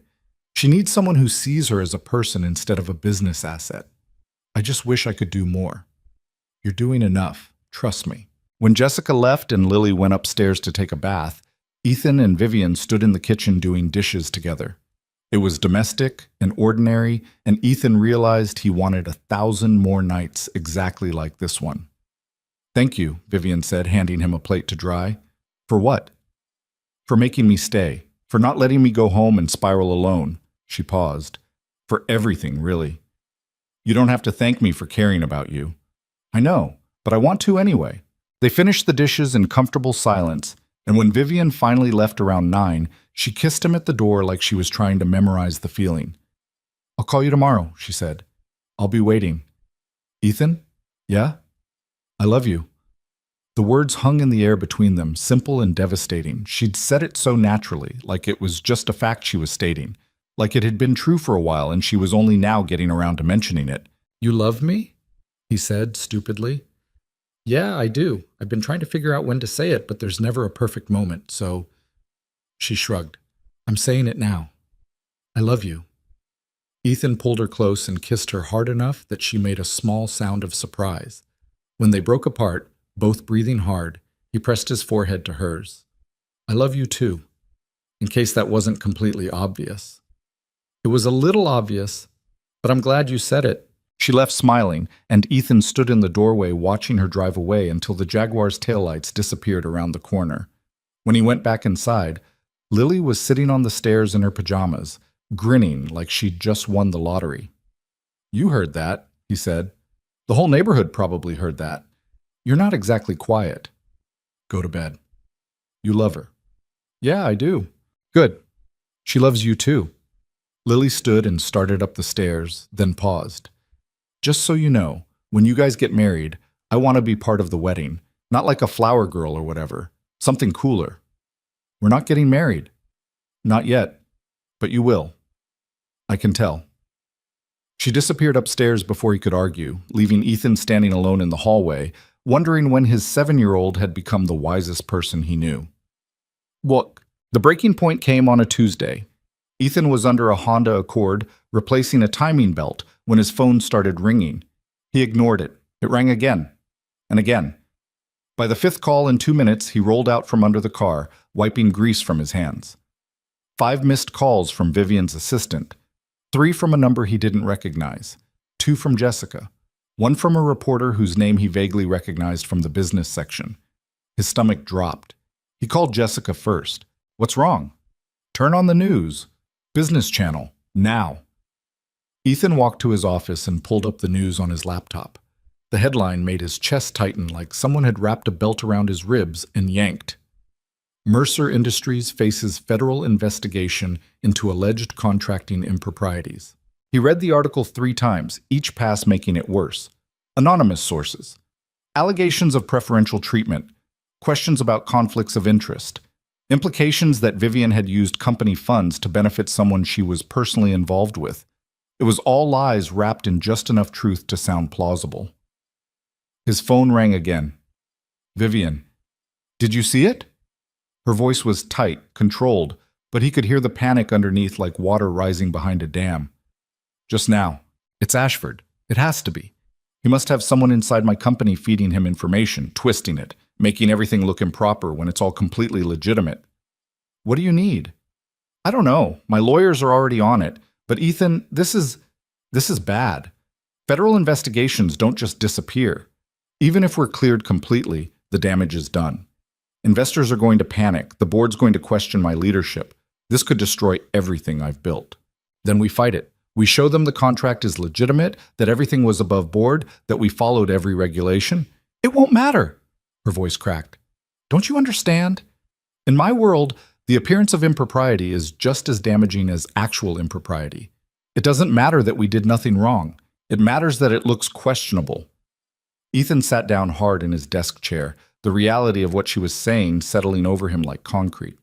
A: She needs someone who sees her as a person instead of a business asset. I just wish I could do more. You're doing enough. Trust me. When Jessica left and Lily went upstairs to take a bath, Ethan and Vivian stood in the kitchen doing dishes together. It was domestic and ordinary, and Ethan realized he wanted 1,000 more nights exactly like this one. Thank you, Vivian said, handing him a plate to dry. For what? For making me stay. For not letting me go home and spiral alone. She paused. For everything, really. You don't have to thank me for caring about you. I know, but I want to anyway. They finished the dishes in comfortable silence, and when Vivian finally left around 9, she kissed him at the door like she was trying to memorize the feeling. I'll call you tomorrow, she said. I'll be waiting. Ethan? Yeah? I love you. The words hung in the air between them, simple and devastating. She'd said it so naturally, like it was just a fact she was stating, like it had been true for a while and she was only now getting around to mentioning it. You love me? He said, stupidly. Yeah, I do. I've been trying to figure out when to say it, but there's never a perfect moment, so... She shrugged. I'm saying it now. I love you. Ethan pulled her close and kissed her hard enough that she made a small sound of surprise. When they broke apart, both breathing hard, he pressed his forehead to hers. I love you too, in case that wasn't completely obvious. It was a little obvious, but I'm glad you said it. She left smiling, and Ethan stood in the doorway watching her drive away until the Jaguar's taillights disappeared around the corner. When he went back inside, Lily was sitting on the stairs in her pajamas, grinning like she'd just won the lottery. You heard that, he said. The whole neighborhood probably heard that. You're not exactly quiet. Go to bed. You love her. Yeah, I do. Good. She loves you too. Lily stood and started up the stairs, then paused. Just so you know, when you guys get married, I want to be part of the wedding, not like a flower girl or whatever, something cooler. We're not getting married. Not yet, but you will. I can tell. She disappeared upstairs before he could argue, leaving Ethan standing alone in the hallway, wondering when his 7-year-old had become the wisest person he knew. Look, the breaking point came on a Tuesday. Ethan was under a Honda Accord, replacing a timing belt, when his phone started ringing. He ignored it. It rang again, and again. By the 5th call in 2 minutes, he rolled out from under the car, wiping grease from his hands. 5 missed calls from Vivian's assistant. 3 from a number he didn't recognize. 2 from Jessica. 1 from a reporter whose name he vaguely recognized from the business section. His stomach dropped. He called Jessica first. What's wrong? Turn on the news. Business channel. Now. Ethan walked to his office and pulled up the news on his laptop. The headline made his chest tighten like someone had wrapped a belt around his ribs and yanked. Mercer Industries faces federal investigation into alleged contracting improprieties. He read the article 3 times, each pass making it worse. Anonymous sources. Allegations of preferential treatment. Questions about conflicts of interest. Implications that Vivian had used company funds to benefit someone she was personally involved with. It was all lies wrapped in just enough truth to sound plausible. His phone rang again. Vivian. Did you see it? Her voice was tight, controlled, but he could hear the panic underneath like water rising behind a dam. Just now. It's Ashford. It has to be. He must have someone inside my company feeding him information, twisting it, making everything look improper when it's all completely legitimate. What do you need? I don't know. My lawyers are already on it. But Ethan, this is bad. Federal investigations don't just disappear. Even if we're cleared completely, the damage is done. Investors are going to panic. The board's going to question my leadership. This could destroy everything I've built. Then we fight it. We show them the contract is legitimate, that everything was above board, that we followed every regulation. It won't matter. Her voice cracked. Don't you understand? In my world, the appearance of impropriety is just as damaging as actual impropriety. It doesn't matter that we did nothing wrong. It matters that it looks questionable. Ethan sat down hard in his desk chair, the reality of what she was saying settling over him like concrete.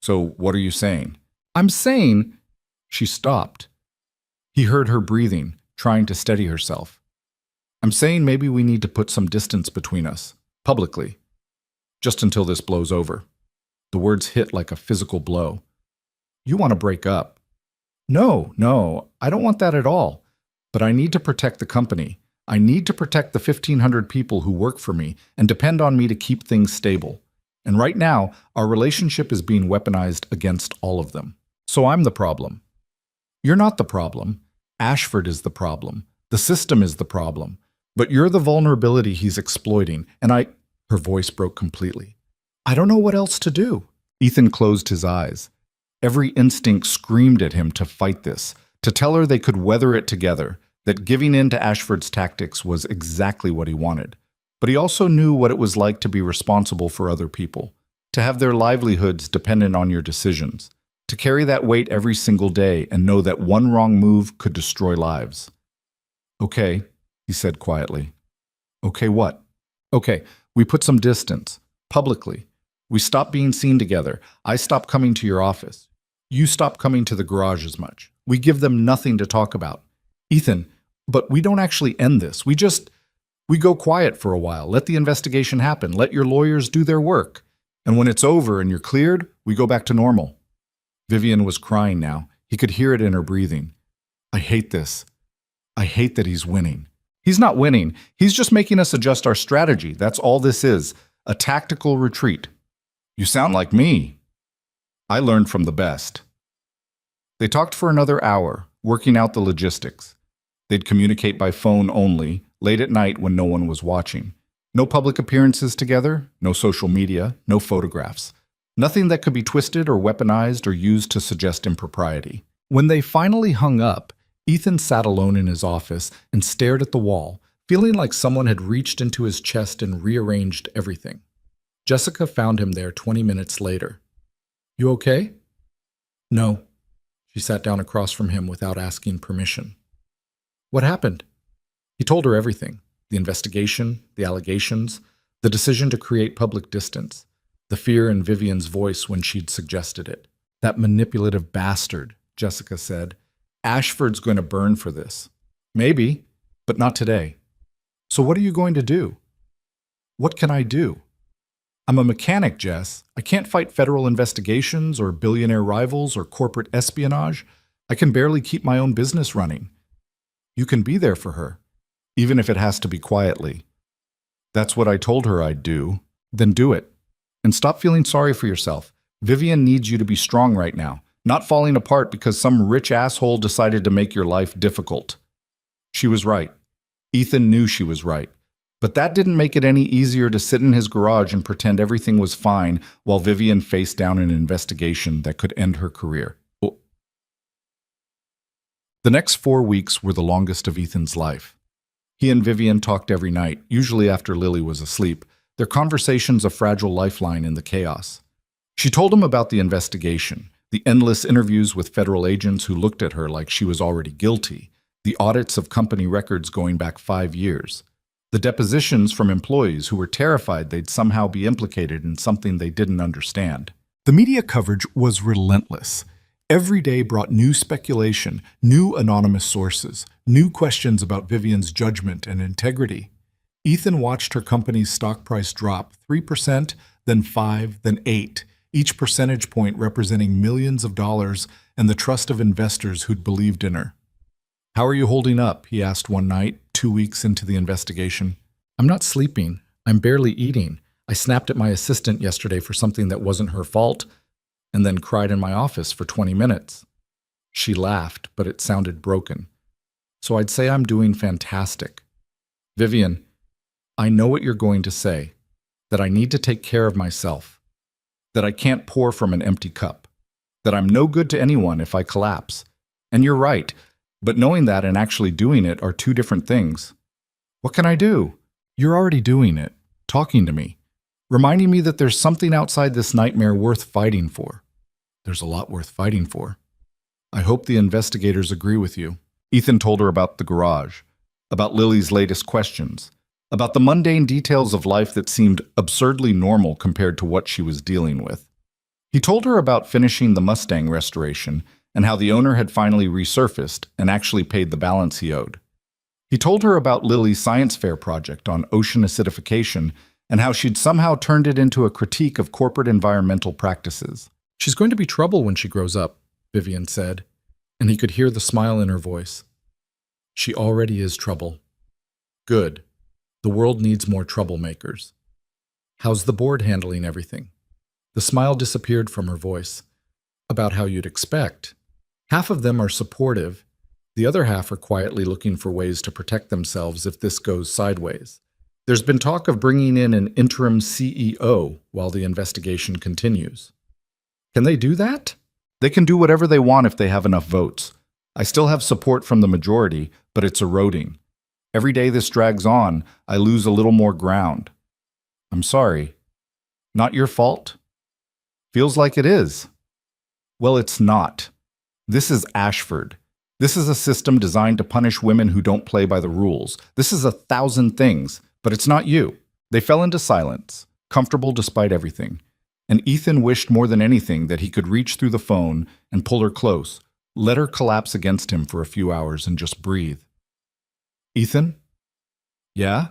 A: So what are you saying? I'm saying... She stopped. He heard her breathing, trying to steady herself. I'm saying maybe we need to put some distance between us, publicly, just until this blows over. The words hit like a physical blow. You want to break up. No, I don't want that at all. But I need to protect the company. I need to protect the 1,500 people who work for me and depend on me to keep things stable. And right now, our relationship is being weaponized against all of them. So I'm the problem. You're not the problem. Ashford is the problem. The system is the problem. But you're the vulnerability he's exploiting, and Her voice broke completely. I don't know what else to do. Ethan closed his eyes. Every instinct screamed at him to fight this, to tell her they could weather it together, that giving in to Ashford's tactics was exactly what he wanted. But he also knew what it was like to be responsible for other people, to have their livelihoods dependent on your decisions, to carry that weight every single day and know that one wrong move could destroy lives. Okay, he said quietly. Okay, what? Okay, we put some distance, publicly. We stop being seen together. I stop coming to your office. You stop coming to the garage as much. We give them nothing to talk about. Ethan, but we don't actually end this. We go quiet for a while. Let the investigation happen. Let your lawyers do their work. And when it's over and you're cleared, we go back to normal. Vivian was crying now. He could hear it in her breathing. I hate this. I hate that he's winning. He's not winning. He's just making us adjust our strategy. That's all this is. A tactical retreat. You sound like me. I learned from the best. They talked for another hour, working out the logistics. They'd communicate by phone only, late at night when no one was watching. No public appearances together, no social media, no photographs. Nothing that could be twisted or weaponized or used to suggest impropriety. When they finally hung up, Ethan sat alone in his office and stared at the wall, feeling like someone had reached into his chest and rearranged everything. Jessica found him there 20 minutes later. You okay? No. She sat down across from him without asking permission. What happened? He told her everything. The investigation, the allegations, the decision to create public distance, the fear in Vivian's voice when she'd suggested it. That manipulative bastard, Jessica said. Ashford's going to burn for this. Maybe, but not today. So what are you going to do? What can I do? I'm a mechanic, Jess. I can't fight federal investigations or billionaire rivals or corporate espionage. I can barely keep my own business running. You can be there for her, even if it has to be quietly. That's what I told her I'd do. Then do it. And stop feeling sorry for yourself. Vivian needs you to be strong right now, not falling apart because some rich asshole decided to make your life difficult. She was right. Ethan knew she was right. But that didn't make it any easier to sit in his garage and pretend everything was fine while Vivian faced down an investigation that could end her career. The next 4 weeks were the longest of Ethan's life. He and Vivian talked every night, usually after Lily was asleep, their conversations a fragile lifeline in the chaos. She told him about the investigation, the endless interviews with federal agents who looked at her like she was already guilty, the audits of company records going back 5 years, the depositions from employees who were terrified they'd somehow be implicated in something they didn't understand. The media coverage was relentless. Every day brought new speculation, new anonymous sources, new questions about Vivian's judgment and integrity. Ethan watched her company's stock price drop 3%, then 5%, then 8%, each percentage point representing millions of dollars and the trust of investors who'd believed in her. How are you holding up? He asked one night, 2 weeks into the investigation. I'm not sleeping. I'm barely eating. I snapped at my assistant yesterday for something that wasn't her fault, and then cried in my office for 20 minutes. She laughed, but it sounded broken. So I'd say I'm doing fantastic. Vivian, I know what you're going to say, that I need to take care of myself, that I can't pour from an empty cup, that I'm no good to anyone if I collapse. And you're right, but knowing that and actually doing it are two different things. What can I do? You're already doing it, talking to me, reminding me that there's something outside this nightmare worth fighting for. There's a lot worth fighting for. I hope the investigators agree with you. Ethan told her about the garage, about Lily's latest questions, about the mundane details of life that seemed absurdly normal compared to what she was dealing with. He told her about finishing the Mustang restoration and how the owner had finally resurfaced and actually paid the balance he owed. He told her about Lily's science fair project on ocean acidification and how she'd somehow turned it into a critique of corporate environmental practices. She's going to be trouble when she grows up, Vivian said, and he could hear the smile in her voice. She already is trouble. Good. The world needs more troublemakers. How's the board handling everything? The smile disappeared from her voice. About how you'd expect. Half of them are supportive. The other half are quietly looking for ways to protect themselves if this goes sideways. There's been talk of bringing in an interim CEO while the investigation continues. Can they do that? They can do whatever they want if they have enough votes. I still have support from the majority, but it's eroding. Every day this drags on, I lose a little more ground. I'm sorry. Not your fault? Feels like it is. Well, it's not. This is Ashford. This is a system designed to punish women who don't play by the rules. This is 1,000 things, but it's not you. They fell into silence, comfortable despite everything. And Ethan wished more than anything that he could reach through the phone and pull her close, let her collapse against him for a few hours and just breathe. Ethan? Yeah?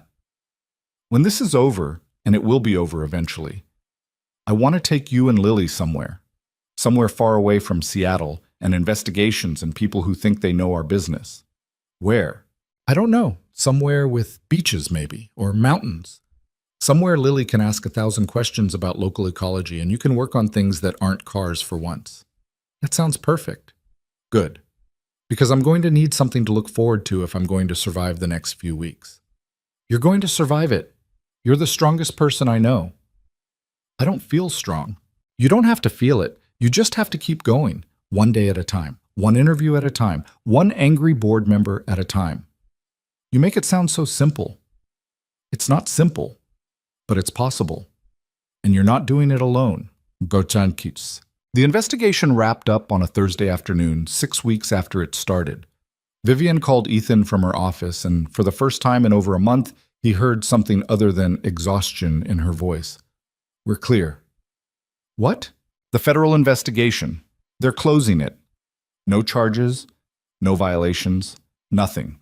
A: When this is over, and it will be over eventually, I want to take you and Lily somewhere far away from Seattle and investigations and people who think they know our business. Where? I don't know. Somewhere with beaches maybe, or mountains. Somewhere Lily can ask 1,000 questions about local ecology and you can work on things that aren't cars for once. That sounds perfect. Good. Because I'm going to need something to look forward to if I'm going to survive the next few weeks. You're going to survive it. You're the strongest person I know. I don't feel strong. You don't have to feel it. You just have to keep going, one day at a time, one interview at a time, one angry board member at a time. You make it sound so simple. It's not simple, but it's possible. And you're not doing it alone. Gochankits. The investigation wrapped up on a Thursday afternoon, 6 weeks after it started. Vivian called Ethan from her office, and for the first time in over a month, he heard something other than exhaustion in her voice. We're clear. What? The federal investigation. They're closing it. No charges, no violations, nothing.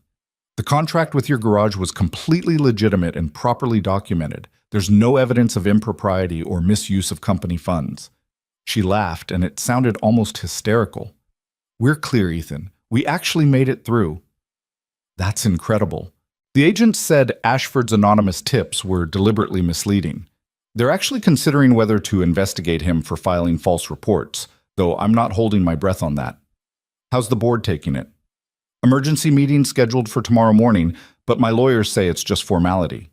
A: The contract with your garage was completely legitimate and properly documented. There's no evidence of impropriety or misuse of company funds. She laughed, and it sounded almost hysterical. We're clear, Ethan. We actually made it through. That's incredible. The agents said Ashford's anonymous tips were deliberately misleading. They're actually considering whether to investigate him for filing false reports, though I'm not holding my breath on that. How's the board taking it? Emergency meeting scheduled for tomorrow morning, but my lawyers say it's just formality.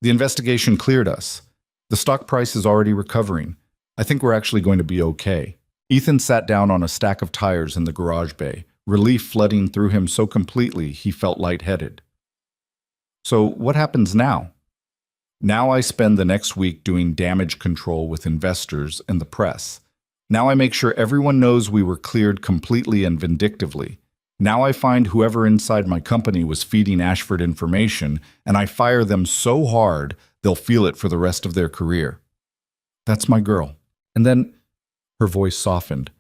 A: The investigation cleared us. The stock price is already recovering. I think we're actually going to be okay. Ethan sat down on a stack of tires in the garage bay, relief flooding through him so completely he felt lightheaded. So what happens now? Now I spend the next week doing damage control with investors and the press. Now I make sure everyone knows we were cleared completely and vindictively. Now I find whoever inside my company was feeding Ashford information, and I fire them so hard they'll feel it for the rest of their career. That's my girl. And then, her voice softened,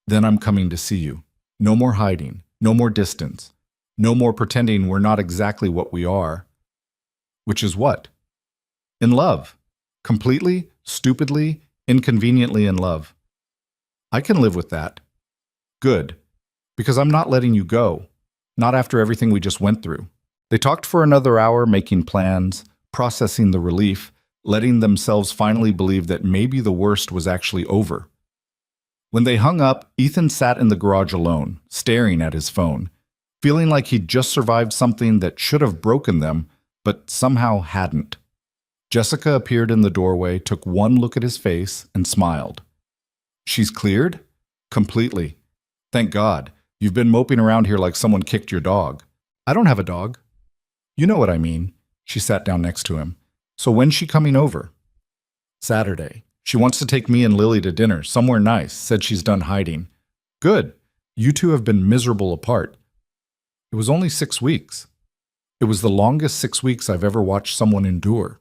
A: then I'm coming to see you. No more hiding, no more distance, no more pretending we're not exactly what we are. Which is what? In love. Completely, stupidly, inconveniently in love. I can live with that. Good. Because I'm not letting you go. Not after everything we just went through. They talked for another hour, making plans, processing the relief, letting themselves finally believe that maybe the worst was actually over. When they hung up, Ethan sat in the garage alone, staring at his phone, feeling like he'd just survived something that should have broken them, but somehow hadn't. Jessica appeared in the doorway, took one look at his face, and smiled. "She's cleared?" "Completely. Thank God. You've been moping around here like someone kicked your dog." "I don't have a dog." "You know what I mean." She sat down next to him. "So when's she coming over?" "Saturday. She wants to take me and Lily to dinner, somewhere nice, said she's done hiding." "Good. You two have been miserable apart." "It was only 6 weeks. It was the longest 6 weeks I've ever watched someone endure."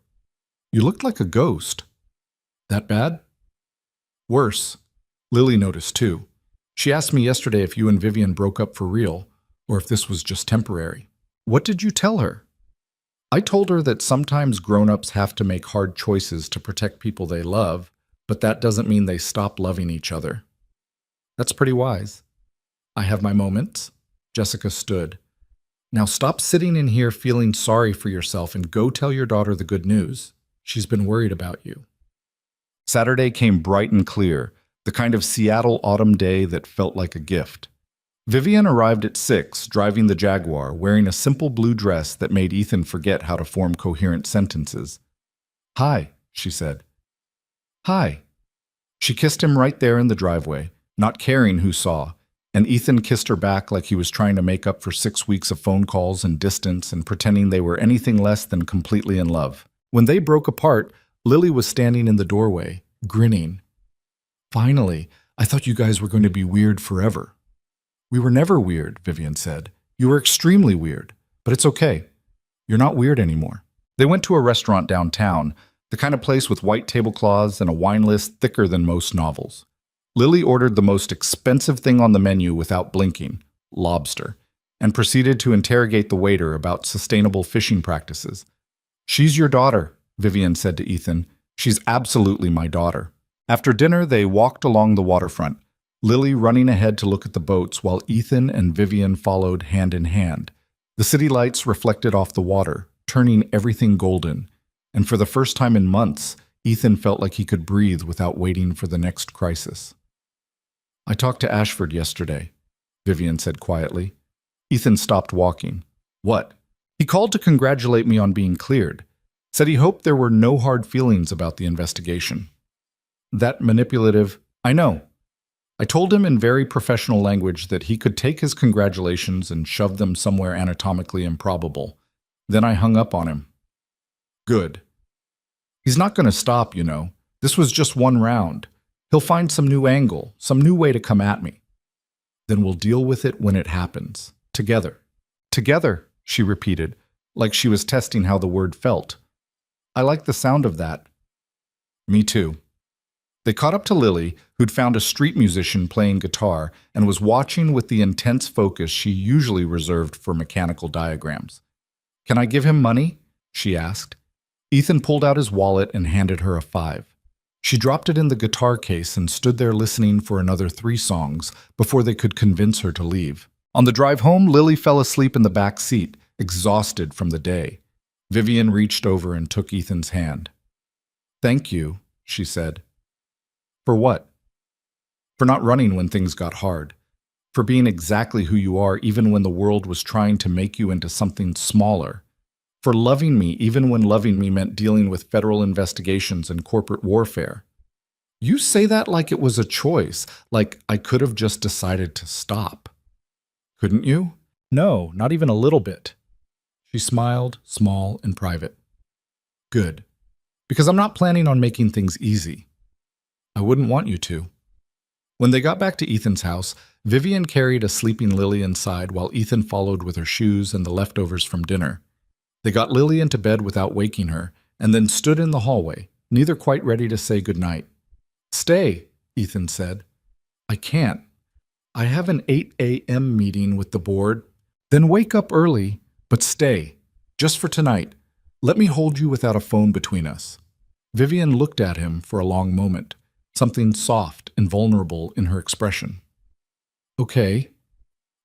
A: "You looked like a ghost." "That bad?" "Worse." Lily noticed too. "She asked me yesterday if you and Vivian broke up for real, or if this was just temporary." "What did you tell her?" "I told her that sometimes grown-ups have to make hard choices to protect people they love, but that doesn't mean they stop loving each other." "That's pretty wise." "I have my moments." Jessica stood. "Now stop sitting in here feeling sorry for yourself and go tell your daughter the good news. She's been worried about you." Saturday came bright and clear, the kind of Seattle autumn day that felt like a gift. Vivian arrived at 6, driving the Jaguar, wearing a simple blue dress that made Ethan forget how to form coherent sentences. "Hi," she said. "Hi." She kissed him right there in the driveway, not caring who saw, and Ethan kissed her back like he was trying to make up for 6 weeks of phone calls and distance and pretending they were anything less than completely in love. When they broke apart, Lily was standing in the doorway, grinning. "Finally, I thought you guys were going to be weird forever." "We were never weird," Vivian said. "You were extremely weird, but it's okay. You're not weird anymore." They went to a restaurant downtown, the kind of place with white tablecloths and a wine list thicker than most novels. Lily ordered the most expensive thing on the menu without blinking, lobster, and proceeded to interrogate the waiter about sustainable fishing practices. "She's your daughter," Vivian said to Ethan. "She's absolutely my daughter." After dinner, they walked along the waterfront, Lily running ahead to look at the boats while Ethan and Vivian followed hand in hand. The city lights reflected off the water, turning everything golden, and for the first time in months, Ethan felt like he could breathe without waiting for the next crisis. "I talked to Ashford yesterday," Vivian said quietly. Ethan stopped walking. "What?" "He called to congratulate me on being cleared. Said he hoped there were no hard feelings about the investigation." "That manipulative—" "I know." I told him in very professional language that he could take his congratulations and shove them somewhere anatomically improbable. Then I hung up on him. "Good. He's not going to stop, you know. This was just one round. He'll find some new angle, some new way to come at me. Then we'll deal with it when it happens. Together." "Together," she repeated, like she was testing how the word felt. "I like the sound of that." "Me too." They caught up to Lily, who'd found a street musician playing guitar and was watching with the intense focus she usually reserved for mechanical diagrams. "Can I give him money?" she asked. Ethan pulled out his wallet and handed her a 5. She dropped it in the guitar case and stood there listening for another 3 songs before they could convince her to leave. On the drive home, Lily fell asleep in the back seat, exhausted from the day. Vivian reached over and took Ethan's hand. "Thank you," she said. "For what?" "For not running when things got hard. For being exactly who you are even when the world was trying to make you into something smaller. For loving me even when loving me meant dealing with federal investigations and corporate warfare." "You say that like it was a choice, like I could have just decided to stop." "Couldn't you?" "No, not even a little bit." She smiled, small and private. "Good. Because I'm not planning on making things easy. I wouldn't want you to." When they got back to Ethan's house, Vivian carried a sleeping Lily inside while Ethan followed with her shoes and the leftovers from dinner. They got Lily into bed without waking her, and then stood in the hallway, neither quite ready to say goodnight. "Stay," Ethan said. "I can't. I have an 8 a.m. meeting with the board. Then wake up early, but stay. Just for tonight. Let me hold you without a phone between us." Vivian looked at him for a long moment, something soft and vulnerable in her expression. "Okay."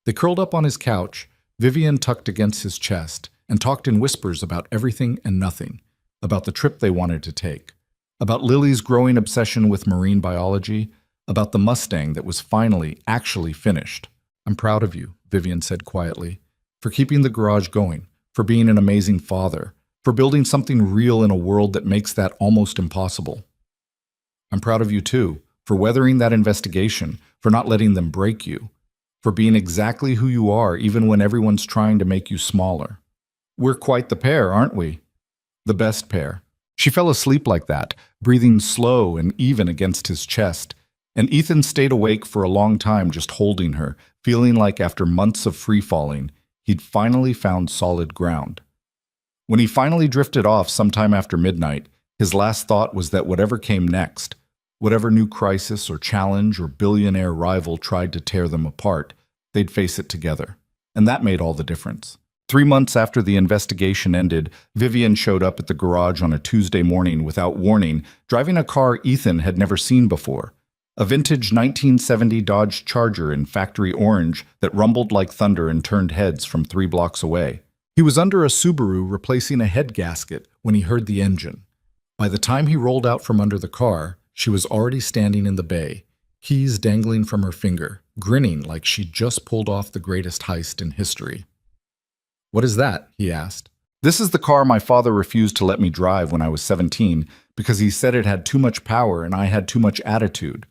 A: They curled up on his couch, Vivian tucked against his chest, and talked in whispers about everything and nothing. about the trip they wanted to take, about Lily's growing obsession with marine biology, about the Mustang that was finally, actually finished. "I'm proud of you," Vivian said quietly, "for keeping the garage going, for being an amazing father, for building something real in a world that makes that almost impossible. I'm proud of you too, for weathering that investigation, for not letting them break you, for being exactly who you are even when everyone's trying to make you smaller. We're quite the pair, aren't we? The best pair." She fell asleep like that, breathing slow and even against his chest, and Ethan stayed awake for a long time just holding her, feeling like after months of free-falling, he'd finally found solid ground. When he finally drifted off sometime after midnight, his last thought was that whatever came next, whatever new crisis or challenge or billionaire rival tried to tear them apart, they'd face it together. And that made all the difference. 3 months after the investigation ended, Vivian showed up at the garage on a Tuesday morning without warning, driving a car Ethan had never seen before. A vintage 1970 Dodge Charger in factory orange that rumbled like thunder and turned heads from 3 blocks away. He was under a Subaru replacing a head gasket when he heard the engine. By the time he rolled out from under the car, she was already standing in the bay, keys dangling from her finger, grinning like she'd just pulled off the greatest heist in history. "What is that?" he asked. "This is the car my father refused to let me drive when I was 17 because he said it had too much power and I had too much attitude.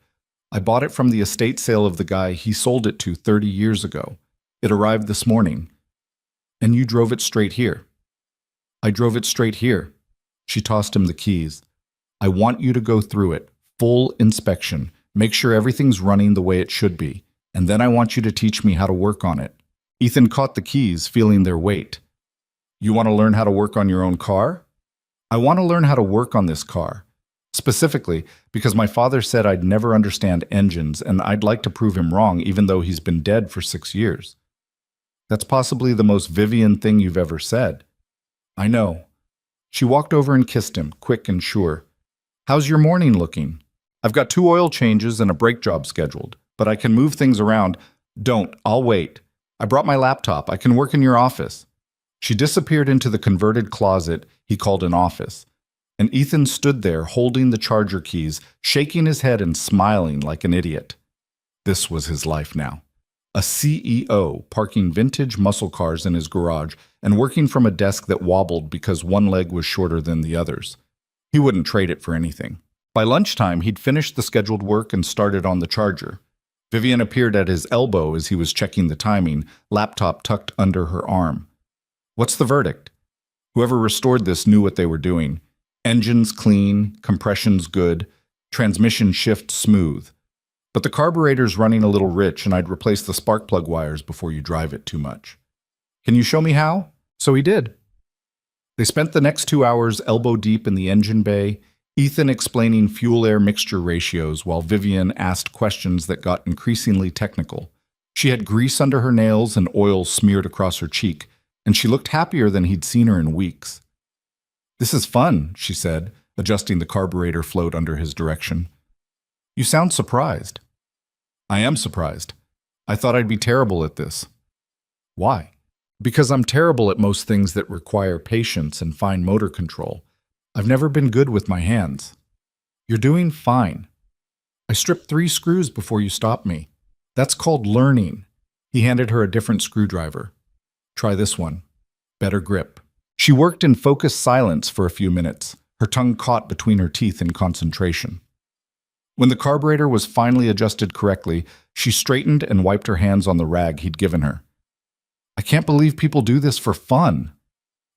A: I bought it from the estate sale of the guy he sold it to 30 years ago. It arrived this morning. And you drove it straight here." "I drove it straight here." She tossed him the keys. "I want you to go through it, full inspection, make sure everything's running the way it should be, and then I want you to teach me how to work on it." Ethan caught the keys, feeling their weight. "You want to learn how to work on your own car?" "I want to learn how to work on this car. Specifically, because my father said I'd never understand engines, and I'd like to prove him wrong even though he's been dead for 6 years. "That's possibly the most Vivian thing you've ever said." "I know." She walked over and kissed him, quick and sure. "How's your morning looking?" "I've got 2 oil changes and a brake job scheduled, but I can move things around." "Don't, I'll wait. I brought my laptop. I can work in your office." She disappeared into the converted closet he called an office, and Ethan stood there holding the charger keys, shaking his head and smiling like an idiot. This was his life now. A CEO parking vintage muscle cars in his garage and working from a desk that wobbled because one leg was shorter than the others. He wouldn't trade it for anything. By lunchtime, he'd finished the scheduled work and started on the charger. Vivian appeared at his elbow as he was checking the timing, laptop tucked under her arm. "What's the verdict?" Whoever restored this knew what they were doing. Engines clean, compression's good, transmission shift smooth. But the carburetor's running a little rich and I'd replace the spark plug wires before you drive it too much. "Can you show me how?" So he did. They spent the next 2 hours elbow deep in the engine bay, Ethan explaining fuel-air mixture ratios while Vivian asked questions that got increasingly technical. She had grease under her nails and oil smeared across her cheek, and she looked happier than he'd seen her in weeks. "This is fun," she said, adjusting the carburetor float under his direction. "You sound surprised." "I am surprised. I thought I'd be terrible at this." "Why?" "Because I'm terrible at most things that require patience and fine motor control. I've never been good with my hands." "You're doing fine. I stripped 3 screws before you stopped me. That's called learning." He handed her a different screwdriver. "Try this one. Better grip." She worked in focused silence for a few minutes, her tongue caught between her teeth in concentration. When the carburetor was finally adjusted correctly, she straightened and wiped her hands on the rag he'd given her. "I can't believe people do this for fun.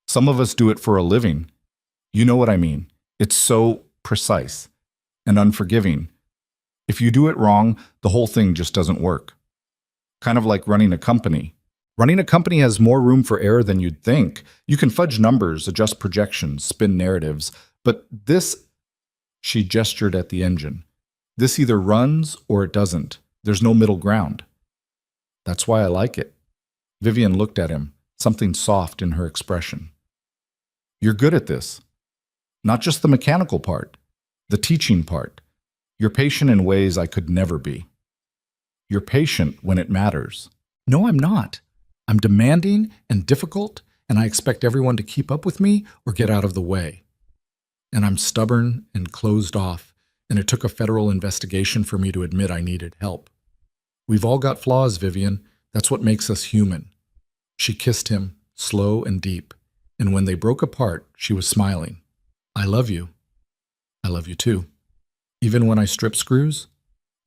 A: Some of us do it for a living. You know what I mean. It's so precise and unforgiving. If you do it wrong, the whole thing just doesn't work. Kind of like running a company. Running a company has more room for error than you'd think. You can fudge numbers, adjust projections, spin narratives. But this," she gestured at the engine, "this either runs or it doesn't. There's no middle ground." "That's why I like it." Vivian looked at him, something soft in her expression. "You're good at this. Not just the mechanical part, the teaching part. You're patient in ways I could never be. You're patient when it matters." "No, I'm not. I'm demanding and difficult, and I expect everyone to keep up with me or get out of the way."
B: And I'm stubborn and closed off, and it took a federal investigation for me to admit I needed help. We've all got flaws, Vivian. That's what makes us human. She kissed him, slow and deep, and when they broke apart, she was smiling. I love you. I love you too. Even when I strip screws?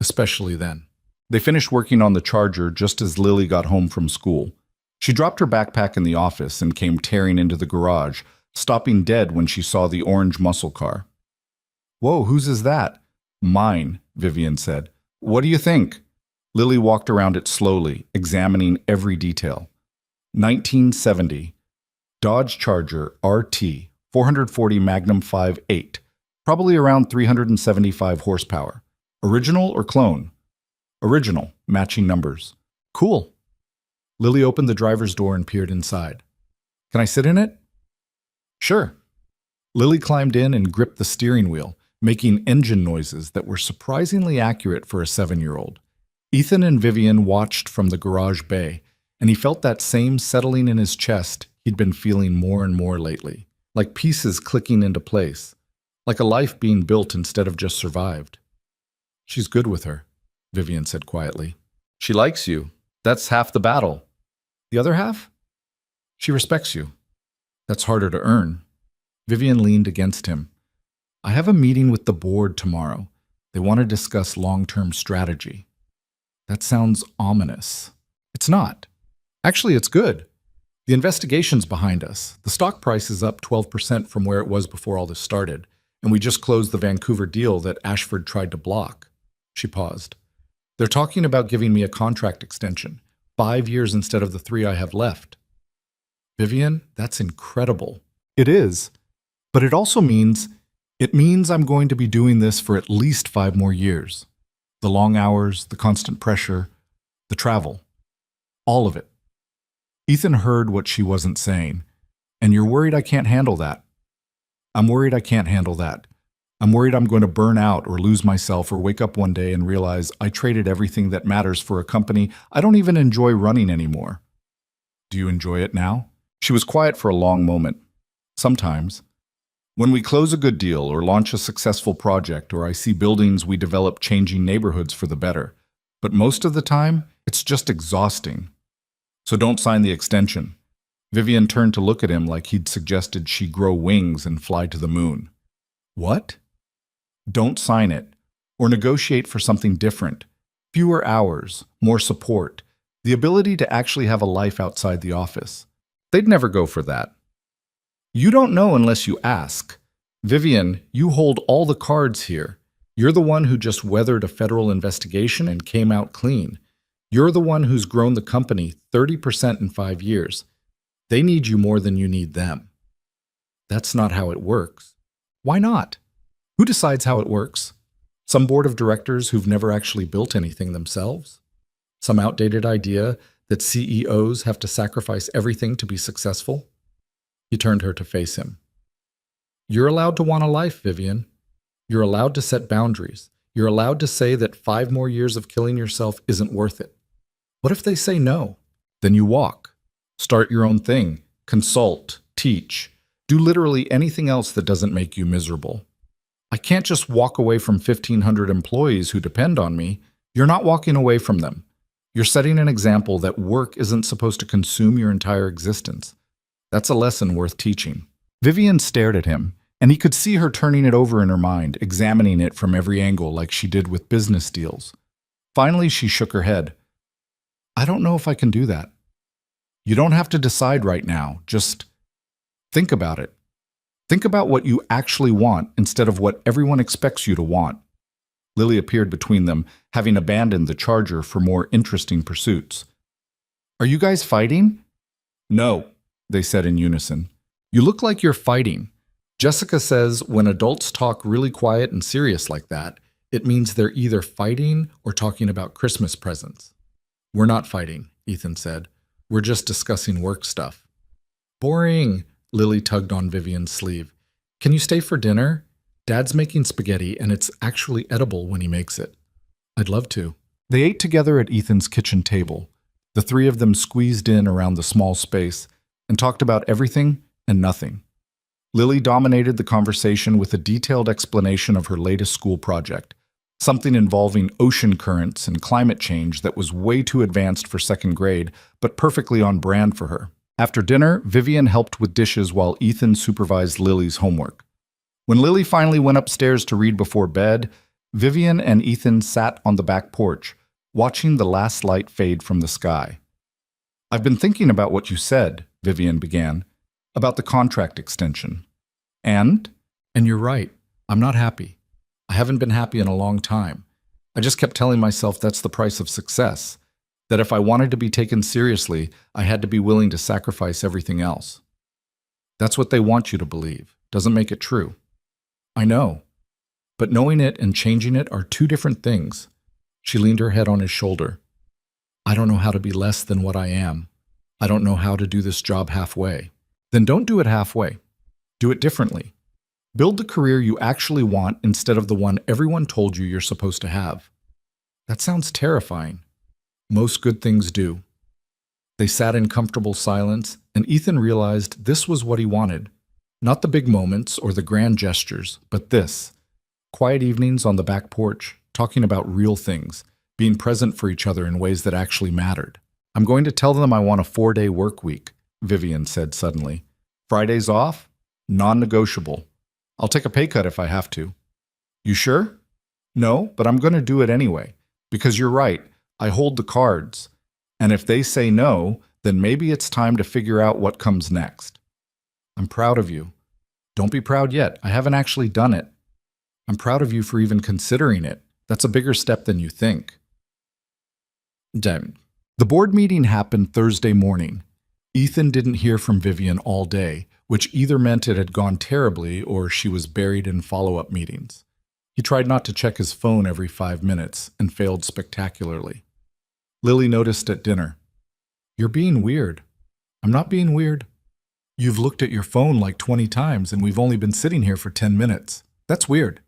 B: Especially then.
A: They finished working on the charger just as Lily got home from school. She dropped her backpack in the office and came tearing into the garage, stopping dead when she saw the orange muscle car. "Whoa, whose is that?" "Mine," Vivian said. "What do you think?" Lily walked around it slowly, examining every detail. 1970. Dodge Charger RT, 440 Magnum 5.8, probably around 375 horsepower. Original or clone? Original, matching numbers. Cool. Lily opened the driver's door and peered inside. "Can I sit in it?" "Sure." Lily climbed in and gripped the steering wheel, making engine noises that were surprisingly accurate for a 7-year-old. Ethan and Vivian watched from the garage bay, and he felt that same settling in his chest he'd been feeling more and more lately, like pieces clicking into place, like a life being built instead of just survived. "She's good with her," Vivian said quietly. "She likes you. That's half the battle. The other half? She respects you. That's harder to earn." Vivian leaned against him. "I have a meeting with the board tomorrow. They want to discuss long-term strategy." That sounds ominous. It's not. Actually, it's good. The investigation's behind us. The stock price is up 12% from where it was before all this started, and we just closed the Vancouver deal that Ashford tried to block. She paused. "They're talking about giving me a contract extension, 5 years instead of the 3 I have left." "Vivian, that's incredible." "It is. But it also means I'm going to be doing this for at least 5 more years. The long hours, the constant pressure, the travel. All of it." Ethan heard what she wasn't saying. "And you're worried I can't handle that." "I'm worried I can't handle that. I'm worried I'm going to burn out or lose myself or wake up one day and realize I traded everything that matters for a company I don't even enjoy running anymore." "Do you enjoy it now?" She was quiet for a long moment. "Sometimes. When we close a good deal or launch a successful project or I see buildings we develop changing neighborhoods for the better. But most of the time, it's just exhausting. So don't sign the extension." Vivian turned to look at him like he'd suggested she grow wings and fly to the moon. "What?" "Don't sign it. Or negotiate for something different. Fewer hours, more support, the ability to actually have a life outside the office." They'd never go for that. "You don't know unless you ask. Vivian, you hold all the cards here. You're the one who just weathered a federal investigation and came out clean. You're the one who's grown the company 30% in 5 years. They need you more than you need them." "That's not how it works." "Why not? Who decides how it works? Some board of directors who've never actually built anything themselves? Some outdated idea that CEOs have to sacrifice everything to be successful?" He turned her to face him. "You're allowed to want a life, Vivian. You're allowed to set boundaries. You're allowed to say that 5 more years of killing yourself isn't worth it. What if they say no? Then you walk. Start your own thing. Consult. Teach. Do literally anything else that doesn't make you miserable. I can't just walk away from 1,500 employees who depend on me. You're not walking away from them. You're setting an example that work isn't supposed to consume your entire existence. That's a lesson worth teaching." Vivian stared at him, and he could see her turning it over in her mind, examining it from every angle like she did with business deals. Finally, she shook her head. "I don't know if I can do that." "You don't have to decide right now. Just think about it. Think about what you actually want instead of what everyone expects you to want." Lily appeared between them, having abandoned the charger for more interesting pursuits. "Are you guys fighting?" "No," they said in unison. "You look like you're fighting." Jessica says when adults talk really quiet and serious like that, it means they're either fighting or talking about Christmas presents. "We're not fighting," Ethan said. "We're just discussing work stuff." "Boring," Lily tugged on Vivian's sleeve. "Can you stay for dinner? Dad's making spaghetti and it's actually edible when he makes it." "I'd love to." They ate together at Ethan's kitchen table. The 3 of them squeezed in around the small space and talked about everything and nothing. Lily dominated the conversation with a detailed explanation of her latest school project, something involving ocean currents and climate change that was way too advanced for second grade, but perfectly on brand for her. After dinner, Vivian helped with dishes while Ethan supervised Lily's homework. When Lily finally went upstairs to read before bed, Vivian and Ethan sat on the back porch, watching the last light fade from the sky. "I've been thinking about what you said," Vivian began, "about the contract extension. And you're right. I'm not happy. I haven't been happy in a long time. I just kept telling myself that's the price of success, that if I wanted to be taken seriously, I had to be willing to sacrifice everything else. That's what they want you to believe. Doesn't make it true. I know. But knowing it and changing it are two different things." She leaned her head on his shoulder. "I don't know how to be less than what I am. I don't know how to do this job halfway." "Then don't do it halfway. Do it differently. Build the career you actually want instead of the one everyone told you you're supposed to have." "That sounds terrifying." "Most good things do." They sat in comfortable silence, and Ethan realized this was what he wanted. Not the big moments or the grand gestures, but this. Quiet evenings on the back porch, talking about real things, being present for each other in ways that actually mattered. "I'm going to tell them I want a 4-day work week," Vivian said suddenly. "Fridays off? Non-negotiable. I'll take a pay cut if I have to." "You sure?" "No, but I'm going to do it anyway. Because you're right, I hold the cards. And if they say no, then maybe it's time to figure out what comes next." "I'm proud of you." "Don't be proud yet. I haven't actually done it." "I'm proud of you for even considering it. That's a bigger step than you think." Damn. The board meeting happened Thursday morning. Ethan didn't hear from Vivian all day, which either meant it had gone terribly or she was buried in follow-up meetings. He tried not to check his phone every 5 minutes and failed spectacularly. Lily noticed at dinner. "You're being weird." "I'm not being weird." "You've looked at your phone like 20 times and we've only been sitting here for 10 minutes. That's weird."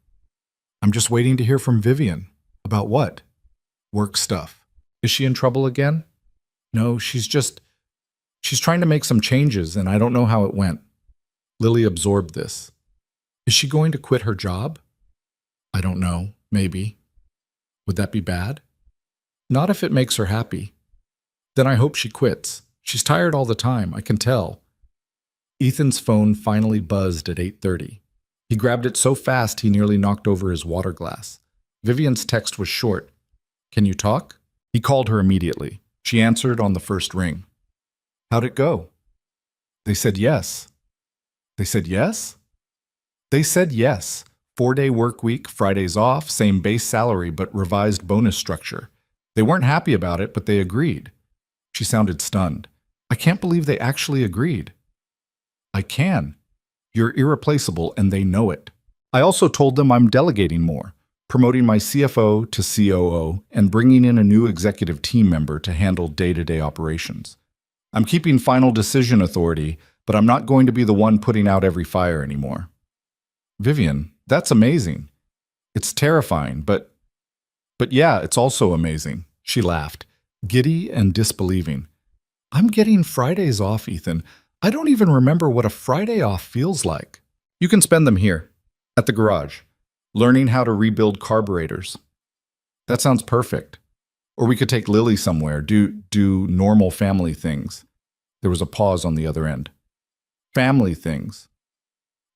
A: "I'm just waiting to hear from Vivian." "About what?" "Work stuff." "Is she in trouble again?" "No, she's trying to make some changes and I don't know how it went." Lily absorbed this. "Is she going to quit her job?" "I don't know. Maybe." "Would that be bad?" "Not if it makes her happy." "Then I hope she quits. She's tired all the time, I can tell." Ethan's phone finally buzzed at 8:30. He grabbed it so fast he nearly knocked over his water glass. Vivian's text was short. "Can you talk?" He called her immediately. She answered on the first ring. "How'd it go?" "They said yes." "They said yes?" "They said yes. 4-day work week, Fridays off, same base salary but revised bonus structure. They weren't happy about it, but they agreed." She sounded stunned. "I can't believe they actually agreed." "I can. You're irreplaceable and they know it. I also told them I'm delegating more, promoting my CFO to COO and bringing in a new executive team member to handle day-to-day operations. I'm keeping final decision authority, but I'm not going to be the one putting out every fire anymore." "Vivian, that's amazing." "It's terrifying, but yeah, it's also amazing." She laughed, giddy and disbelieving. "I'm getting Fridays off, Ethan. I don't even remember what a Friday off feels like." "You can spend them here, at the garage, learning how to rebuild carburetors." "That sounds perfect. Or we could take Lily somewhere, do normal family things." There was a pause on the other end. "Family things."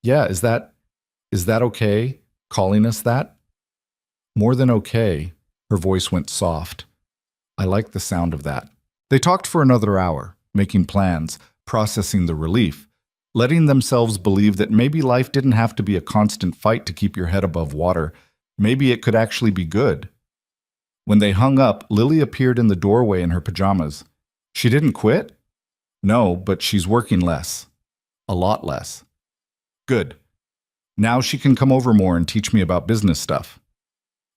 A: "Yeah, is that okay, calling us that?" "More than okay." Her voice went soft. "I like the sound of that." They talked for another hour, making plans, processing the relief, letting themselves believe that maybe life didn't have to be a constant fight to keep your head above water. Maybe it could actually be good. When they hung up, Lily appeared in the doorway in her pajamas. "She didn't quit?" "No, but she's working less. A lot less." "Good. Now she can come over more and teach me about business stuff."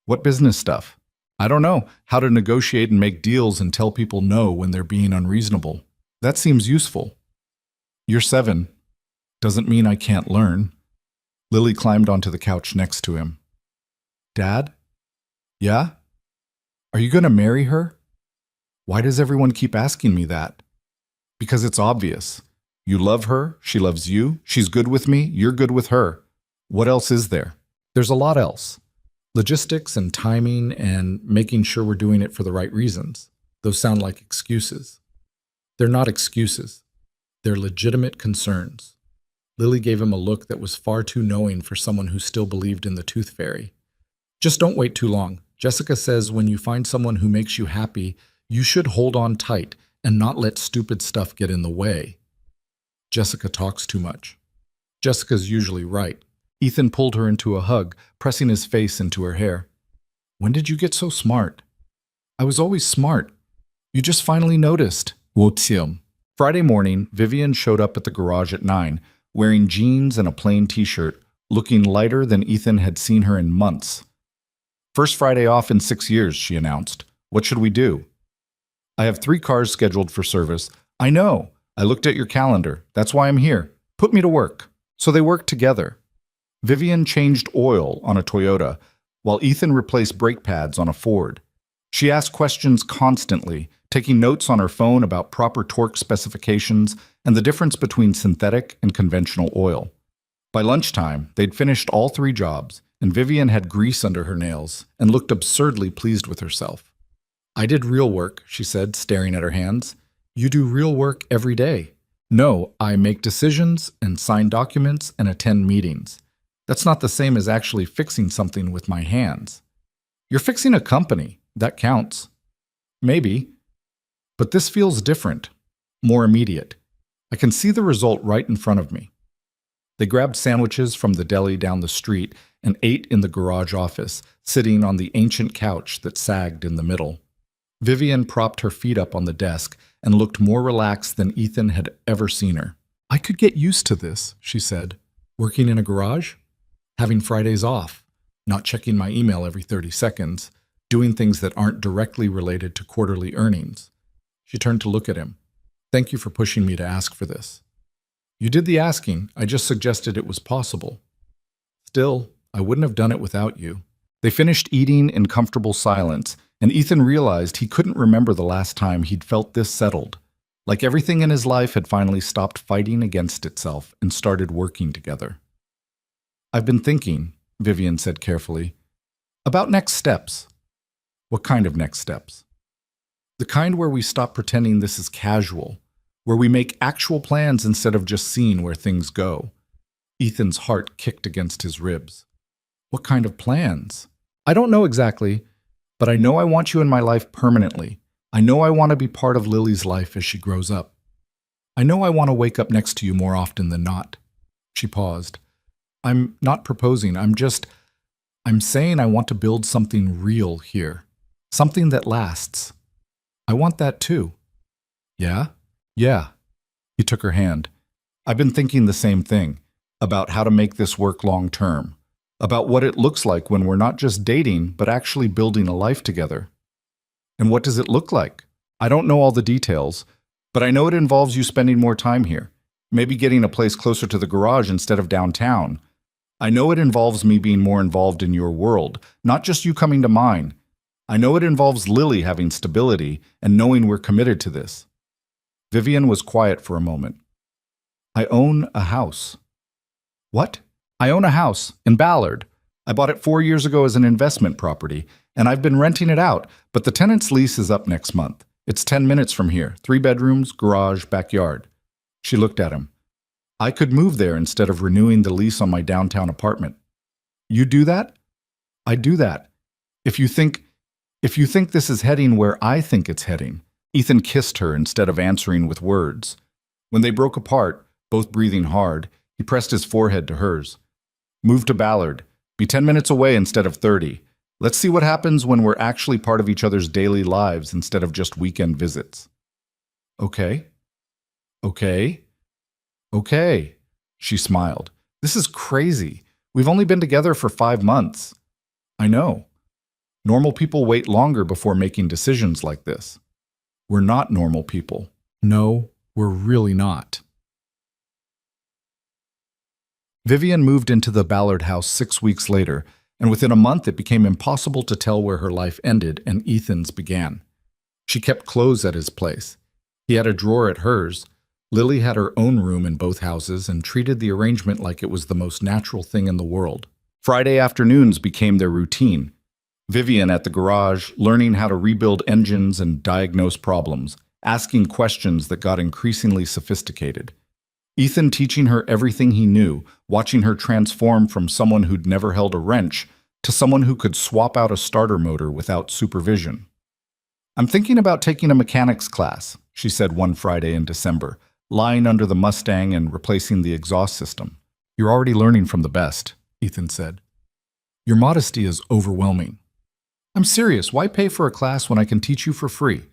A: "What business stuff?" "I don't know. How to negotiate and make deals and tell people no when they're being unreasonable." "That seems useful." "You're 7. Doesn't mean I can't learn." Lily climbed onto the couch next to him. "Dad?" "Yeah?" "Are you going to marry her?" "Why does everyone keep asking me that?" "Because it's obvious. You love her, she loves you, she's good with me, you're good with her. What else is there?
B: There's a lot else. Logistics and timing and making sure we're doing it for the right reasons. Those sound like excuses. They're not excuses. They're legitimate concerns. Lily gave him a look that was far too knowing for someone who still believed in the tooth fairy. Just don't wait too long. Jessica says when you find someone who makes you happy, you should hold on tight and not let stupid stuff get in the way. Jessica talks too much. Jessica's usually right. Ethan pulled her into a hug, pressing his face into her hair. When did you get so smart? I was always smart. You just finally noticed. Wotium. Friday morning, Vivian showed up at the garage at 9, wearing jeans and a plain t-shirt, looking lighter than Ethan had seen her in months. First Friday off in 6 years, she announced. What should we do? I have 3 cars scheduled for service. I know. I looked at your calendar. That's why I'm here. Put me to work. So they worked together. Vivian changed oil on a Toyota, while Ethan replaced brake pads on a Ford. She asked questions constantly, taking notes on her phone about proper torque specifications and the difference between synthetic and conventional oil. By lunchtime, they'd finished all 3 jobs, and Vivian had grease under her nails and looked absurdly pleased with herself. I did real work, she said, staring at her hands. You do real work every day. No, I make decisions and sign documents and attend meetings. That's not the same as actually fixing something with my hands. You're fixing a company. That counts. Maybe. But this feels different, more immediate. I can see the result right in front of me. They grabbed sandwiches from the deli down the street and ate in the garage office, sitting on the ancient couch that sagged in the middle. Vivian propped her feet up on the desk and looked more relaxed than Ethan had ever seen her. I could get used to this, she said. Working in a garage? Having Fridays off, not checking my email every 30 seconds, doing things that aren't directly related to quarterly earnings. She turned to look at him. Thank you for pushing me to ask for this. You did the asking. I just suggested it was possible. Still, I wouldn't have done it without you. They finished eating in comfortable silence, and Ethan realized he couldn't remember the last time he'd felt this settled. Like everything in his life had finally stopped fighting against itself and started working together. I've been thinking, Vivian said carefully, about next steps. What kind of next steps? The kind where we stop pretending this is casual, where we make actual plans instead of just seeing where things go. Ethan's heart kicked against his ribs. What kind of plans? I don't know exactly, but I know I want you in my life permanently. I know I want to be part of Lily's life as she grows up. I know I want to wake up next to you more often than not. She paused. I'm not proposing. I'm saying I want to build something real here. Something that lasts. I want that too. Yeah? Yeah. He took her hand. I've been thinking the same thing, about how to make this work long term, about what it looks like when we're not just dating, but actually building a life together. And what does it look like? I don't know all the details, but I know it involves you spending more time here, maybe getting a place closer to the garage instead of downtown. I know it involves me being more involved in your world, not just you coming to mine. I know it involves Lily having stability and knowing we're committed to this. Vivian was quiet for a moment. I own a house. What? I own a house in Ballard. I bought it 4 years ago as an investment property, and I've been renting it out, but the tenant's lease is up next month. It's 10 minutes from here, 3 bedrooms, garage, backyard. She looked at him. I could move there instead of renewing the lease on my downtown apartment. You do that? I do that. If you think this is heading where I think it's heading. Ethan kissed her instead of answering with words. When they broke apart, both breathing hard, he pressed his forehead to hers. Move to Ballard. Be 10 minutes away instead of 30. Let's see what happens when we're actually part of each other's daily lives instead of just weekend visits. Okay. Okay. Okay. She smiled. This is crazy. We've only been together for 5 months. I know. Normal people wait longer before making decisions like this. We're not normal people. No, we're really not. Vivian moved into the Ballard house 6 weeks later, and within a month it became impossible to tell where her life ended and Ethan's began. She kept clothes at his place. He had a drawer at hers, Lily had her own room in both houses and treated the arrangement like it was the most natural thing in the world.
A: Friday afternoons became their routine. Vivian at the garage, learning how to rebuild engines and diagnose problems, asking questions that got increasingly sophisticated. Ethan teaching her everything he knew, watching her transform from someone who'd never held a wrench to someone who could swap out a starter motor without supervision. "I'm thinking about taking a mechanics class," she said one Friday in December, lying under the Mustang and replacing the exhaust system.
B: "You're already learning from the best," Ethan said. "Your modesty is overwhelming."
A: "I'm serious. Why pay for a class when I can teach you for free?"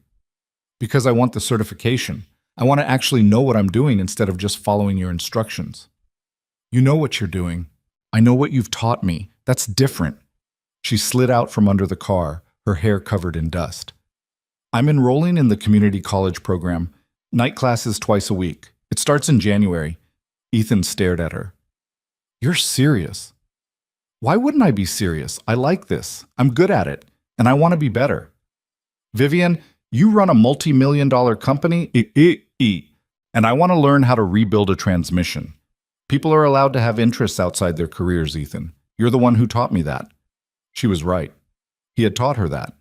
B: "Because I want the certification. I want to actually know what I'm doing instead of just following your instructions." "You know what you're doing. I know what you've taught me. That's different." She slid out from under the car, her hair covered in dust. "I'm enrolling in the community college program. Night classes twice a week. It starts in January." Ethan stared at her. "You're serious?" "Why wouldn't I be serious? I like this. I'm good at it, and I want to be better." "Vivian, you run a multi-million-dollar company, and I want to learn how to rebuild a transmission. People are allowed to have interests outside their careers, Ethan. You're the one who taught me that." She was right. He had taught her that.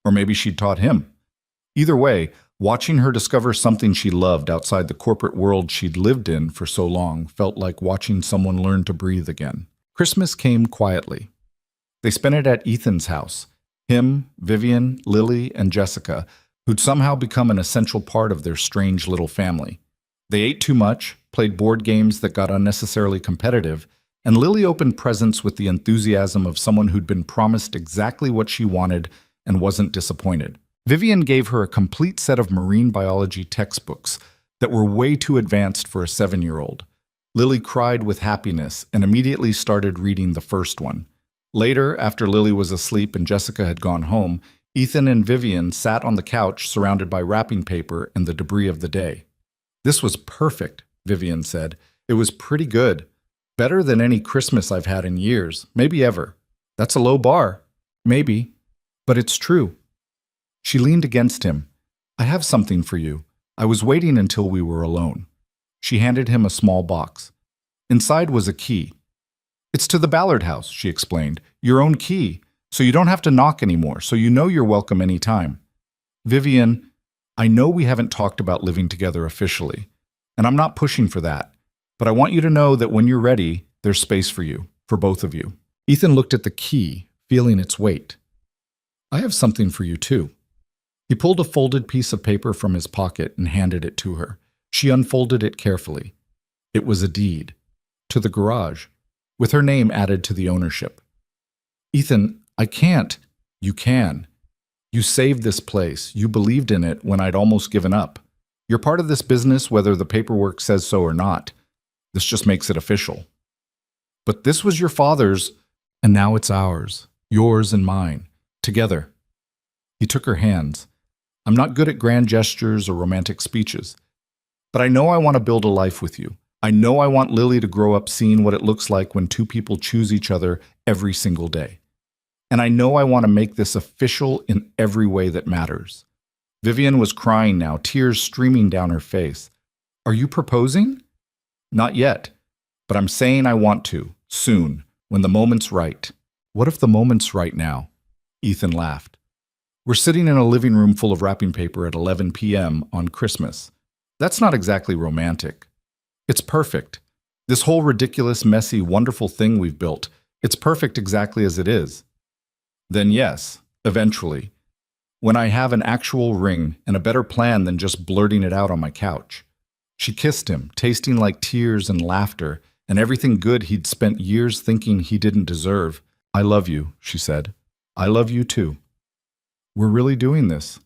B: Or maybe she'd taught him. Either way, watching her discover something she loved outside the corporate world she'd lived in for so long felt like watching someone learn to breathe again. Christmas came quietly. They spent it at Ethan's house. Him, Vivian, Lily, and Jessica, who'd somehow become an essential part of their strange little family. They ate too much, played board games that got unnecessarily competitive, and Lily opened presents with the enthusiasm of someone who'd been promised exactly what she wanted and wasn't disappointed. Vivian gave her a complete set of marine biology textbooks that were way too advanced for a 7-year-old. Lily cried with happiness and immediately started reading the first one. Later, after Lily was asleep and Jessica had gone home, Ethan and Vivian sat on the couch surrounded by wrapping paper and the debris of the day. "This was perfect," Vivian said. "It was pretty good. Better than any Christmas I've had in years, maybe ever. That's a low bar. Maybe. But it's true." She leaned against him. "I have something for you. I was waiting until we were alone." She handed him a small box. Inside was a key. "It's to the Ballard house," she explained. "Your own key, so you don't have to knock anymore, so you know you're welcome any time." "Vivian, I know we haven't talked about living together officially, and I'm not pushing for that, but I want you to know that when you're ready, there's space for you, for both of you." Ethan looked at the key, feeling its weight. "I have something for you, too." He pulled a folded piece of paper from his pocket and handed it to her. She unfolded it carefully. It was a deed. To the garage, with her name added to the ownership. "Ethan, I can't." "You can. You saved this place. You believed in it when I'd almost given up. You're part of this business whether the paperwork says so or not. This just makes it official." "But this was your father's, and now it's ours, yours and mine, together." He took her hands. "I'm not good at grand gestures or romantic speeches, but I know I want to build a life with you. I know I want Lily to grow up seeing what it looks like when two people choose each other every single day. And I know I want to make this official in every way that matters." Vivian was crying now, tears streaming down her face. "Are you proposing?" "Not yet, but I'm saying I want to, soon, when the moment's right." "What if the moment's right now?" Ethan laughed. "We're sitting in a living room full of wrapping paper at 11 p.m. on Christmas. That's not exactly romantic. It's perfect. This whole ridiculous, messy, wonderful thing we've built, it's perfect exactly as it is." "Then yes, eventually. When I have an actual ring and a better plan than just blurting it out on my couch." She kissed him, tasting like tears and laughter and everything good he'd spent years thinking he didn't deserve. "I love you," she said. "I love you too. We're really doing this.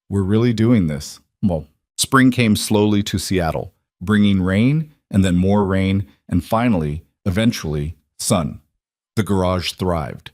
B: We're really doing this." Well, spring came slowly to Seattle, bringing rain and then more rain and finally, eventually, sun. The garage thrived.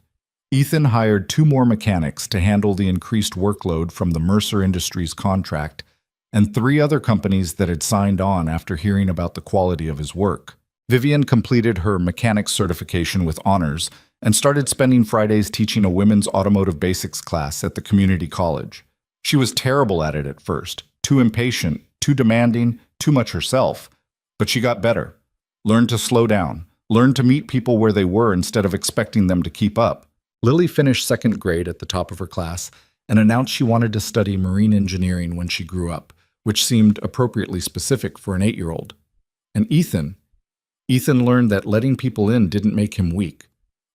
B: Ethan hired 2 more mechanics to handle the increased workload from the Mercer Industries contract and 3 other companies that had signed on after hearing about the quality of his work. Vivian completed her mechanics certification with honors and started spending Fridays teaching a women's automotive basics class at the community college. She was terrible at it at first, too impatient, too demanding,
A: too much herself. But she got better. Learned to slow down. Learned to meet people where they were instead of expecting them to keep up. Lily finished second grade at the top of her class and announced she wanted to study marine engineering when she grew up, which seemed appropriately specific for an 8-year-old. And Ethan learned that letting people in didn't make him weak,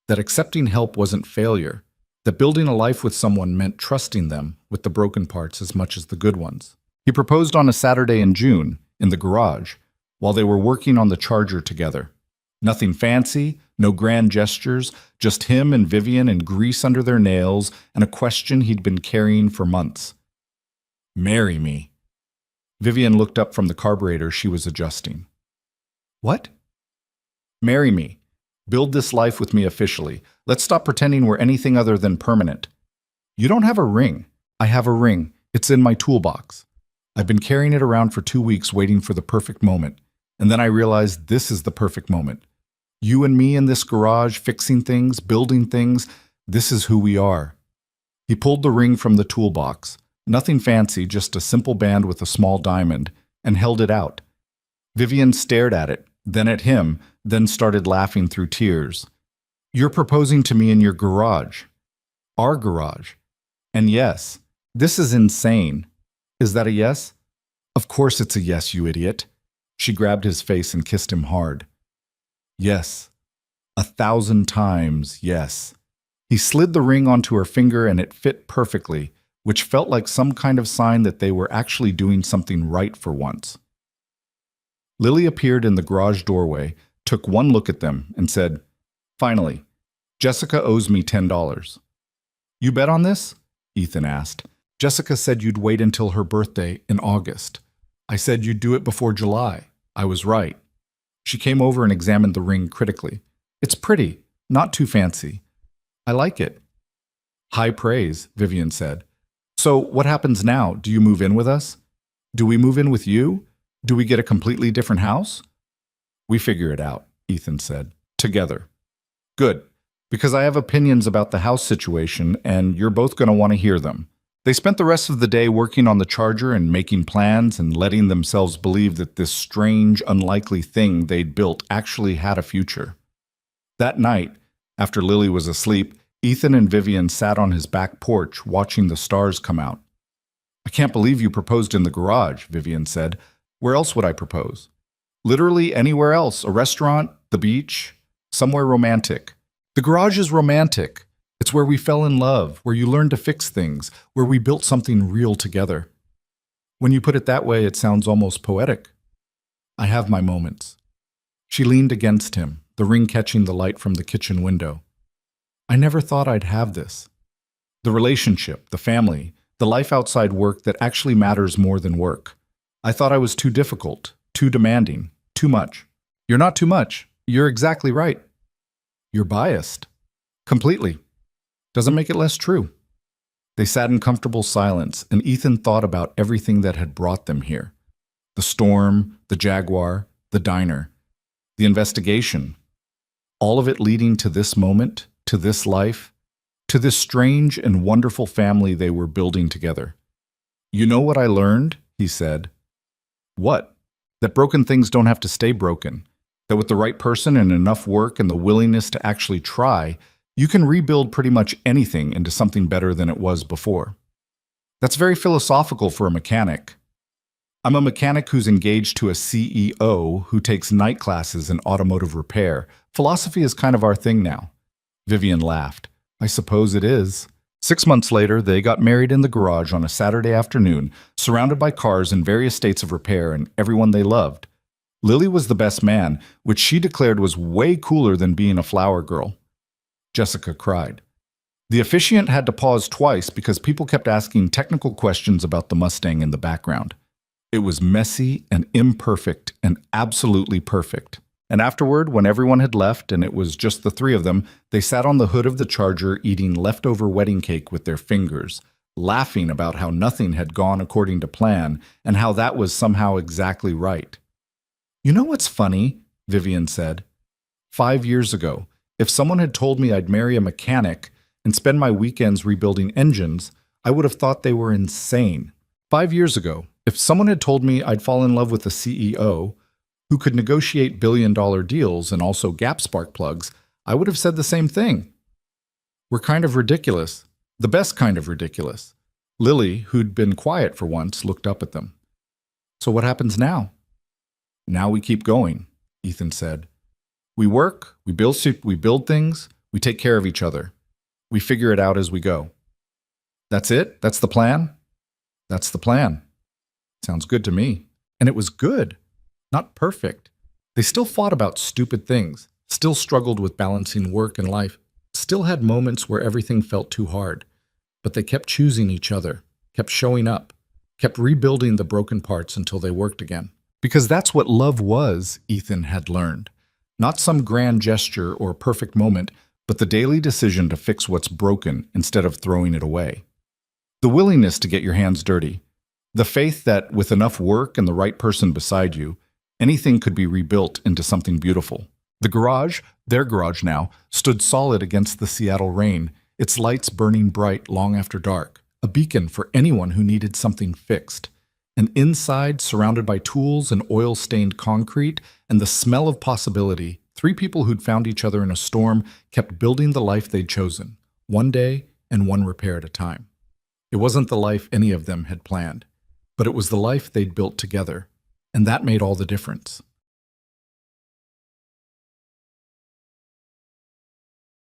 A: that accepting help wasn't failure, that building a life with someone meant trusting them with the broken parts as much as the good ones. He proposed on a Saturday in June, in the garage, while they were working on the charger together. Nothing fancy, no grand gestures, just him and Vivian and grease under their nails and a question he'd been carrying for months. Marry me. Vivian looked up from the carburetor she was adjusting. What? Marry me. Build this life with me officially. Let's stop pretending we're anything other than permanent. You don't have a ring. I have a ring. It's in my toolbox. I've been carrying it around for 2 weeks waiting for the perfect moment. And then I realized this is the perfect moment. You and me in this garage, fixing things, building things, this is who we are. He pulled the ring from the toolbox. Nothing fancy, just a simple band with a small diamond, and held it out. Vivian stared at it, then at him, then started laughing through tears. You're proposing to me in your garage. Our garage. And yes, this is insane. Is that a yes? Of course it's a yes, you idiot. She grabbed his face and kissed him hard. Yes. 1,000 times yes. He slid the ring onto her finger and it fit perfectly, which felt like some kind of sign that they were actually doing something right for once. Lily appeared in the garage doorway, took one look at them, and said, Finally, Jessica owes me $10. You bet on this? Ethan asked. Jessica said you'd wait until her birthday in August. I said you'd do it before July. I was right. She came over and examined the ring critically. It's pretty, not too fancy. I like it. High praise, Vivian said. So what happens now? Do you move in with us? Do we move in with you? Do we get a completely different house? We figure it out, Ethan said. Together. Good, because I have opinions about the house situation and you're both going to want to hear them. They spent the rest of the day working on the charger and making plans and letting themselves believe that this strange, unlikely thing they'd built actually had a future. That night, after Lily was asleep, Ethan and Vivian sat on his back porch watching the stars come out. I can't believe you proposed in the garage, Vivian said. Where else would I propose? Literally anywhere else, a restaurant, the beach, somewhere romantic. The garage is romantic. It's where we fell in love, where you learned to fix things, where we built something real together. When you put it that way, it sounds almost poetic. I have my moments. She leaned against him, the ring catching the light from the kitchen window. I never thought I'd have this. The relationship, the family, the life outside work that actually matters more than work. I thought I was too difficult, too demanding, too much. You're not too much. You're exactly right. You're biased. Completely. Doesn't make it less true. They sat in comfortable silence, and Ethan thought about everything that had brought them here. The storm, the Jaguar, the diner, the investigation. All of it leading to this moment, to this life, to this strange and wonderful family they were building together. You know what I learned? He said. What? That broken things don't have to stay broken. That with the right person and enough work and the willingness to actually try, you can rebuild pretty much anything into something better than it was before. That's very philosophical for a mechanic. I'm a mechanic who's engaged to a CEO who takes night classes in automotive repair. Philosophy is kind of our thing now. Vivian laughed. I suppose it is. 6 months later, they got married in the garage on a Saturday afternoon, surrounded by cars in various states of repair and everyone they loved. Lily was the best man, which she declared was way cooler than being a flower girl. Jessica cried. The officiant had to pause twice because people kept asking technical questions about the Mustang in the background. It was messy and imperfect and absolutely perfect. And afterward, when everyone had left and it was just the three of them, they sat on the hood of the Charger eating leftover wedding cake with their fingers, laughing about how nothing had gone according to plan and how that was somehow exactly right. You know what's funny? Vivian said. 5 years ago, if someone had told me I'd marry a mechanic and spend my weekends rebuilding engines, I would have thought they were insane. 5 years ago, If someone had told me I'd fall in love with a CEO who could negotiate billion-dollar deals and also gap spark plugs, I would have said the same thing. We're kind of ridiculous. The best kind of ridiculous. Lily, who'd been quiet for once, looked up at them. So what happens now? Now we keep going, Ethan said. We work, we build things, we take care of each other. We figure it out as we go. That's it? That's the plan? That's the plan. Sounds good to me. And it was good, not perfect. They still fought about stupid things, still struggled with balancing work and life, still had moments where everything felt too hard. But they kept choosing each other, kept showing up, kept rebuilding the broken parts until they worked again. Because that's what love was, Ethan had learned. Not some grand gesture or perfect moment, but the daily decision to fix what's broken instead of throwing it away. The willingness to get your hands dirty. The faith that with enough work and the right person beside you, anything could be rebuilt into something beautiful. The garage, their garage now, stood solid against the Seattle rain, its lights burning bright long after dark, a beacon for anyone who needed something fixed. And inside, surrounded by tools and oil-stained concrete and the smell of possibility, three people who'd found each other in a storm kept building the life they'd chosen, one day and one repair at a time. It wasn't the life any of them had planned, but it was the life they'd built together, and that made all the difference.